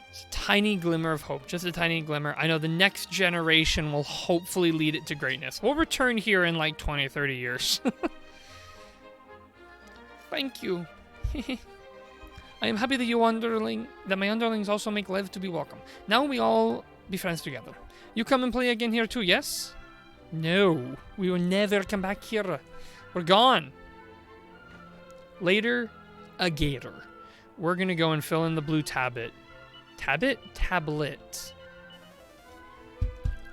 It's a tiny glimmer of hope. Just a tiny glimmer. I know the next generation will hopefully lead it to greatness. We'll return here in like 20, 30 years. Thank you. I am happy that my underlings also make Lev to be welcome. Now we all be friends together. You come and play again here too, yes? No. We will never come back here. We're gone. Later, a gator. We're gonna go and fill in the blue tablet. Tablet.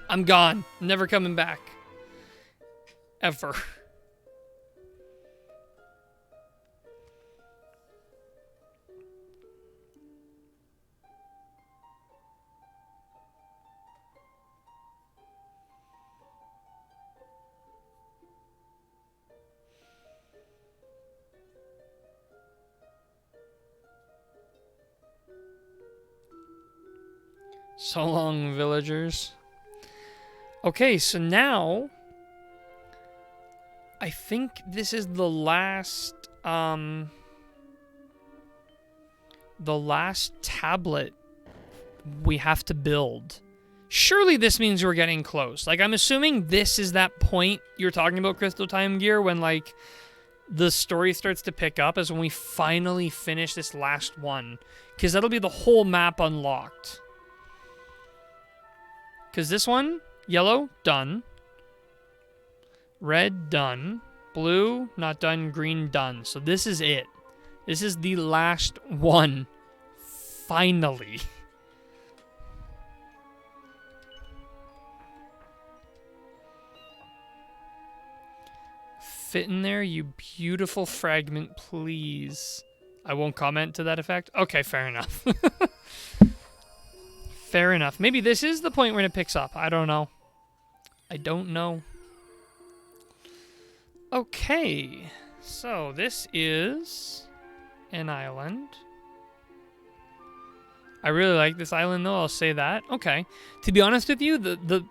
I'm gone. Never coming back. Ever. So long, villagers. Okay, so now I think this is the last tablet we have to build. Surely this means we're getting close. Like, I'm assuming this is that point you're talking about, Crystal Time Gear, when, like, the story starts to pick up, is when we finally finish this last one. Because that'll be the whole map unlocked. Because this one, yellow, done. Red, done. Blue, not done. Green, done. So this is it. This is the last one. Finally. Fit in there, you beautiful fragment, please. I won't comment to that effect. Okay, fair enough. Fair enough. Maybe this is the point when it picks up. I don't know. I don't know. Okay. So this is an island. I really like this island, though. I'll say that. Okay. To be honest with you, the